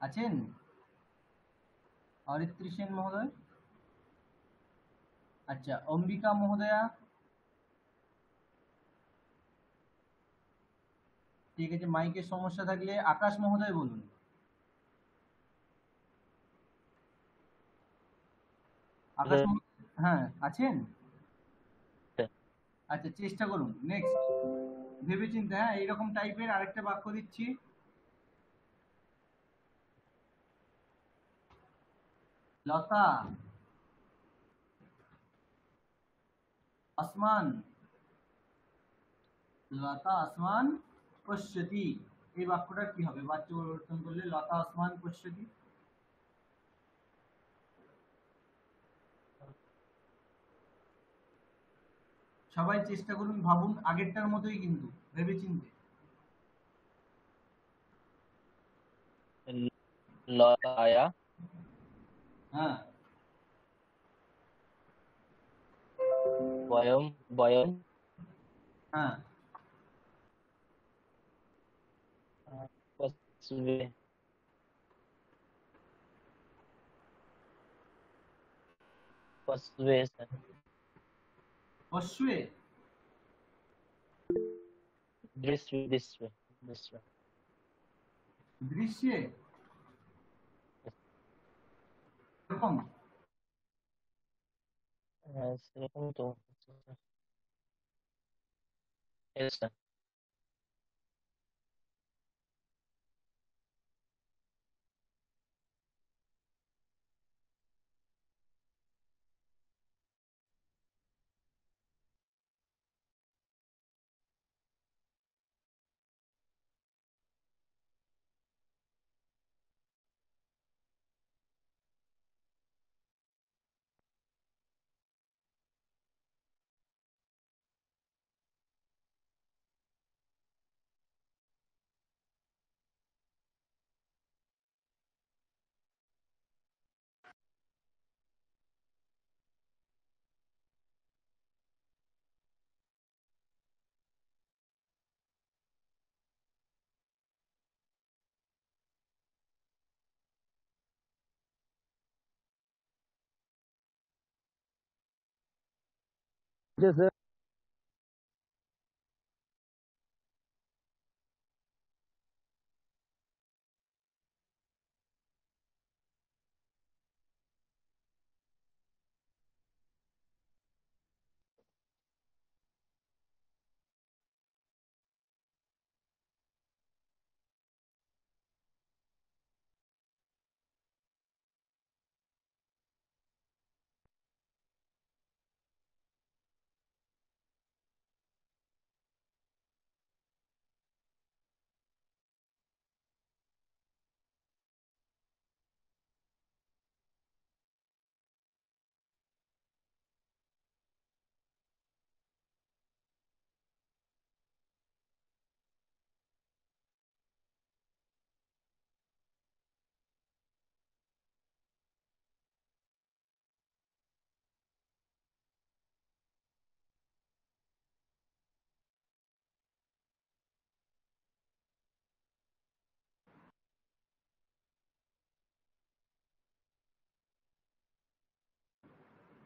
আছেন? অরিত্রী সেন মহোদয়। আচ্ছা, অম্বিকা মহোদয়া। ঠিক আছে, মাইকের সমস্যা থাকলে আকাশ মহোদয় বলুন। আকাশ হ্যাঁ আছেন? আচ্ছা, চেষ্টা করুন। নেক্সট, ভেবেচিন্তে। হ্যাঁ, এইরকম টাইপের আরেকটা বাক্য দিচ্ছি। লতা আসমান, লতা আসমান পশ্যতি। এই বাক্যটা কি হবে? বাচ্য পরিবর্তন করলে লতা আসমান পশ্যতি। সবাই চেষ্টা করুন, ভাবুন, আগেরটার মতোই কিন্তু ভেবেচিন্তে। লতায়া হ্যাঁ, বয়ম বয়ম হ্যাঁ, পশ্বে পশ্বে অশ্বে, দৃশ্বে দৃশ্বে দৃশ্বে দৃশ্যে, এরকম। সেরকম তো। Yes, sir. Yes, sir.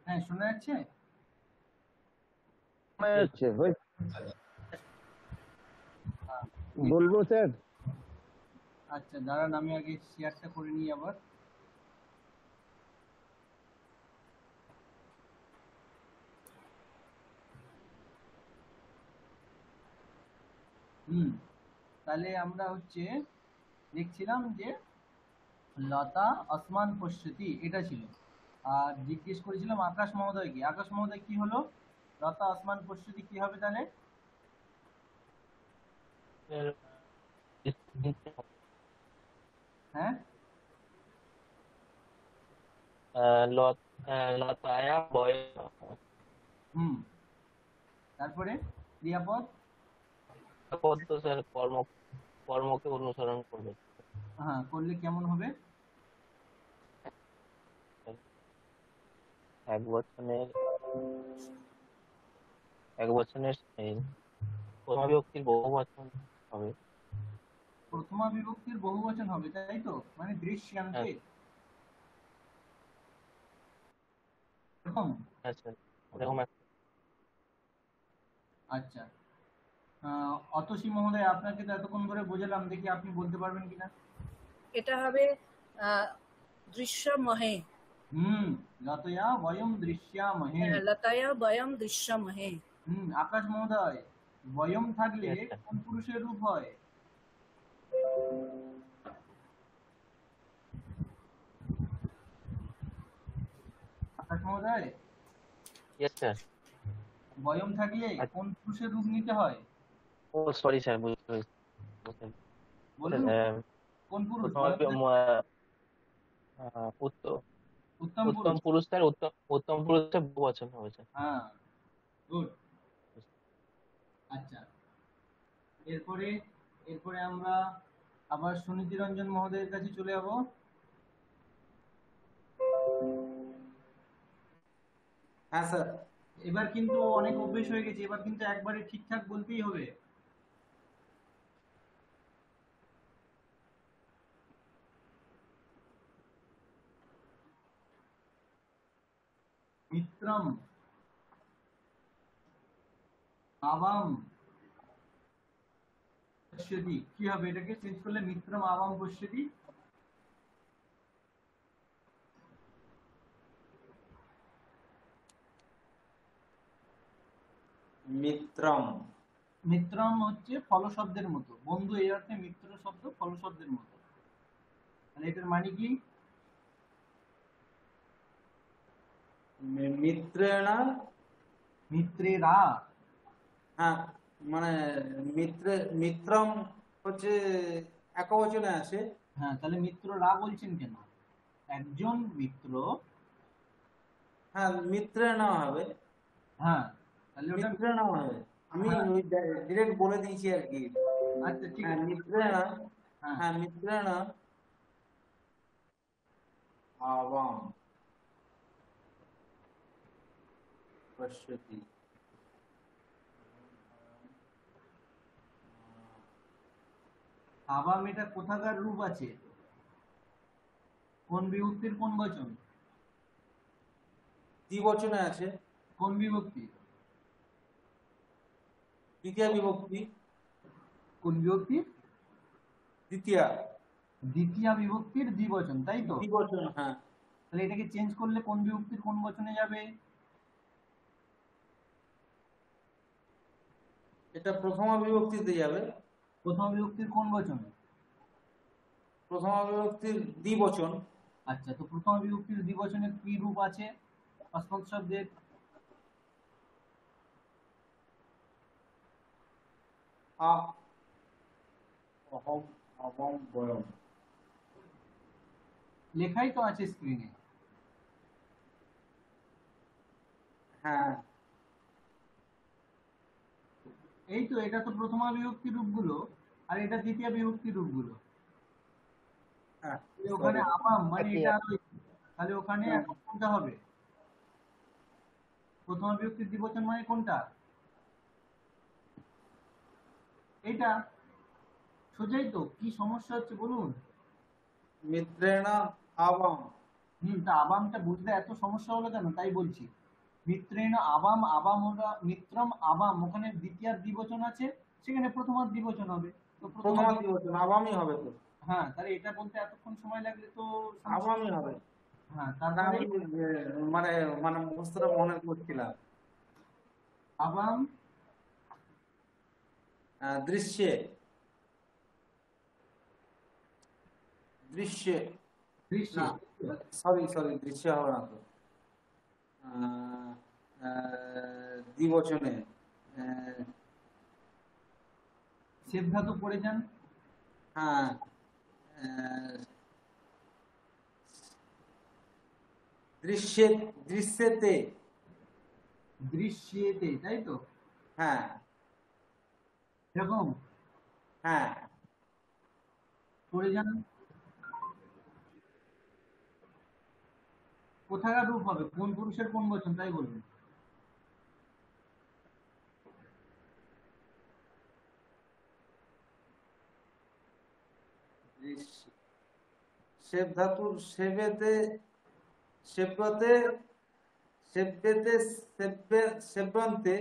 হ্যাঁ, শোনা যাচ্ছে? বলবো স্যার? আচ্ছা, দাঁড়ান, আমি আগে শেয়ারটা করে নিই আবার। তাহলে আমরা হচ্ছে দেখছিলাম যে লতা আসমান পশ্যতি এটা ছিল, আর জিজ্ঞেস করেছিলাম আকাশ মহোদয়কে। আকাশ মহোদয় কি হলো? লতা আসমান পশ্যতি কি হবে তাহলে? হ্যাঁ, লতায়া বয়ম। তারপরে ক্রিয়াপদ? পদ তো স্যার কর্মকে অনুসরণ করবে। হ্যাঁ, করলে কেমন হবে? এক বচনের প্রথমা বিভক্তির বহুবচন হবে। প্রথমা বিভক্তির বহুবচন হবে, তাই তো? মানে দৃশ্যান্তে এরকম? আচ্ছা, অতসী মহোদয়, আপনাকে তো এতক্ষণ ধরে বোঝালাম, দেখি আপনি বলতে পারবেন কিনা? এটা হবে দৃশ্যমহে। লতয়া বয়ম দৃশ্যামহে। লতয়া বয়ম দৃশ্যমহে। আকাশ মহোদয়, বয়ম থাকলে কোন পুরুষের রূপ হয়? আকাশ মহোদয়, বয়ম থাকলে কোন পুরুষের রূপ নিতে হয়? ও সরি স্যার, বুঝতে বলুন কোন পুরুষ? উত্তম পুরুষ স্যার, উত্তম পুরুষের বহুবচন হবে স্যার। হ্যাঁ, গুড। আচ্ছা, এরপরে আমরা আবার সুনীতি রঞ্জন মহোদয়ের কাছে চলে যাব। হ্যাঁ স্যার। এবার কিন্তু অনেক অভ্যেস হয়ে গেছে, এবার কিন্তু একবারে ঠিকঠাক বলতেই হবে। মিত্রম আবাম পশ্যতি কি হবে? এটাকে চেঞ্জ করলে মিত্রম আবাম পশ্যতি। মিত্রম হচ্ছে ফল শব্দের মতো, বন্ধু এই অর্থে মিত্র শব্দ ফল শব্দের মতো। তাহলে এটার মানে কি? মিত্রেরা। হ্যাঁ, মানে মিত্রম হচ্ছে একবচনে আছে। হ্যাঁ, তাহলে মিত্ররা বলছেন কেন? একজন মিত্র। হ্যাঁ, মিত্রে না হবে। হ্যাঁ, তাহলে মিত্রে না হবে। আমি ডিরেক্ট বলে দিয়েছি আর কি। আচ্ছা, ঠিক আছে। মিত্রে না। হ্যাঁ, মিত্রে না আবাম পশ্যতি। আবাম এটা কোথাকার রূপ আছে? কোন বিভক্তির কোন বচন? দ্বিবচনে আছে। কোন বিভক্তি? দ্বিতীয় বিভক্তি। কোন বিভক্তি? দ্বিতীয় বিভক্তির দ্বিবচন, তাই তো? দ্বিবচন, হ্যাঁ। তাহলে এটাকে চেঞ্জ করলে কোন বিভক্তির কোন বচনে যাবে? এটা প্রথমা বিভক্তিতে যাবে। প্রথমা বিভক্তির কোন বচন? প্রথমা বিভক্তির দ্বিবচন। আচ্ছা, তো প্রথমা বিভক্তির দ্বিবচনের কি রূপ আছে অস্মৎ শব্দের? লেখাই তো আছে স্ক্রিনে। হ্যাঁ, এই তো, এটা তো প্রথমা বিভক্তির রূপগুলো, আর এটা দ্বিতীয় বিভক্তির রূপগুলো। ওখানে আবাম মানে এটা, তাহলে ওখানে এখন কোনটা হবে? প্রথমা বিভক্তির দ্বিবচন মানে কোনটা? এইটা সোজাই তো, কি সমস্যা হচ্ছে বলুন? মিত্রেণা আবাম। তা আবামটা বুঝতে এত সমস্যা হলো কেন, তাই বলছি। মিত্রেণ আবাম, আবাম হলো মিত্রম আবাম, ওখানে দ্বিতীয় দ্বিবচন আছে, সেখানে প্রথমার দ্বিবচন হবে, তো প্রথমা দ্বিবচন আবামই হবে তো। হ্যাঁ, তাহলে এটা বলতে এতক্ষণ সময় লাগলে তো আবামই হবে। হ্যাঁ, তারপরে মানে মানে মুখস্থটা মনে করছিলাম। আবাম দৃশ্যে দৃশ্যে না, সরি দৃশ্য হবে না তো, দ্বিবচনে সেব ধাতু পড়ে যান। হ্যাঁ, দৃশ্যেতে দৃশ্যেতে, তাই তো? হ্যাঁ এরকম হ্যাঁ পড়ে যান। কোথাকার রূপ হবে, কোন পুরুষের কোন বচন, তাই বলবেন। সেব ধাতুর সেবেতে সেব্যতে সেব্যতে সেব্যন্তে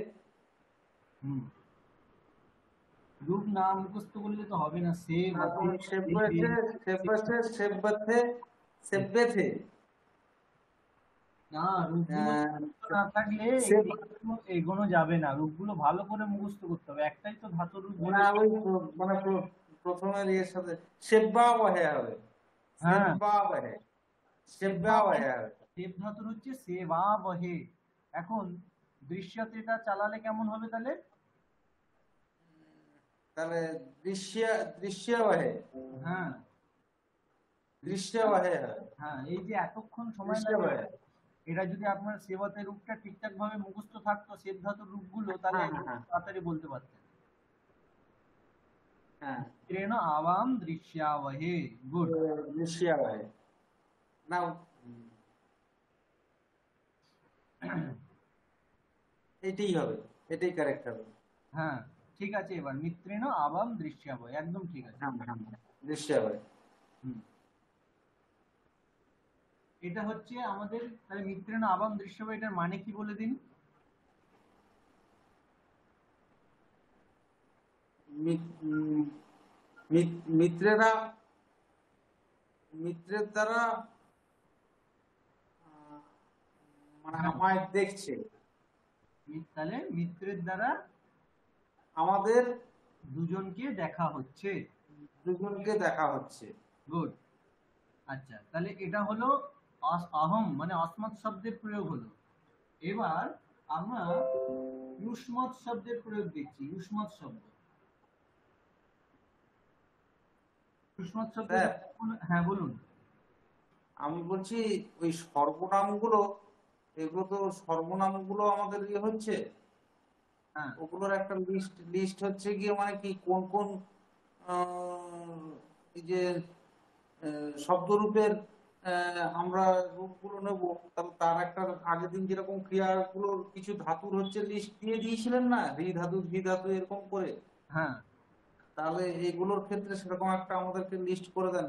রূপ না মুখস্থ করলে তো হবে না। সেব্যতে না, রূপগুলো না থাকলে এগোনো যাবে না। রূপগুলো ভালো করে মুখস্থ করতে হবে। একটাই তো ধাতুর রূপ, মানে প্রথমের ইয়ের সাথে সেব্যাবহে হবে। সেব্যাবহে সেব্যাবহে হবে। সেব ধাতুর হচ্ছে সেবাবহে। এখন দৃশ্যতেটা চালালে কেমন হবে তাহলে? তাহলে দৃশ্যবহে। হ্যাঁ, দৃশ্যবহে। হ্যাঁ, এই যে এতক্ষণ সময় লাগে, এটা যদি আপনার সেবতের রূপটা ঠিকঠাক ভাবে মুখস্থ থাকতো, সেব ধাতুর রূপগুলো, তাহলে তাড়াতাড়ি বলতে পারতেন। মিত্রেণ আবাম দৃশ্যাবহে। গুড, দৃশ্যাবহে। নাও এটাই হবে, এটাই কারেক্ট হবে। হ্যাঁ ঠিক আছে। এবার মিত্রেণ আবাম দৃশ্যাবহে, একদম ঠিক আছে। দৃশ্যাবহে। এটা হচ্ছে আমাদের, তাহলে মিত্রেণ আবাম দৃশ্যাবহে, এটার মানে কি বলে দিন। মিত্রের দ্বারা মানে আমায় দেখছে। তাহলে মিত্রের দ্বারা আমাদের দুজনকে দেখা হচ্ছে। গুড। আচ্ছা, তাহলে এটা হলো অহম মানে অস্মৎ শব্দের প্রয়োগ হলো। এবার আমরা ইউষ্মৎ শব্দের প্রয়োগ দেখছি। ইউষ্মৎ শব্দ, ইউষ্মৎ শব্দ, হ্যাঁ বলুন। আমি বলছি ওই সর্বনামগুলো, এগুলো তো সর্বনামগুলো আমাদের ইয়ে হচ্ছে, ওগুলোর একটা লিস্ট হচ্ছে গিয়ে, মানে কি কোন কোন এই যে শব্দরূপের আমরা রূপগুলো নেবো, তাহলে তার একটা আগের দিন যেরকম ক্রিয়াগুলোর কিছু ধাতুর হচ্ছে লিস্ট দিয়ে দিয়েছিলেন না, ঋ ধাতু ধি ধাতু এরকম করে। হ্যাঁ, তাহলে এগুলোর ক্ষেত্রে সেরকম একটা আমাদেরকে লিস্ট করে দেন।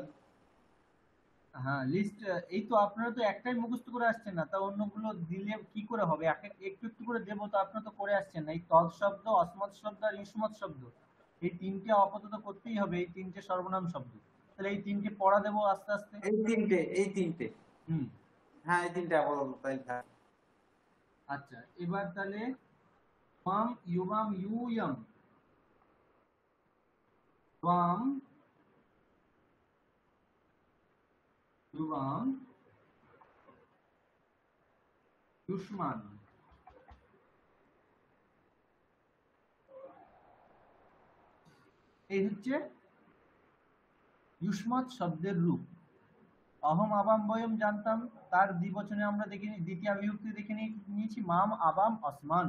হ্যাঁ, লিস্ট এই তো, আপনারা তো একটাই মুখস্থ করে আসছেন না, তা অন্যগুলো দিলে কি করে হবে? একটু একটু করে দেবো তো, আপনারা তো করে আসছেন না। এই তৎ শব্দ, অস্মৎ শব্দ আর ইউষ্মৎ শব্দ, এই তিনটে আপাতত করতেই হবে। এই তিনটে সর্বনাম শব্দ, তাহলে এই তিনটে পড়া দেবো আস্তে আস্তে। এই তিনটে হ্যাঁ, এই তিনটে আপাতত তাই। আচ্ছা, এবার তাহলে ত্বাম ইউবাম ইউয়ম, ত্বাম ইউবাম ইউষ্মান। এই হচ্ছে ইউষ্মৎ শব্দের রূপ। অহম আবাম বয়ম জানতাম, তার দ্বিবচনে আমরা দেখিনি, দ্বিতীয় বিভক্তি দেখে নিয়েছি মাম আবাম আসমান।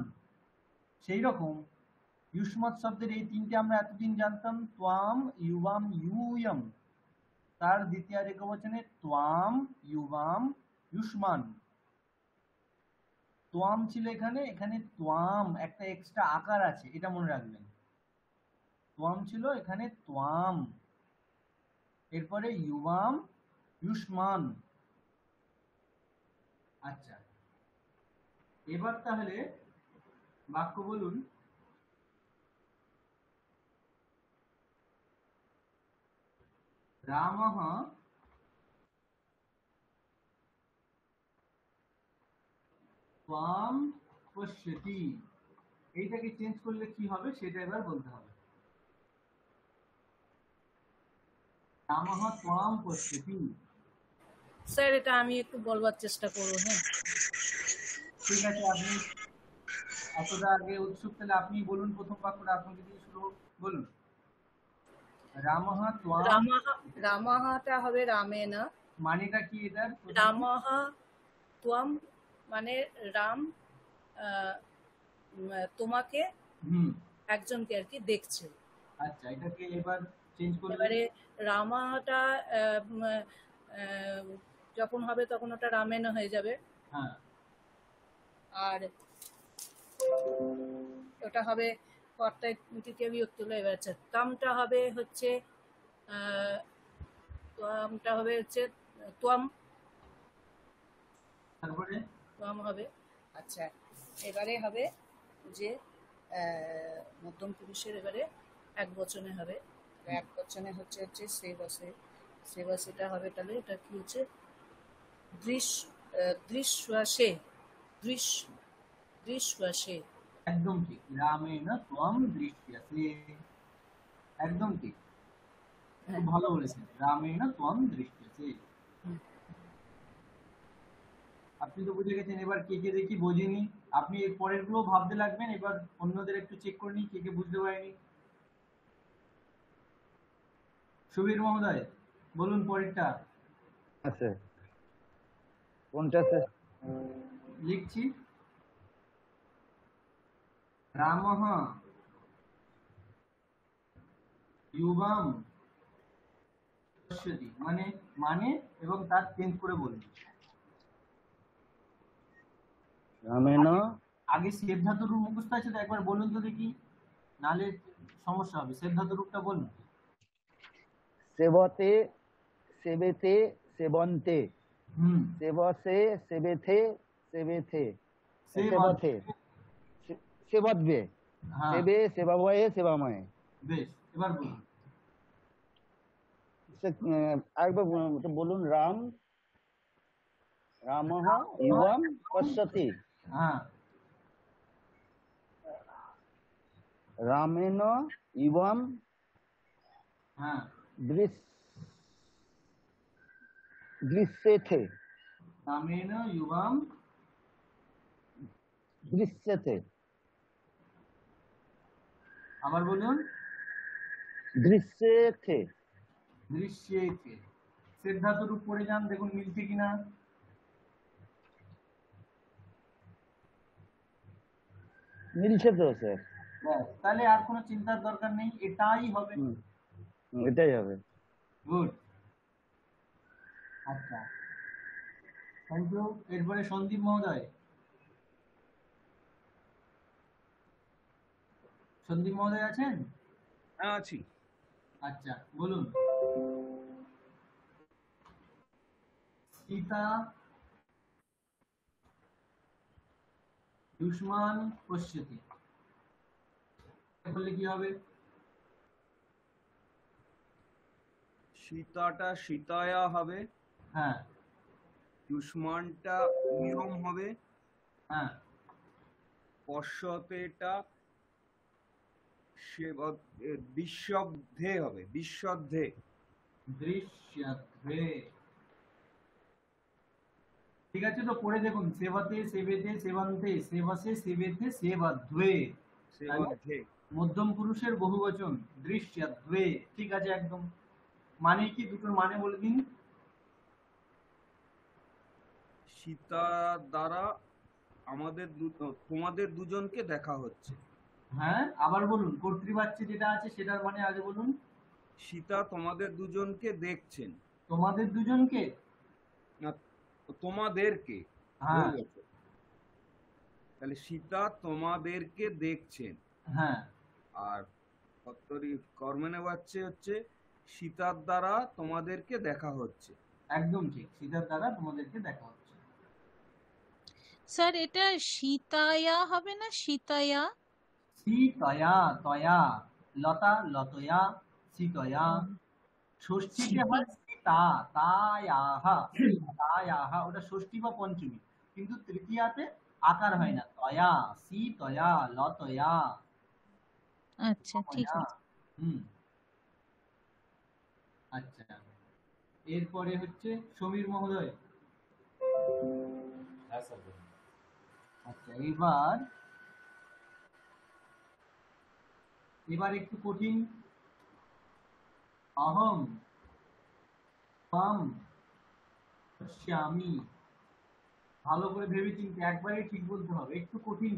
সেই রকম ইউষ্মৎ শব্দের এই তিনটে আমরা এতদিন জানতাম, ত্বাম ইউবাম ইউয়ম, তার দ্বিতীয় একবচনে ত্বাম ইউবাম ইউষ্মান। ত্বাম ছিল এখানে, এখানে ত্বাম একটা এক্সট্রা আকার আছে, এটা মনে রাখবেন। ত্বাম ছিল এখানে ত্বাম, এরপরে ইউবাম ইউষ্মান। আচ্ছা, এবার তাহলে বাক্য বলুন। রামঃ ত্বাম পশ্যতি, এইটাকে চেঞ্জ করলে কি হবে সেটা এবার বলতে হবে। রামः ত্বাম পশ্যতি। স্যার এটা আমি একটু বলবার চেষ্টা করব। হ্যাঁ ঠিক আছে, আপনি এতটা আগে উৎসুক, তাহলে আপনি বলুন প্রথম বাক্যটা আপনাকে দিয়ে শুরু হোক, বলুন। রামः ত্বাম, রামাহাটা হবে রামেন। মানেটা কি এটার? রামः ত্বম মানে রাম তোমাকে একজনকে আর কি দেখছে। আচ্ছা, এটাকে এবার চেঞ্জ করলে এবারে রামাটা যখন হবে তখন ওটা রামেন হয়ে যাবে। হ্যাঁ, আর ওটা হবে কর্তায় তৃতীয় বিভক্তি হলো। এবার তামটা হবে হচ্ছে ত্বমটা হবে হচ্ছে ত্বম, তারপরে ত্বম হবে। আচ্ছা এবারে হবে যে মধ্যম পুরুষের এবারে এক বচনে হবে। এক বচনে হচ্ছে সেবাসে, সেবাসেটা হবে তাহলে এটা কি হচ্ছে দৃশ্বাসে, দৃশ্বাসে। একদম ঠিক, রামেণ ত্বম দৃশ্যসে, একদম ঠিক, খুব ভালো বলেছেন, রামেণ ত্বম দৃশ্যসে। আপনি তো বুঝে গেছেন। এবার কে কে দেখি বোঝেনি, আপনি এর পরের গুলো ভাবতে লাগবেন। এবার অন্যদের একটু চেক করে নিই কে কে বুঝতে পারেনি। সুবীর মহোদয় বলুন পরেরটা। আচ্ছা কোনটা স্যার? লিখছি, রামः ইউবাম পশ্যতি, মানে মানে এবং তার চেঞ্জ করে বলুন। রামেণ, আগে সেব ধাতুর রূপ মুখস্থ আছে তো একবার বলুন তো দেখি, নালে সমস্যা হবে। সেব ধাতুর রূপটা বলুন। সেবতে, সেবেতে, সেবন্তে, সেবসে, সেবেথে, সেবেথে, সেবথে, সেবদ্বে, সেবে, সেবাবয়ে, সেবাময়ে। বেশ, এবার বলুন। আরেকবার বলুন। রামः ইউবাম পশ্যতি। হ্যাঁ, রামেণ ইউবাম দৃশ্যেথে। রামেণ ইউবাম দৃশ্যেথে। আবার বলুন। দৃশ্যেথে। দৃশ্যেথে। সেব ধাতুর রূপ পড়ে যান, দেখুন মিলছে কিনা। মিলছে তো স্যার। তাহলে আর কোনো চিন্তার দরকার নেই, এটাই হবে। এটাই হবে। গুড, আচ্ছা থ্যাংক ইউ। এরপরে সন্দীপ মহোদয়। সন্দীপ মহোদয় আছেন? হ্যাঁ আছি। আচ্ছা বলুন। সীতা দুশ্মন পশ্যতি বললে কি হবে? সীতাটা সীতায়া হবে। হ্যাঁ। দুশ্মনটা নিয়ম হবে। হ্যাঁ। পশ্যতেটা বিশ্বদ্ধে হবে। বিশ্বদ্ধে, দৃশ্যদ্ধে। ঠিক আছে, তো পড়ে দেখুন। সেবতে, সেবেতে, সেবন্তে, সেবসে, সেবেতে, সেবধ্বে। মধ্যম পুরুষের বহুবচন দৃশ্যধ্বে। ঠিক আছে একদম। মানে কি, দুটোর মানে বলে দিন। সীতা দ্বারা আমাদের তোমাদের দুজনকে দেখা হচ্ছে। হ্যাঁ, আবার বলুন। কর্তৃবাচ্যে যেটা আছে সেটার মানে আগে বলুন। সীতা তোমাদের দুজনকে দেখছেন। তোমাদের দুজনকে না, তোমাদেরকে। হ্যাঁ, তাহলে সীতা তোমাদেরকে দেখছেন। হ্যাঁ। আর কর্মনেবাচ্যে হচ্ছে সীতার দ্বারা তোমাদেরকে দেখা হচ্ছে। একদম ঠিক, সীতার দ্বারা তোমাদেরকে দেখা হচ্ছে। স্যার এটা সীতায়া হবে না সীতায়া? সীতয়া, তয়া, লতা লতয়া, সীতয়া। ষষ্ঠীতে হয় সীতা, তায়াহা, তায়াহা, ওটা ষষ্ঠী বা পঞ্চমী। কিন্তু তৃতীয়াতে আকার হয় না, তয়া, সীতয়া, লতয়া। আচ্ছা ঠিক আছে। আচ্ছা, এরপরে হচ্ছে সমীর মহোদয়। আচ্ছা, এবার একটু কঠিন। অহম শ্যামি, ভালো করে ভেবে চিন্তে একবারে ঠিক বলতে হবে, একটু কঠিন।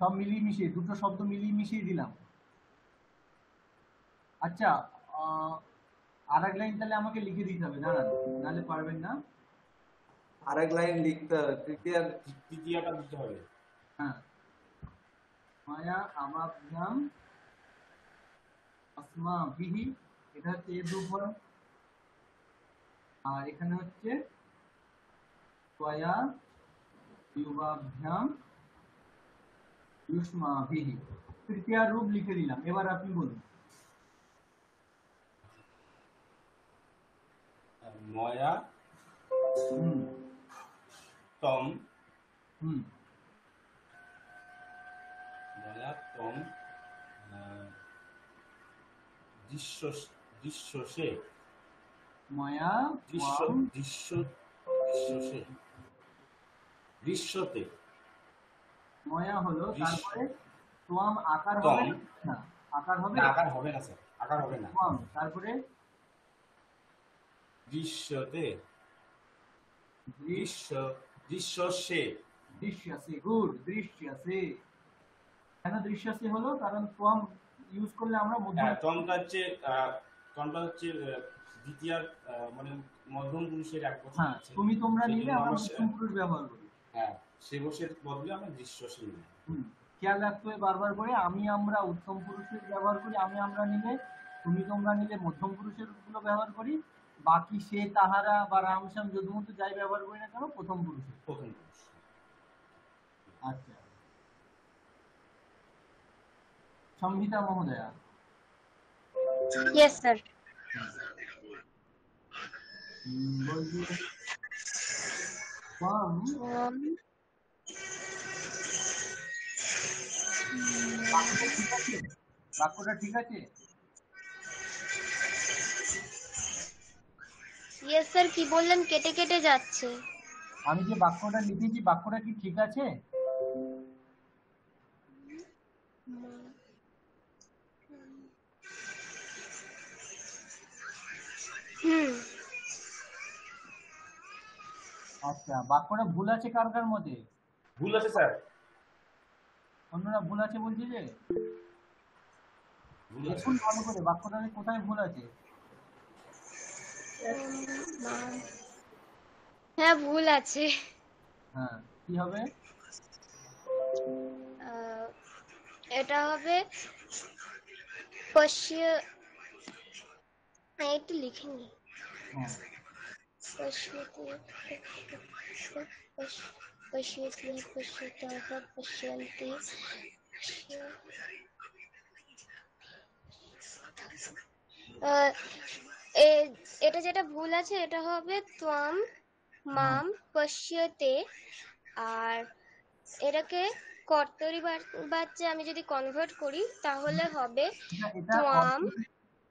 সব মিলিয়ে মিশিয়ে, দুটো শব্দ মিলিয়ে মিশিয়ে দিলাম। আচ্ছা, আর এক লাইন তাহলে আমাকে লিখে দিতে হবে, দাঁড়ান, নাহলে পারবেন না। আরেক লাইন লিখতে হবে, তৃতীয়টা দিতে হবে। হ্যাঁ, মায়া আমাভ্যাম अस्माभिः, এটা হচ্ছে এর রূপ হয়। আর এখানে হচ্ছে त्वया युवाभ्याम युष्माभिः, তৃতীয় রূপ লিখে দিলাম। এবার আপনি বলুন। ময়া তম ময়া তম দৃশ্যসে, ময়া দৃশ্যতে, ময়া হলো, তারপরে তোয়াম আকার হবে না, আকার হবে না, আকার হবে না স্যার, আকার হবে না। তোয়াম, তারপরে দৃশ্যতে, দৃশ্যসে, দৃশ্যসে, গুড, দৃশ্যসে। কেন দৃশ্যসে হলো? কারণ তোয়াম ইউজ করলে আমরা তমটা হচ্ছে দ্বিতীয়, মানে মধ্যম পুরুষের এক বচন আছে। তুমি তোমরা নিলে আমরা মধ্যম পুরুষ ব্যবহার করি। হ্যাঁ, সে বসের বদলে আমরা দৃশ্যসে নিই। খেয়াল রাখতে হবে বারবার করে, আমি আমরা উত্তম পুরুষের ব্যবহার করি, আমি আমরা নিলে, তুমি তোমরা নিলে মধ্যম পুরুষের গুলো ব্যবহার করি, বাকি সে তাহারা বা রামশ্যাম যদুমতো যাই ব্যবহার করি না কেন প্রথম পুরুষ। আচ্ছা, সংহিতা মহোদয়া। Yes sir. বাক্যটা ঠিক আছে? यस सर, কি বললেন? কেটে কেটে যাচ্ছে। আমি যে বাক্যটা লিখেছি, বাক্যটা কি ঠিক আছে? আচ্ছা, বাক্যটা ভুল আছে কার কার মধ্যে? ভুল আছে স্যার। অন্যরা ভুল আছে বলছে যে, দেখুন ভালো করে বাক্যটাতে কোথায় ভুল আছে। হ্যাঁ, ভুল আছে। হ্যাঁ, কি হবে? এটা হবে পশ্য, একটু লিখে নি। পশ্যতি পশ্যতঃ পশ্যন্তি, এটা যেটা ভুল আছে এটা হবে ত্বম মাম পশ্যতে, আর এটাকে কর্তরি বাচ্চা আমি যদি কনভার্ট করি তাহলে হবে ত্বম।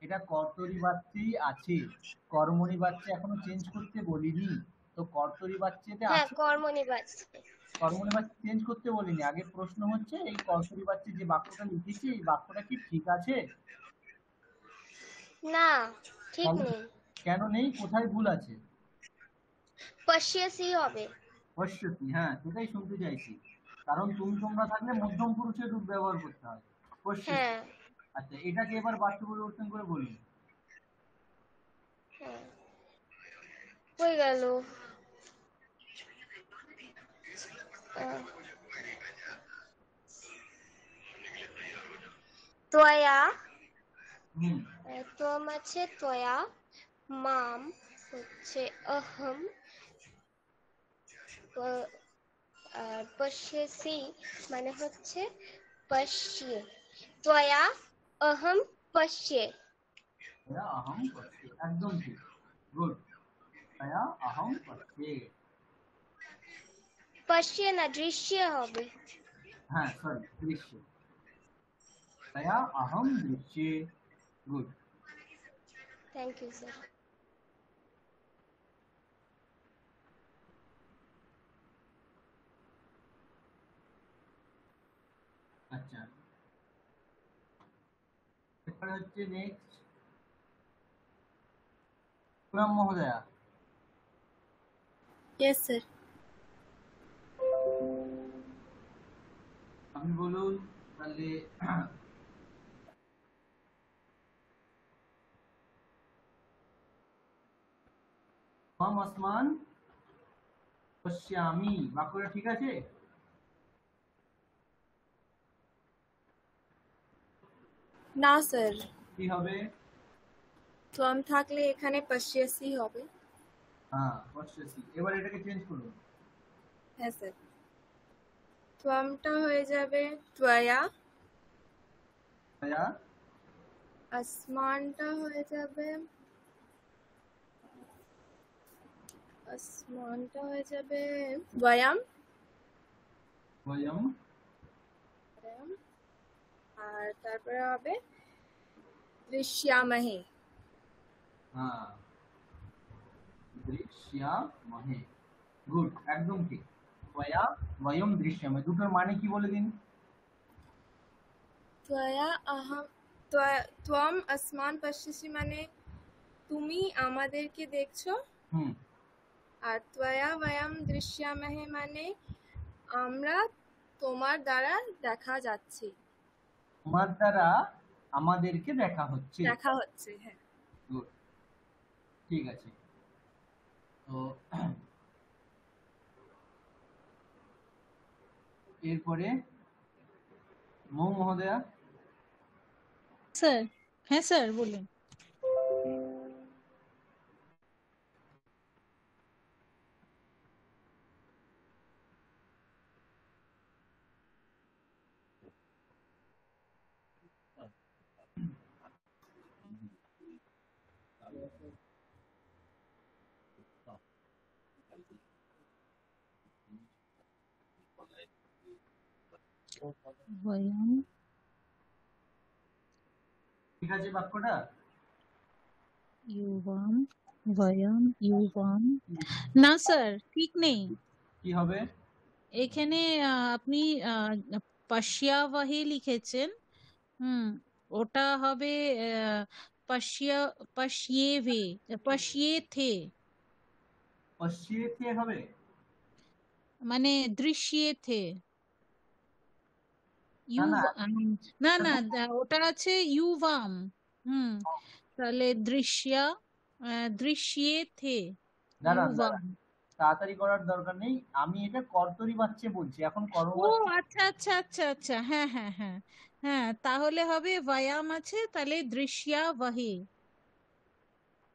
এটা কর্তরি বাচ্চাই আছে, কর্মণি বাচ্চা এখনো চেঞ্জ করতে বলিনি তো, কর্তরি বাচ্চাতে হ্যাঁ, আছে, কর্মণি বাচ্চা, কর্মণি বাচ্চা চেঞ্জ করতে বলিনি। আগে প্রশ্ন হচ্ছে এই কর্তরি বাচ্চা যে বাক্যটা লিখেছি, এই বাক্যটা কি ঠিক আছে? না, ঠিক নেই। কেন নেই? কোথায় ভুল আছে? পশ্যসি হবে। পশ্যতি, হ্যাঁ, সেটাই শুনতে চাইছি। কারণ তুমি তোমরা থাকলে মধ্যম পুরুষের রূপ ব্যবহার করতে হয়, পশ্যতি। আচ্ছা, এটাকে এবার বাক্য পরিবর্তন করে বলুন। হয়ে গেল। ত্বয়া, ত্বম আছে ত্বয়া, মাম হচ্ছে অহম, আর পশ্যসি মানে হচ্ছে পশ্যে। ত্বয়া অহম পশ্যে। अहम पश्ये, একদম ঠিক, গুড। তয়া अहम पश्ये, পশ্যে না, দৃশ্য হবে। হ্যাঁ সরি, দৃশ্য। তয়া अहम दृश्ये, গুড। Thank you sir. আচ্ছা, এরপরে হচ্ছে নেক্সট পুনম মহোদয়া। Yes sir. আপনি বলুন তাহলে हम आसमान पश्यामी, বাক্যটা ঠিক আছে? না স্যার, কি হবে? ত্বম থাকলে এখানে পশ্যসি হবে। হ্যাঁ, পশ্যসি। এবার এটাকে চেঞ্জ করুন। হ্যাঁ স্যার, ত্বমটা হয়ে যাবে ত্বয়া, ত্বয়া, আসমানটা হয়ে যাবে বয়াম, বয়ম, আর তারপরে হবে দৃশ্যামহে। হ্যাঁ, দৃশ্যামহে। গুড, একদম ঠিক। ত্বয়া বয়ম দৃশ্যামহে, দুটোর মানে কি বলে দিন? ত্বয়া আহম, ত্বম আসমান পশ্যসি মানে তুমি আমাদেরকে দেখছো, আর ত্বয়া বয়াম দৃশ্যামহে মানে আমরা তোমার দ্বারা দেখা যাচ্ছি। তোমার দ্বারা আমাদেরকে দেখা হচ্ছে। হ্যাঁ। গুড, ঠিক আছে। তো এরপরে মৌ মহোদয়া। স্যার, হ্যাঁ স্যার বলুন। বয়াম, ঠিক আছে বাক্যটা? ইউবাম, বয়াম, ইউবাম। না স্যার, ঠিক নেই। কি হবে? এখানে আপনি পাশিয়াওয়াহি লিখেছেন। ওটা হবে পাশিয়েভে, পাশিয়েথে, পশ্চিমে হবে মানে দৃশ্যেথে। না না, না না, ওটা আছে ইউভাম। তাহলে দৃশ্যেথে, দাঁড়ান ইউভাম। তাড়াতাড়ি করার দরকার নেই, আমি এটা কর্তরি বাচ্চে বলছি, এখন ও কর্মবাচ্য। আচ্ছা আচ্ছা আচ্ছা আচ্ছা, হ্যাঁ হ্যাঁ হ্যাঁ হ্যাঁ, তাহলে হবে ভায়াম আছে, তাহলে দৃশ্যাবহে।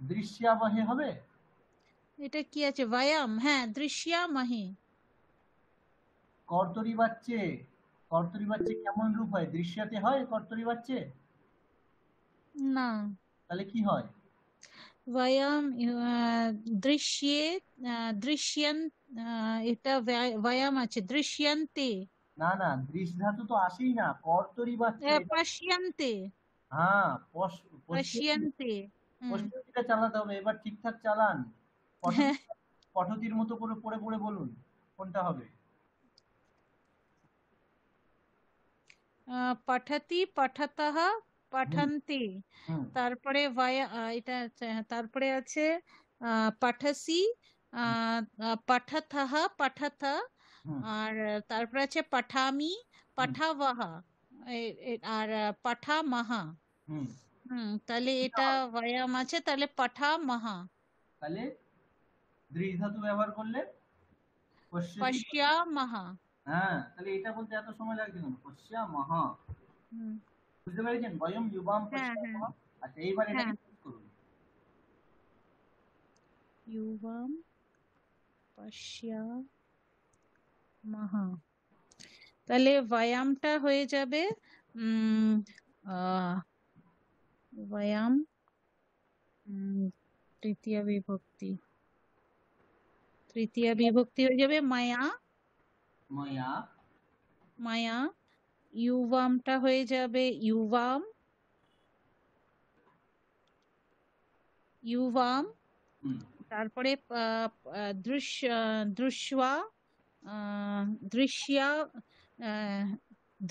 দৃশ্যাবহে হবে। এটা কি আছে? ভায়াম, হ্যাঁ দৃশ্যামহে। কর্তরি বাচ্চে, কর্তরি বাচ্চে কেমন রূপ হয়? দৃশ্যাতে হয় কর্তরি বাচ্চে? না, তাহলে কি হয়? ভায়াম দৃশ্যে, দৃশ্যন, এটা ভায়াম আছে দৃশ্যন্তে। না না, দৃশ ধাতু তো আসেই না, কর্তরি বাচ্চে। পশ্যন্তে, হ্যাঁ, পশ্যন্তে। পশ্চিমটা চালাতে হবে। এবার ঠিকঠাক চালান, পঠতির মতো করে পড়ে পড়ে বলুন কোনটা হবে। পঠতি, পঠতঃ, পঠন্তি, তারপরে এটা তারপরে আছে পঠসি, পঠতঃ, পঠত, আর তারপরে আছে পঠামি, পঠাবহ, আর পঠামহা। তাহলে এটা ভায়াম আছে, তাহলে পঠামহা। তাহলে দৃশ ধাতু ব্যবহার করলে পশ্যামহা। হ্যাঁ, তাহলে এটা বলতে এত সময় লাগছে কেন? পশ্যামহা, বুঝতে পেরেছেন? বয়ম ইউবাম পশ্যামহা। আচ্ছা, এইবার এটাকে চেঞ্জ করুন। ইউবাম পশ্যামহা, তাহলে ভায়ামটা হয়ে যাবে ভায়াম তৃতীয় বিভক্তি, তৃতীয় বিভক্তি হয়ে যাবে মায়া, মায়া, মায়া। ইউবামটা হয়ে যাবে ইউবাম, ইউভাম, তারপরে দৃশ্যা, দৃশ্যা,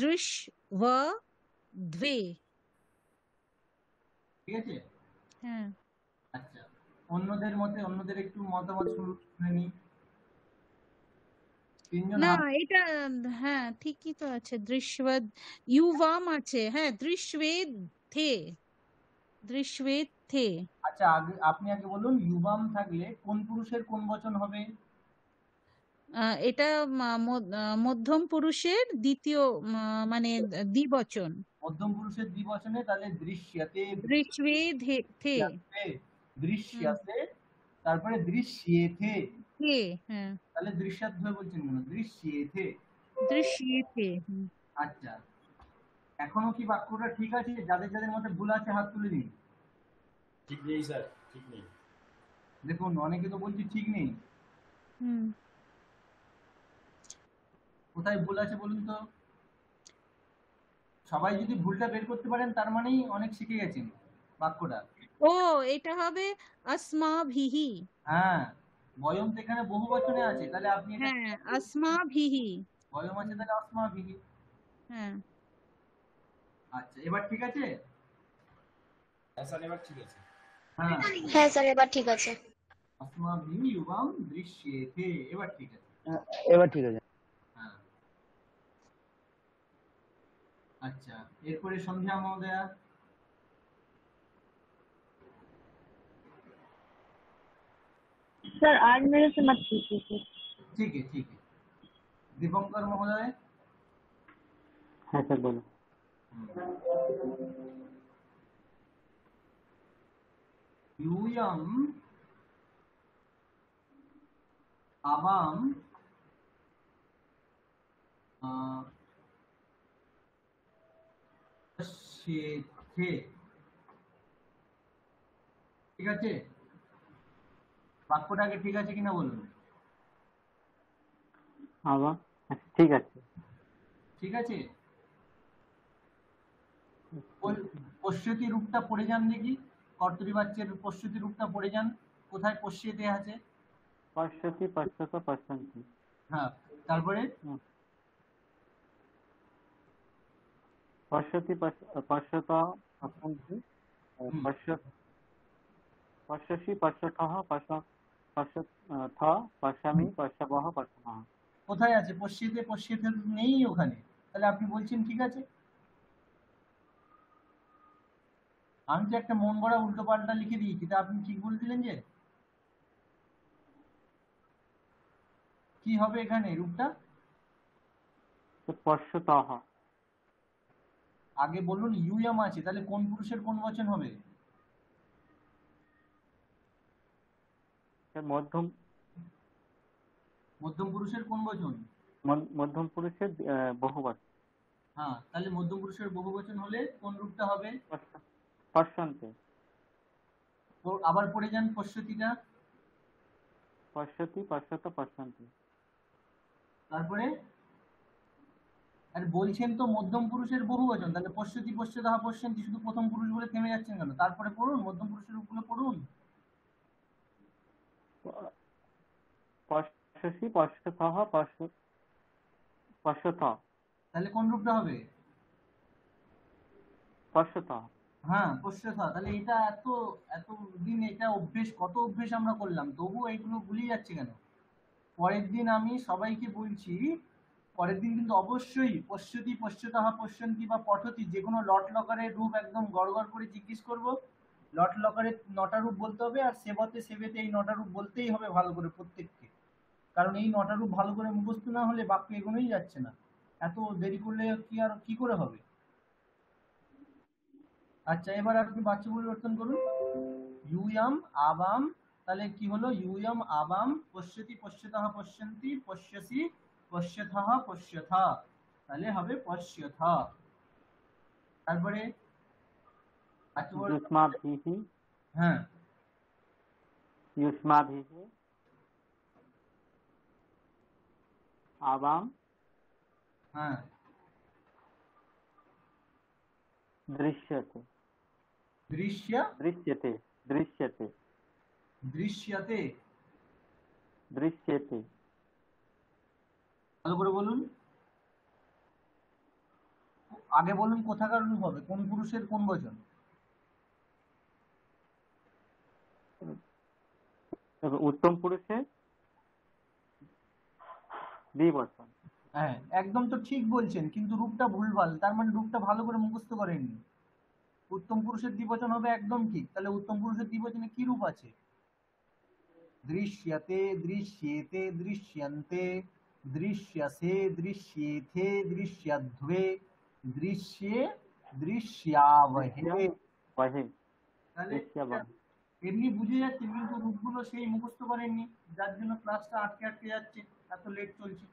দৃশ্যভ দ্বে। ঠিক আছে? হ্যাঁ। আচ্ছা, অন্যদের মতে অন্যদের একটু মতামত শুনে নিই। না এটা হ্যাঁ ঠিকই তো আছে, দৃশ্যবেদ ইউভাম আছে, হ্যাঁ দৃশ্যবেদ থে, দৃশ্যবেদ থে। আচ্ছা আপনি আগে বলুন, ইউভাম থাকলে কোন পুরুষের কোন বচন হবে? এটা মধ্যম পুরুষের দ্বিতীয় মানে দ্বিবচন। মধ্যম পুরুষের দ্বিবচনে, তাহলে দৃশ্যতে, দৃশ্যেথে, দৃশ্যতে, তারপরে দৃশ্যেথে, হ্যাঁ তাহলে দৃশ্যাধ্বয় বলছেন কেন? দৃশ্যেথে, দৃশ্যেথে। আচ্ছা, এখনো কি বাক্যটা ঠিক আছে? যাদের যাদের মধ্যে ভুল আছে হাত তুলে দিন। ঠিক নেই স্যার, ঠিক নেই। দেখুন অনেকে তো বলছি ঠিক নেই। কোথায় ভুল আছে বলুন তো? সবাই যদি ভুলটা বের করতে পারেন তার মানেই অনেক শিখে গেছেন বাক্যটা। ও এটা হবে अस्माभिहि। হ্যাঁ, বয়ম তো এখানে বহু বচনে আছে, তাহলে আপনি এটা হ্যাঁ अस्माभिहि, বয়ম আছে তাহলে अस्माभिहि। হ্যাঁ আচ্ছা এবার ঠিক আছে? হ্যাঁ স্যার এবার ঠিক আছে। হ্যাঁ স্যার এবার ঠিক আছে। अस्माभिः युवां दृश्येते, এবার ঠিক আছে। এবার ঠিক আছে। হ্যাঁ আচ্ছা, এরপরে সন্ধ্যা মহোদয়া। सर आज मेरे से मत पूछिए। ठीक है ठीक है। दीपंकर महोदय। हाँ सर बोलो। यूयम आवाम পশ্যেতে, ঠিক আছে? বাক্যটা আগে ঠিক আছে কিনা বলুন। আবার ঠিক আছে, ঠিক আছে। পশ্যতি রূপটা পড়ে যান দেখি, কর্তরি বাচ্চের পশ্যতি রূপটা পড়ে যান। কোথায় পশ্যেতে আছে? পশ্যতি, পশ্যত, পশ্যন্তি। হ্যাঁ, তারপরে পশ্যতি, পশ্যত, পশ্যন্তি, পশ্যসি, পশ্যথः, পশ্যথ, পশ্যামি, পশ্যবः, পশ্যমः। কোথায় আছে? পশ্যেতে, পশ্যেতে নেই ওখানে, তাহলে আপনি বলছেন ঠিক আছে। আমি তো একটা মন গড়া উল্টো পাল্টা লিখে দিয়েছি, তা আপনি ঠিক বলছিলেন যে কি হবে এখানে রূপটা? পশ্যতः। আগে বলুন ইউয়াম আছে, তাহলে কোন পুরুষের কোন বচন হবে? মধ্যম পুরুষের কোন বচন? মধ্যম পুরুষের বহুবচন। হ্যাঁ, তাহলে মধ্যম পুরুষের বহুবচন হলে কোন রূপটা হবে? পশ্যন্তে। আবার পড়ে যান পশ্যতিটা। পশ্যতি, পশ্যত, পশ্যন্তি। তারপরে আর বলছেন তো মধ্যম পুরুষের বহুবচন, তাহলে পশ্যতি, পশ্যতঃ, পশ্যন্তি শুধু প্রথম পুরুষ বলে থেমে যাচ্ছেন কেন? তারপরে পড়ুন, মধ্যম পুরুষের রূপগুলো পড়ুন। পশ্যসি, পশ্যথः, পশ্যথ। তাহলে কোন রূপটা হবে? পশ্যথ। হ্যাঁ পশ্যথ। তাহলে এটা এত দিন এটা অভ্যেস, কত অভ্যেস আমরা করলাম, তবু এইগুলো ভুলিয়ে যাচ্ছে কেন? পরের দিন আমি সবাইকে বলছি, পরের দিন কিন্তু অবশ্যই পশ্যতি, পশ্যতঃ, পশ্যন্তি বা পঠতি যে কোনো লট লকারের রূপ একদম গড়গড় করে জিজ্ঞেস করবো। লট লকারের 9টা রূপ বলতে হবে, আর সেবতে সেবেতে এই 9টা রূপ বলতেই হবে ভালো করে প্রত্যেককে, কারণ এই 9টা রূপ ভালো করে মুখস্থ না হলে বাক্য এগোনোই যাচ্ছে না। এত দেরি করলে কি করে হবে? আচ্ছা এবার আপনি বাচ্য পরিবর্তন করুন। ইউয়াম আবাম, তাহলে কি হলো? ইউয়াম আবাম পশ্যতি, পশ্যতঃ, পশ্যন্তি, পশ্যসি, পশ্যথः, পশ্যথা, তাহলে হবে পশ্যথা। তারপরে যুষ্মাভিহি। হ্যাঁ, যুষ্মাভিহি আবাম। হ্যাঁ, দৃশ্যতে। দৃশ্যতে। দৃশ্যতে। দৃশ্যতে। দৃশ্যতে। ভালো করে বলুন, আগে বলুন কোথাকার রূপ হবে, কোন পুরুষের কোন বচন? উত্তম পুরুষের দ্বিবচন। হ্যাঁ একদম তো ঠিক বলছেন, কিন্তু রূপটা ভুলভাল, তার মানে রূপটা ভালো করে মুখস্থ করেননি। উত্তম পুরুষের দ্বিবচন হবে একদম ঠিক। তাহলে উত্তম পুরুষের দ্বিবচনে কি রূপ আছে? দৃশ্যতে, দৃশ্যেতে, দৃশ্যন্তে, দৃশ্যসে, দৃশ্যেথে, দৃশ্যধ্বে, দৃশ্যে, দৃশ্যাবহে। তাহলে এমনি বুঝে যাচ্ছে, কিন্তু রূপগুলো সেই মুখস্থ করেননি, যার জন্য ক্লাসটা আটকে আটকে যাচ্ছে, এত লেট চলছে।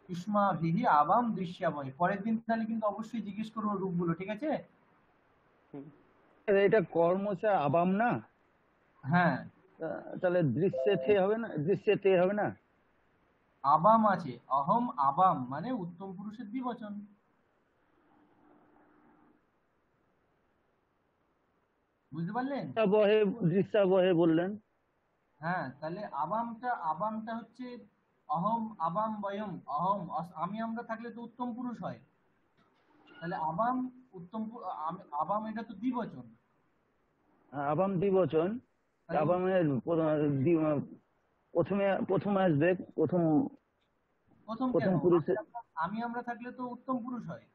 ইস্মাভিহি আবাম দৃশ্যাবহে। পরের দিন তাহলে কিন্তু অবশ্যই জিজ্ঞেস করবো রূপগুলো, ঠিক আছে? এটা কর্মচা আবাম না? হ্যাঁ তাহলে দৃশ্যতে হবে না? দৃশ্যতে হবে না? আবাম আছে, অহম আবাম মানে উত্তম পুরুষের দ্বিবচন। বুঝতে পারলেন? দৃশ্যাবহে বললেন। হ্যাঁ তাহলে আবামটা হচ্ছে অহম আবাম বয়ম। অহম আমি আমরা থাকলে তো উত্তম পুরুষ হয়, তাহলে আবাম আবাম এটা তো দ্বিবচন। আবাম দ্বিবচন। আবামের প্রথমে আসবে প্রথম পুরুষের। আমি আমরা থাকলে তো উত্তম পুরুষ হয়।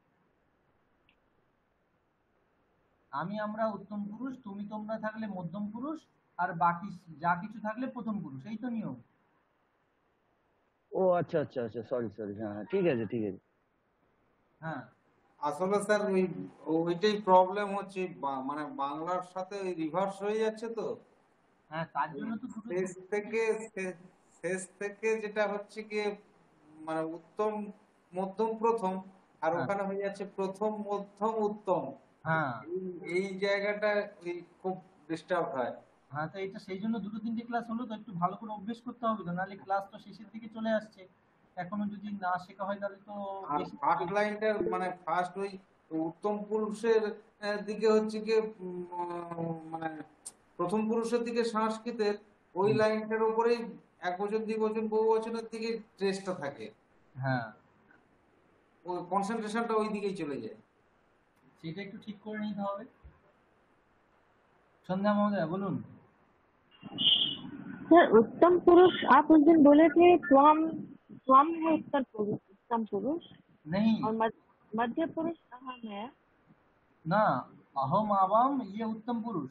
আমি আমরা উত্তম পুরুষ, তুমি তোমরা থাকলে মধ্যম পুরুষ, আর বাকি যা কিছু থাকলে প্রথম পুরুষ, এই তো নিয়ম। ও আচ্ছা আচ্ছা আচ্ছা, সরি সরি, হ্যাঁ ঠিক আছে ঠিক আছে। হ্যাঁ আসলে স্যার ওইটাই প্রবলেম হচ্ছে, মানে বাংলার সাথে রিভার্স হয়ে যাচ্ছে তো। হ্যাঁ তার জন্য তো শেষ থেকে যেটা হচ্ছে কি মানে উত্তম মধ্যম প্রথম, আর ওখানে হয়ে যাচ্ছে প্রথম মধ্যম উত্তম। হ্যাঁ এই জায়গাটা খুব ডিস্টার্ব হয়। হ্যাঁ তো এটা সেই জন্য দুটো তিনটে ক্লাস হলো তো, একটু ভালো করে অভ্যেস করতে হবে তো, নাহলে ক্লাস তো শেষের দিকে চলে আসছে, এখনো যদি না শেখা হয় তাহলে তো। আর ফার্স্ট লাইনটা মানে ফার্স্ট ওই উত্তম পুরুষের দিকে হচ্ছে কি মানে প্রথম পুরুষের দিকে সংস্কৃতের ওই লাইনটার উপরেই একবচন দ্বিবচন বহুবচনের দিকে ট্রেসটা থাকে। হ্যাঁ ওই কনসেন্ট্রেশনটা ওই দিকেই চলে যায়, সেটা একটু ঠিক করে নিতে হবে। সন্ধ্যা মহোদয় বলুন। सर उत्तम पुरुष आप उस दिन बोले थे त्वम त्वम है उत्तर पुरुष, उत्तम पुरुष नहीं, और मध्य पुरुष अहम है না। अहम आवाम ये उत्तम पुरुष,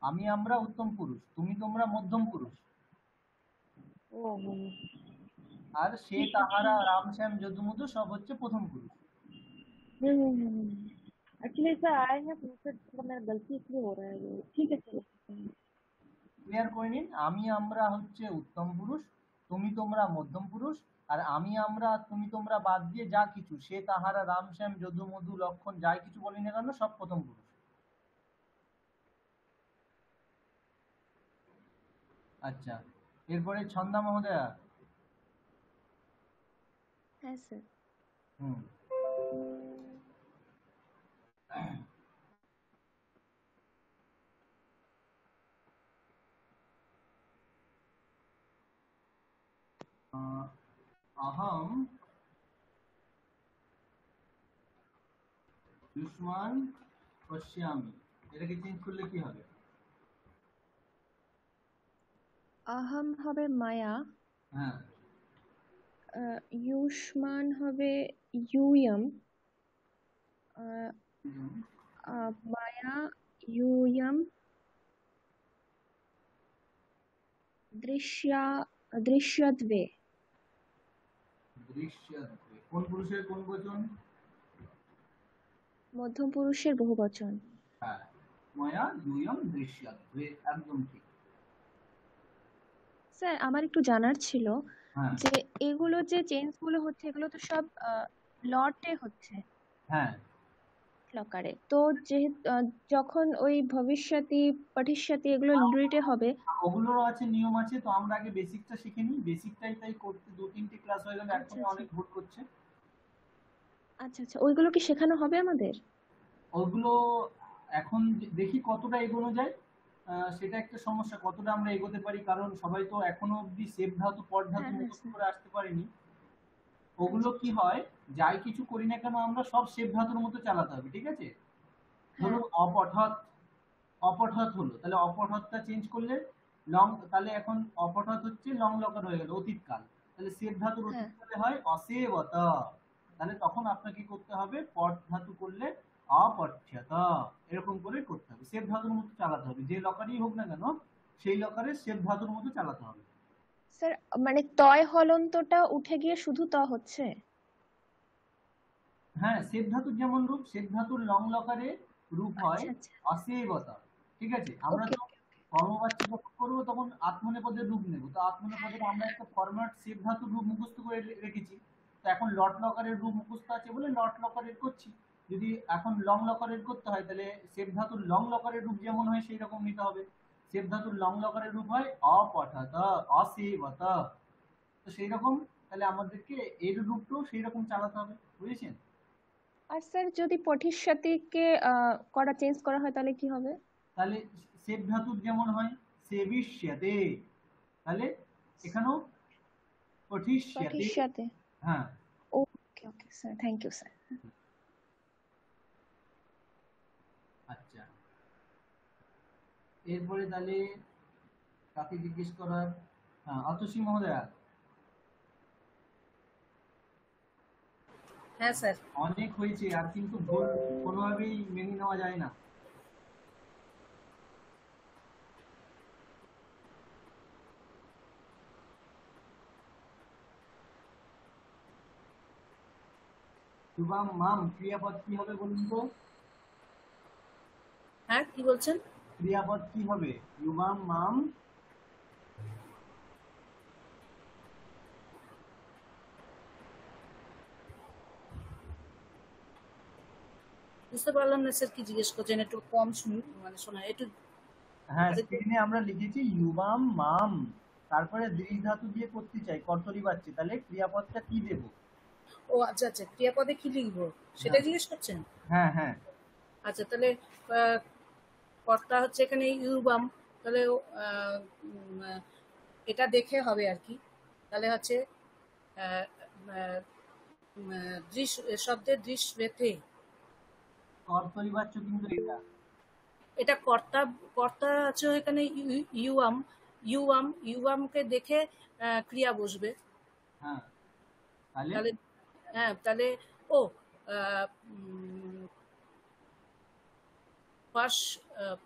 আমি আমরা উত্তম পুরুষ, তুমি তোমরা মধ্যম পুরুষ, আর সে তাহারা রাম শ্যাম যদুমধু সব হচ্ছে প্রথম পুরুষ। एक्चुअली सर आए हैं पूछे तो मेरा गलती इसलिए हो रहा है ये, ठीक है चलो ক্লিয়ার করে নিন। আমি আমরা হচ্ছে উত্তম পুরুষ, তুমি তোমরা মধ্যম পুরুষ, আর আমি আমরা তুমি তোমরা বাদ দিয়ে যা কিছু সে তাহারা রাম শ্যাম যদু মধু লক্ষণ যাই কিছু বলি না কেন সব প্রথম পুরুষ। আচ্ছা এরপরে ছন্দা মহোদয়া। হ্যাঁ স্যার। अहम युष्मान पश्यामि, এটাকে চেঞ্জ করলে কি হবে? আহম হবে মায়া, হ্যাঁ ইউষ্মান হবে ইউয়ম, মায়া ইউয়ম, দৃশ্যদ্বে। কোন পুরুষের কোন বচন? মধ্যম পুরুষের বহুবচন। হ্যাঁ মায়া ইউয়ম দৃশ্যদ্বে, একদম ঠিক। স্যার আমার একটু জানার ছিল যে এগুলো যে চেঞ্জ গুলো হচ্ছে এগুলো তো সব লটে হচ্ছে। হ্যাঁ লকারে তো যেহেতু যখন ওই ভবিষ্যতি পঠিষ্যতি এগুলো লিটে হবে, ওগুলোর আছে নিয়ম আছে, তো আমরা আগে বেসিকটা শিখে নিই। বেসিকটাই তাই করতে দু তিনটে ক্লাস হয়ে গেল, এখন অনেক ভুল করছে। আচ্ছা আচ্ছা ওইগুলো কি শেখানো হবে আমাদের? ওগুলো এখন দেখি কতটা এগোনো যায়, সেটা একটা সমস্যা, কতটা আমরা এগোতে পারি, কারণ সবাই তো এখনো অবধি সেব ধাতু পট ধাতু মুখস্থ করে আসতে পারিনি। ওগুলো কি হয়, যাই কিছু করি না কেন আমরা সব সেব ধাতুর মতো চালাতে হবে, ঠিক আছে? ধরুন অপঠৎ, অপঠৎ হলো, তাহলে অপঠৎটা চেঞ্জ করলে লং, তাহলে এখন অপঠৎ হচ্ছে লং লকার হয়ে গেল, অতীতকাল। তাহলে সেব ধাতুর অতীতকালে হয় অসেবত, তাহলে তখন আপনাকে করতে হবে পট ধাতু করলে অপঠ্যত, এরকম করে করতে হবে, সেব ধাতুর মতো চালাতে হবে, যে লকারই হোক না কেন সেই লকারে সেব ধাতুর মতো চালাতে হবে। স্যার মানে তয় হলন্তটা উঠে গিয়ে শুধু ত হচ্ছে? হ্যাঁ, সেব ধাতুর যেমন রূপ, সেব ধাতুর লং লকারে রূপ হয় অসেবত, ঠিক আছে? আমরা তো কর্মবাচ্য যখন করবো তখন আত্মনেপদের রূপ নেব, তো আত্মনেপদের আমরা একটা ফরম্যাট সেব ধাতুর রূপ মুখস্থ করে রেখেছি, তো এখন লট লকারের রূপ মুখস্থ আছে বলে লট লকারের করছি। যদি এখন লং লকারের করতে হয় তাহলে সেব ধাতুর লং লকারের রূপ যেমন হয় সেই রকম নিতে হবে। সেব ধাতুর লং লকারের রূপ হয় অপঠত, অসেবত, তো সেই রকম তাহলে আমাদেরকে এর রূপটাও সেই রকম চালাতে হবে, বুঝেছেন? আর স্যার যদি পঠিষ্যতিকে করা চেঞ্জ করা হয় তাহলে কি হবে? তাহলে সেব ধাতুর যেমন হয় সেবিষ্যতে, তাহলে এখানেও পঠিষ্যতে। হ্যাঁ, okay okay sir, thank you sir. আচ্ছা, এরপরে তাহলে কাকে জিজ্ঞেস করার? অতসী মহোদয়া। হ্যাঁ স্যার। অনেক হয়েছে আর কিন্তু ভুল কোনোভাবেই মেনে নেওয়া যায় না। শুভম মাম ক্রিয়াপদ কি হবে বলুন তো? হ্যাঁ কি বলছেন? ক্রিয়াপদ কি হবে? শুভম মাম বুঝতে পারলাম না স্যার কি জিজ্ঞেস করছেন, একটু কম শুনি, মানে শোনা একটু। হ্যাঁ, স্ক্রিনে আমরা লিখেছি ইউবাম মাম, তারপরে দৃঢ় ধাতু দিয়ে করতে চাই কর্তরি বাচ্চে, তাহলে ক্রিয়াপদটা কি দেব? ও আচ্ছা আচ্ছা, ক্রিয়াপদে কি লিখবো সেটা জিজ্ঞেস করছেন? হ্যাঁ হ্যাঁ। আচ্ছা তাহলে কর্তা হচ্ছে এখানে ইউবাম, তাহলে এটা দেখে হবে আর কি। তাহলে হচ্ছে শব্দের দৃশ্যতে কর্তরি বাচ্চ, কিন্তু এটা কর্তা, কর্তা আছে এখানে ইউয়াম, ইউয়াম, ইউয়ামকে দেখে ক্রিয়া বসবে। হ্যাঁ, তাহলে হ্যাঁ তাহলে ও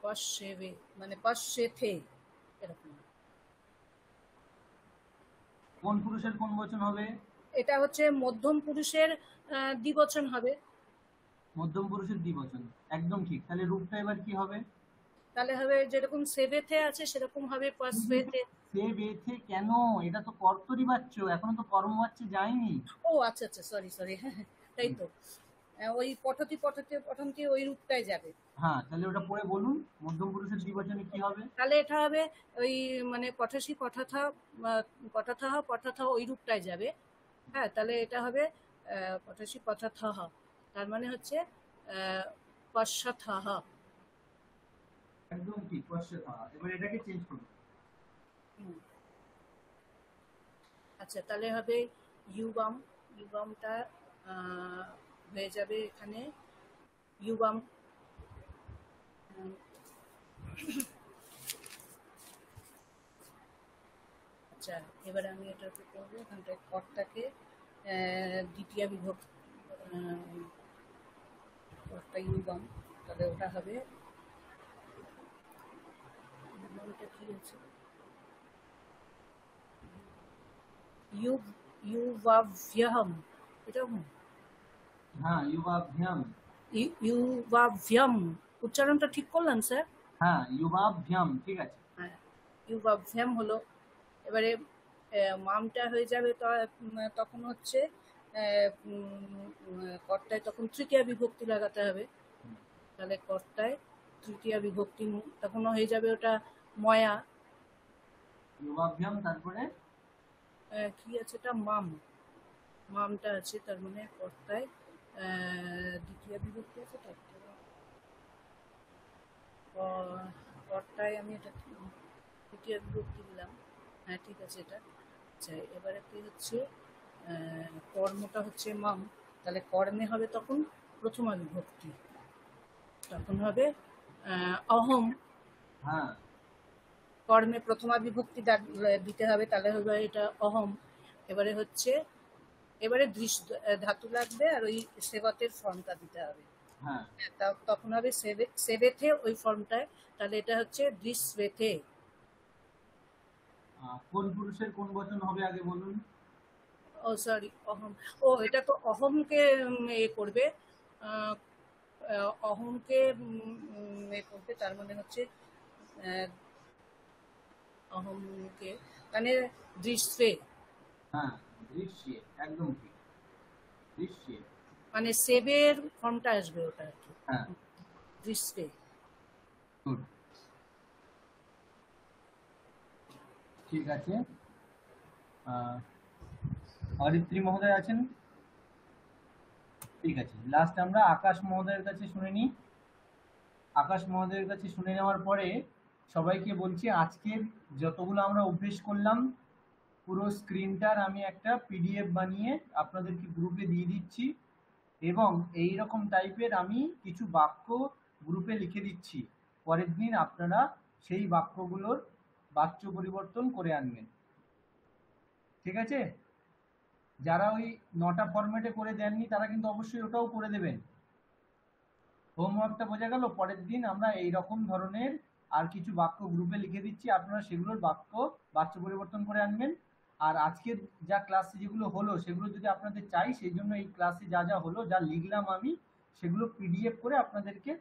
পাশেবে মানে পাশেথে, এরকম। কোন পুরুষের কোন বচন হবে? এটা হচ্ছে মধ্যম পুরুষের দ্বিবচন হবে। মধ্যম পুরুষের দ্বিবচন, একদম ঠিক। তাহলে রূপটা এবার কি হবে? তাহলে হবে যেরকম সেবেথে আছে সেরকম হবে পাশেথে। সেবেথে কেন? এটা তো কর্তরি বাচ্চ, এখনো তো কর্মবাচ্চে যায়নি। ও আচ্ছা আচ্ছা, সরি সরি, তাই তো, ওই পঠতি পঠতে পঠন্তি ওই রূপটাই যাবে। হ্যাঁ, তাহলে ওটা পড়ে বলুন মধ্যম পুরুষের দ্বিবচনে কি হবে? তাহলে এটা হবে ওই মানে পঠাসি পঠাথা, পঠাথা পঠাথা ওই রূপটাই যাবে। হ্যাঁ, তাহলে এটা হবে পঠাসি পঠাথা, তার মানে হচ্ছে পশ্চাথা। একদম ঠিক, পশ্চাথা। এবার এটাকে চেঞ্জ করুন। আচ্ছা, তাহলে হবে ইউবাম, ইউবামটা হয়ে যাবে এখানে ইউবাম। আচ্ছা, এবারে আমি এটাকে করবো, এখানটায় কর্তাকে দ্বিতীয় বিভক্তি, কর্তা ইউবাম, তাহলে ওটা হবে কি হচ্ছে ইউবাভ্যহম, এরকম। হ্যাঁ, ইউবাভ্যম। ইউবাভ্যম উচ্চারণটা ঠিক করলাম স্যার? হ্যাঁ, ইউবাভ্যম, ঠিক আছে। হ্যাঁ, ইউবাভ্যম হলো। এবারে মামটা হয়ে যাবে, তখন হচ্ছে কর্তায় তখন তৃতীয় বিভক্তি লাগাতে হবে। তাহলে কর্তায় তৃতীয় বিভক্তি তখন হয়ে যাবে ওটা ময়া। ইউবাভ্যম, তারপরে কি আছে এটা মাম, মামটা আছে, তার মানে কর্তায় দ্বিতীয় বিভক্তি আছে, পরটায় আমি এটা তৃতীয় বিভক্তি দিলাম। হ্যাঁ ঠিক আছে এটা। আচ্ছা এবারে কি হচ্ছে কর্মটা হচ্ছে মাম, তাহলে কর্মে হবে তখন প্রথমা বিভক্তি, তখন হবে অহম। হ্যাঁ কর্মে প্রথমা বিভক্তি দিতে হবে, তাহলে হবে এটা অহম। এবারে হচ্ছে এবারে দৃষ্ট ধাতু লাগবে আর ওই সেবতের ফর্মটা দিতে হবে। হ্যাঁ তখন হবে সেবেথে ওই ফর্মটায়, তাহলে এটা হচ্ছে দৃশ্বেথে। কোন পুরুষের কোন বচন হবে আগে বলুন? ও সরি অহম, ও এটা তো অহমকে এ করবে, অহমকে এ করবে, তার মানে হচ্ছে অহমকে মানে দৃশ্যে। হ্যাঁ দৃশ্যে, একদম ঠিক, দৃশ্যে মানে সেবের ফর্মটা আসবে ওটা আর কি। হ্যাঁ দৃশ্যে। গুড, ঠিক আছে। অরিত্রী মহোদয় আছেন? ঠিক আছে, লাস্ট আমরা আকাশ মহোদয়ের কাছে শুনে নিই। আকাশ মহোদয়ের কাছে শুনে নেওয়ার পরে সবাইকে বলছি আজকের যতগুলো আমরা অভ্যেস করলাম পুরো স্ক্রিনটার আমি একটা পিডিএফ বানিয়ে আপনাদেরকে গ্রুপে দিয়ে দিচ্ছি, এবং এই রকম টাইপের আমি কিছু বাক্য গ্রুপে লিখে দিচ্ছি। পরের দিন আপনারা সেই বাক্যগুলোর বাচ্য পরিবর্তন করে আনবেন, ঠিক আছে? যারা ওই 9টা ফরম্যাটে করে দেননি তারা কিন্তু অবশ্যই ওটাও করে দেবেন। হোমওয়ার্কটা বোঝা গেল? পরের দিন আমরা এই রকম ধরনের আর কিছু বাক্য গ্রুপে লিখে দিচ্ছি, আপনারা সেগুলোর বাচ্য পরিবর্তন করে আনবেন। আর আজকের যা ক্লাসে যেগুলো হলো সেগুলো যদি আপনাদের চাই, সেই জন্য এই ক্লাসে যা যা হলো, যা লিখলাম আমি, সেগুলো পিডিএফ করে আপনাদেরকে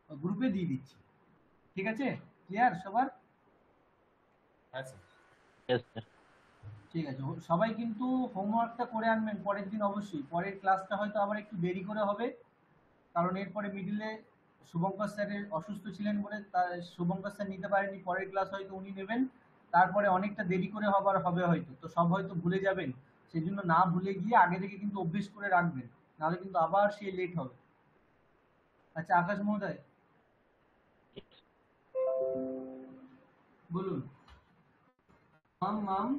গ্রুপে দিয়ে দিচ্ছি, ঠিক আছে? ক্লিয়ার সবার? ঠিক আছে, সবাই কিন্তু হোমওয়ার্কটা করে আনবেন পরের দিন অবশ্যই। পরের ক্লাসটা হয়তো আবার একটু দেরি করে হবে, কারণ এরপরে মিডিলে শুভঙ্কর স্যারের অসুস্থ ছিলেন বলে শুভঙ্কর স্যার নিতে পারেনি। পরের ক্লাস হয়তো উনি নেবেন, তারপরে অনেকটা দেরি করে হবে হয়তো, তো সব হয়তো ভুলে যাবেন। সেই জন্য না ভুলে গিয়ে আগে থেকে কিন্তু অভ্যেস করে রাখবেন, নাহলে কিন্তু আবার সে লেট হবে। আচ্ছা আকাশ মহোদয় বলুন, মাম মাম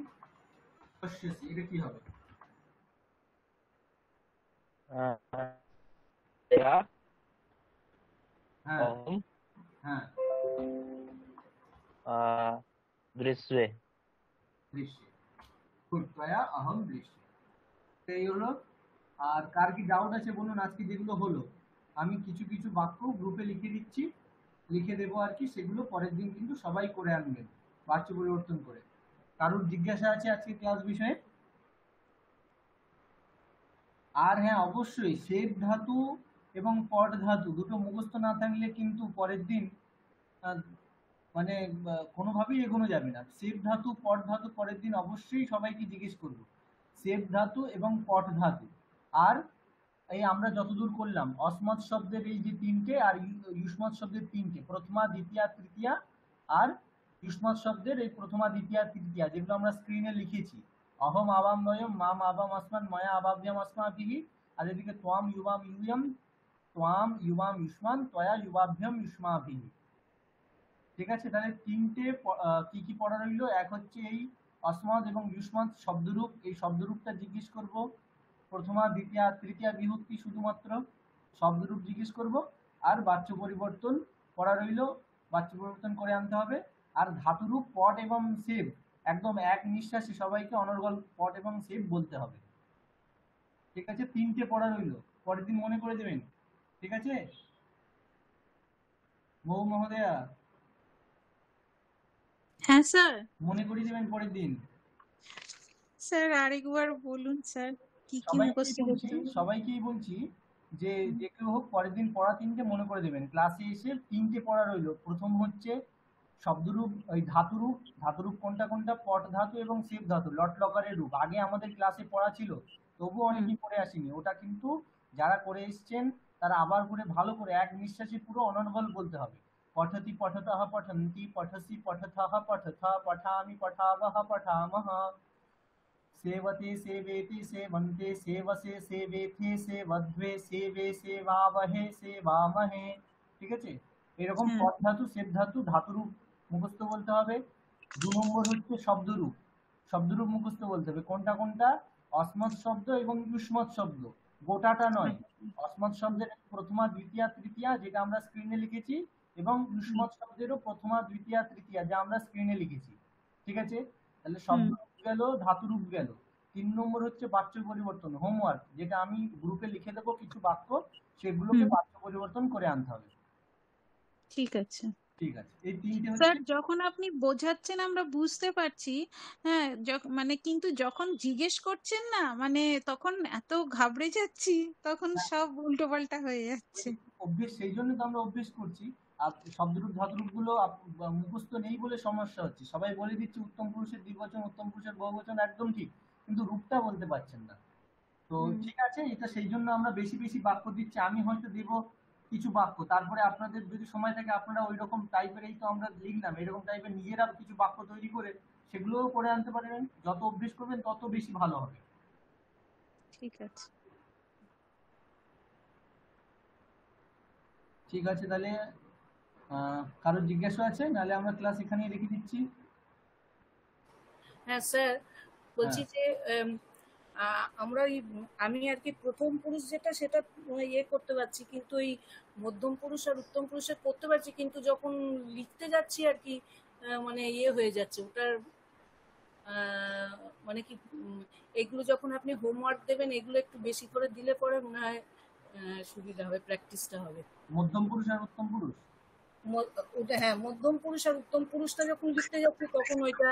পশ্যসি, এটা কি হবে? দৃশ্যে, দৃশ্যে, গুড, ত্বয়া অহম দৃশ্যে। এই হলো। আর কার কি ডাউট আছে বলুন? আজকে যেগুলো হলো আমি কিছু কিছু বাক্য গ্রুপে লিখে দিচ্ছি, লিখে দেবো আর কি, সেগুলো পরের দিন কিন্তু সবাই করে আনবেন বাচ্য পরিবর্তন করে। কারোর জিজ্ঞাসা আছে আজকে ক্লাস বিষয়ে? আর হ্যাঁ অবশ্যই সেব ধাতু এবং পট ধাতু দুটো মুখস্থ না থাকলে কিন্তু পরের দিন মানে কোনোভাবেই এগোনো যাবে না। সেব ধাতু পট ধাতু পরের দিন অবশ্যই সবাইকে জিজ্ঞেস করবো, সেব ধাতু এবং পট ধাতু। আর এই আমরা যতদূর করলাম অসমত শব্দের এই যে তিনটে, আর ইউষ্মত শব্দের তিনটে, প্রথমা দ্বিতীয়া তৃতীয়া, আর ইউষ্মত শব্দের এই প্রথমা দ্বিতীয়া তৃতীয়া, যেগুলো আমরা স্ক্রিনে লিখেছি, অহম আবাম নয়ম মাম আবাম আসমান ময়া আবাব্যাম আসমাভিহি, আর এদিকে ত্বাম ইউবাম ইউয়ম ত্বাম ইউবাম ইউষ্মান ত্বয়া ইউবাভ্যম ইউষ্মাভিহি, ঠিক আছে? তাহলে তিনটে কি কি পড়া রইল? এক হচ্ছে এই অসমত এবং ইউষ্মত শব্দরূপ, এই শব্দরূপটা জিজ্ঞেস করব। প্রথমা দ্বিতীয়া তৃতীয়া বিভক্তি শুধুমাত্র শব্দরূপ জিজ্ঞেস করব। আর বাচ্য পরিবর্তন পড়া রইল, বাচ্য পরিবর্তন করে আনতে হবে। আর ধাতুরূপ পট এবং সেব একদম এক নিঃশ্বাসে সবাইকে অনর্গল পট এবং সেব বলতে হবে, ঠিক আছে? তিনটে পড়া রইল, পরের দিন মনে করে দেবেন, ঠিক আছে? মৌ মহোদয়া হ্যাঁ স্যার, মনে করিয়ে দেবেন পরের দিন। স্যার আরেকবার বলুন স্যার, কি কি মুখস্থ করতে হবে? সবাইকেই বলছি যে যে কেউ হোক পরের দিন পড়া তিনটে মনে করে দেবেন। ক্লাসে এসে তিনটে পড়া রইল। প্রথম হচ্ছে শব্দরূপ, ওই ধাতুরূপ, ধাতুরূপ কোনটা কোনটা, পট ধাতু এবং সেব ধাতু, লট লকারের রূপ আগে আমাদের ক্লাসে পড়া ছিল, তবুও অনেকেই পড়ে আসেনি। ওটা কিন্তু যারা করে এসছেন তারা আবার করে ভালো করে এক নিঃশ্বাসে পুরো অনর্গল বলতে হবে। পঠতি পঠতঃ পঠন্তি পঠসি পঠথঃ পঠথ পঠামি পঠাবহ পঠামহ, सेवते सेवेति सेवन्ते सेवसे सेवेथे सेवध्वे सेवे सेवावहे सेवामहे, ঠিক আছে? এরকম পদ ধাতু, সেট ধাতু, ধাতুরূপ মুখস্থ বলতে হবে। 2 নম্বর হচ্ছে শব্দরূপ। শব্দরূপ মুখস্থ বলতে হবে কোনটা কোনটা, অসমত শব্দ এবং যুষ্মৎ শব্দ, গোটাটা নয়। অসমত শব্দের প্রথমা, দ্বিতীয়া, তৃতীয়া যেটা আমরা স্ক্রিনে লিখেছি, এবং যুষ্মৎ শব্দেরও প্রথমা, দ্বিতীয়া, তৃতীয়া যা আমরা স্ক্রিনে লিখেছি। ঠিক আছে, তাহলে শব্দরূপ গেল, ধাতুরূপ গেল। 3 নম্বর হচ্ছে বাচ্য পরিবর্তন, হোমওয়ার্ক, যেটা আমি গ্রুপে লিখে দেবো কিছু বাক্য, সেগুলোকে বাচ্য পরিবর্তন করে আনতে হবে। ঠিক আছে। ঠিক আছে, এই তিনটে স্যার হচ্ছে। যখন আপনি বোঝাচ্ছেন আমরা বুঝতে পারছি, হ্যাঁ, মানে কিন্তু যখন জিজ্ঞেস করছেন না, মানে তখন এত ঘাবড়ে যাচ্ছি, তখন সব উল্টোপাল্টা হয়ে যাচ্ছে। অভ্যেস, সেই জন্য তো আমরা অভ্যেস করছি। আর শব্দরূপ ধাতুরূপ গুলো মুখস্থ নেই বলে সমস্যা হচ্ছে। সবাই বলে দিচ্ছে উত্তম পুরুষের দ্বিবচন, উত্তম পুরুষের বহুবচন, একদম ঠিক, কিন্তু রূপটা বলতে পারছেন না। তো ঠিক আছে, এটা সেই জন্য আমরা বেশি বেশি বাক্য দিচ্ছি। আমি হয়তো দেব কিছু বাক্য, তারপরে আপনাদের যদি সময় থাকে আপনারা ওই রকম টাইপের, এই তো আমরা লিখলাম এরকম টাইপের নিজেরা কিছু বাক্য তৈরি করে সেগুলোও করে আনতে পারবেন। যত অভ্যেস করবেন তত বেশি ভালো হবে। ঠিক আছে। ঠিক আছে, তাহলে কারো জিজ্ঞাসা আছে? নাহলে আমরা ক্লাস এখানেই রেখে দিচ্ছি। হ্যাঁ স্যার, বলছি যে আমরা আমি আর কি প্রথম পুরুষ যেটা সেটা ইয়ে করতে পারছি, কিন্তু এই মধ্যম পুরুষ আর উত্তম পুরুষের করতে পারছি, কিন্তু যখন লিখতে যাচ্ছি আর কি মানে ইয়ে হয়ে যাচ্ছে ওটার, মানে কি এগুলো যখন আপনি হোমওয়ার্ক দেবেন এগুলো একটু বেশি করে দিলে পরে মনে হয় সুবিধা হবে, প্র্যাকটিসটা হবে। মধ্যম পুরুষ আর উত্তম পুরুষ, ওটা হ্যাঁ, মধ্যম পুরুষ আর উত্তম পুরুষটা যখন লিখতে যাচ্ছি তখন ওইটা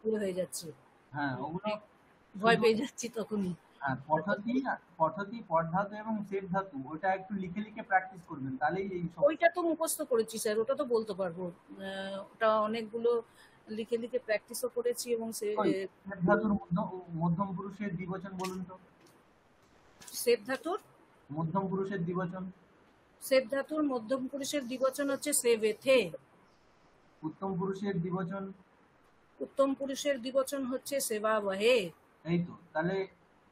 ইয়ে হয়ে যাচ্ছে, হ্যাঁ ওগুলো ভয় পেয়ে যাচ্ছি তখনই। হ্যাঁ, পঠতি, পদ ধাতু এবং সেট ধাতু, ওটা একটু লিখে লিখে প্র্যাকটিস করবেন, তাহলেই এই সব। ওইটা তো মুখস্থ করেছি স্যার, ওটা তো বলতে পারবো, ওটা অনেকগুলো লিখে লিখে প্র্যাকটিসও করেছি। এবং সেট ধাতুর মধ্যম পুরুষের দ্বিবচন বলুন তো। সেট ধাতুর মধ্যম পুরুষের দ্বিবচন, সেট ধাতুর মধ্যম পুরুষের দ্বিবচন হচ্ছে সেভেথে। উত্তম পুরুষের দ্বিবচন, উত্তম পুরুষের দ্বিবচন হচ্ছে সেবাবহে। এই তো, তাহলে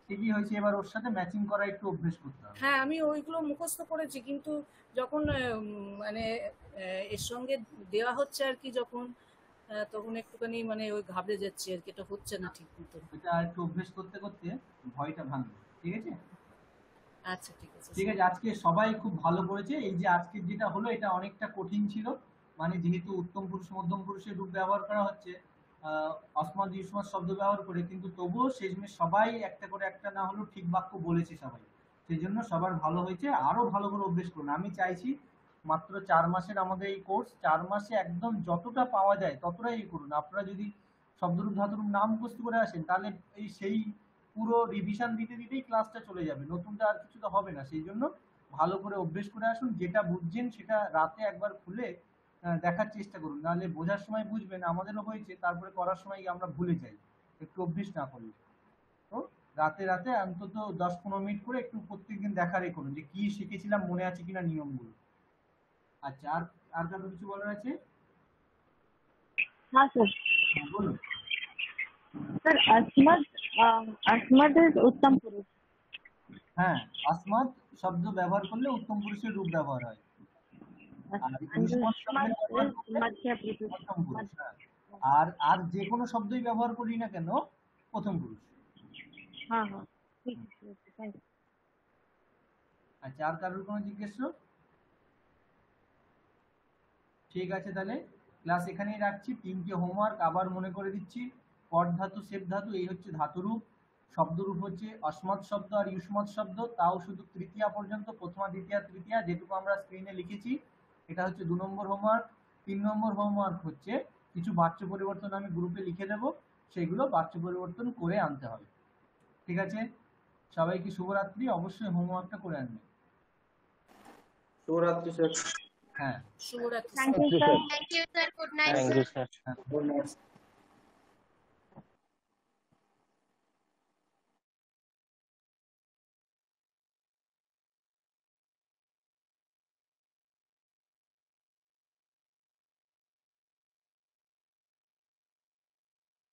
ঠিকই হয়েছে। এবার ওর সাথে ম্যাচিং করা একটু অভ্যেস করতে হবে। হ্যাঁ, আমি ওইগুলো মুখস্থ করেছি, কিন্তু যখন মানে এর সঙ্গে দেওয়া হচ্ছে আর কি, যখন তখন একটুখানি মানে ওই ঘাবড়ে যাচ্ছি আর কি, এটা হচ্ছে না ঠিক মতো। এটা একটু অভ্যেস করতে করতে ভয়টা ভাঙবে। ঠিক আছে? আচ্ছা ঠিক আছে। ঠিক আছে, আজকে সবাই খুব ভালো করেছে। এই যে আজকে যেটা হলো এটা অনেকটা কঠিন ছিল, মানে যেহেতু উত্তম পুরুষ মধ্যম পুরুষের রূপ ব্যবহার করা হচ্ছে অসমত যুষ্মৎ শব্দ ব্যবহার করে, কিন্তু তবুও শেষমেশ সবাই একটা করে একটা না হলেও ঠিক বাক্য বলেছে সবাই। সেই জন্য সবার ভালো হয়েছে। আরো ভালো করে অভ্যেস করুন। আমি চাইছি মাত্র 4 মাসের আমাদের এই কোর্স, 4 মাসে একদম যতটা পাওয়া যায় ততটাই করুন। আপনারা যদি শব্দরূপ ধাতুরূপ নাম মুখস্থ করে আসেন তাহলে এই সেই পুরো রিভিশন দিতে দিতেই ক্লাসটা চলে যাবে, নতুনটা আর কিছু তো হবে না। সেই জন্য ভালো করে অভ্যেস করে আসুন। যেটা বুঝছেন সেটা রাতে একবার খুলে দেখার চেষ্টা করুন, নাহলে বোঝার সময় বুঝবেন, আমাদেরও হয়েছে, তারপরে করার সময় আমরা ভুলে যাই একটু অভ্যেস না করলে। তো রাতে রাতে অন্তত 10-15 মিনিট করে একটু প্রত্যেকদিন দেখারই করুন যে কি শিখেছিলাম, মনে আছে কিনা নিয়মগুলো। আচ্ছা, আর কারো কিছু বলার আছে? হ্যাঁ স্যার। বলুন স্যার। আসমাদ ইজ উত্তম পুরুষ। হ্যাঁ, আসমাদ শব্দ ব্যবহার করলে উত্তম পুরুষের রূপ ব্যবহার হয়। আর যে কোনো শব্দই ব্যবহার করি না কেন প্রথম পুরুষ। হ্যাঁ হ্যাঁ, ঠিক আছে। আচ্ছা, আর কারোর কোনো জিজ্ঞাসা? ঠিক আছে, তাহলে ক্লাস এখানেই রাখছি। 3টে হোমওয়ার্ক আবার মনে করে দিচ্ছি। পদ ধাতু, সেট ধাতু, এই হচ্ছে ধাতুরূপ। শব্দরূপ হচ্ছে অসমত শব্দ আর ইউষ্মৎ শব্দ, তাও শুধু তৃতীয়া পর্যন্ত, প্রথমা, দ্বিতীয়া, তৃতীয়া, যেটুকু আমরা স্ক্রিনে লিখেছি। এটা হচ্ছে 2 নম্বর হোমওয়ার্ক। 3 নম্বর হোমওয়ার্ক হচ্ছে কিছু বাচ্য পরিবর্তন আমি গ্রুপে লিখে দেবো, সেগুলো বাচ্য পরিবর্তন করে আনতে হবে। ঠিক আছে, সবাইকে শুভরাত্রি। অবশ্যই হোমওয়ার্কটা করে আনবেন। শুভরাত্রি স্যার। হ্যাঁ, শুভরাত্রি। Thank you sir. Good night thank you sir. Good night.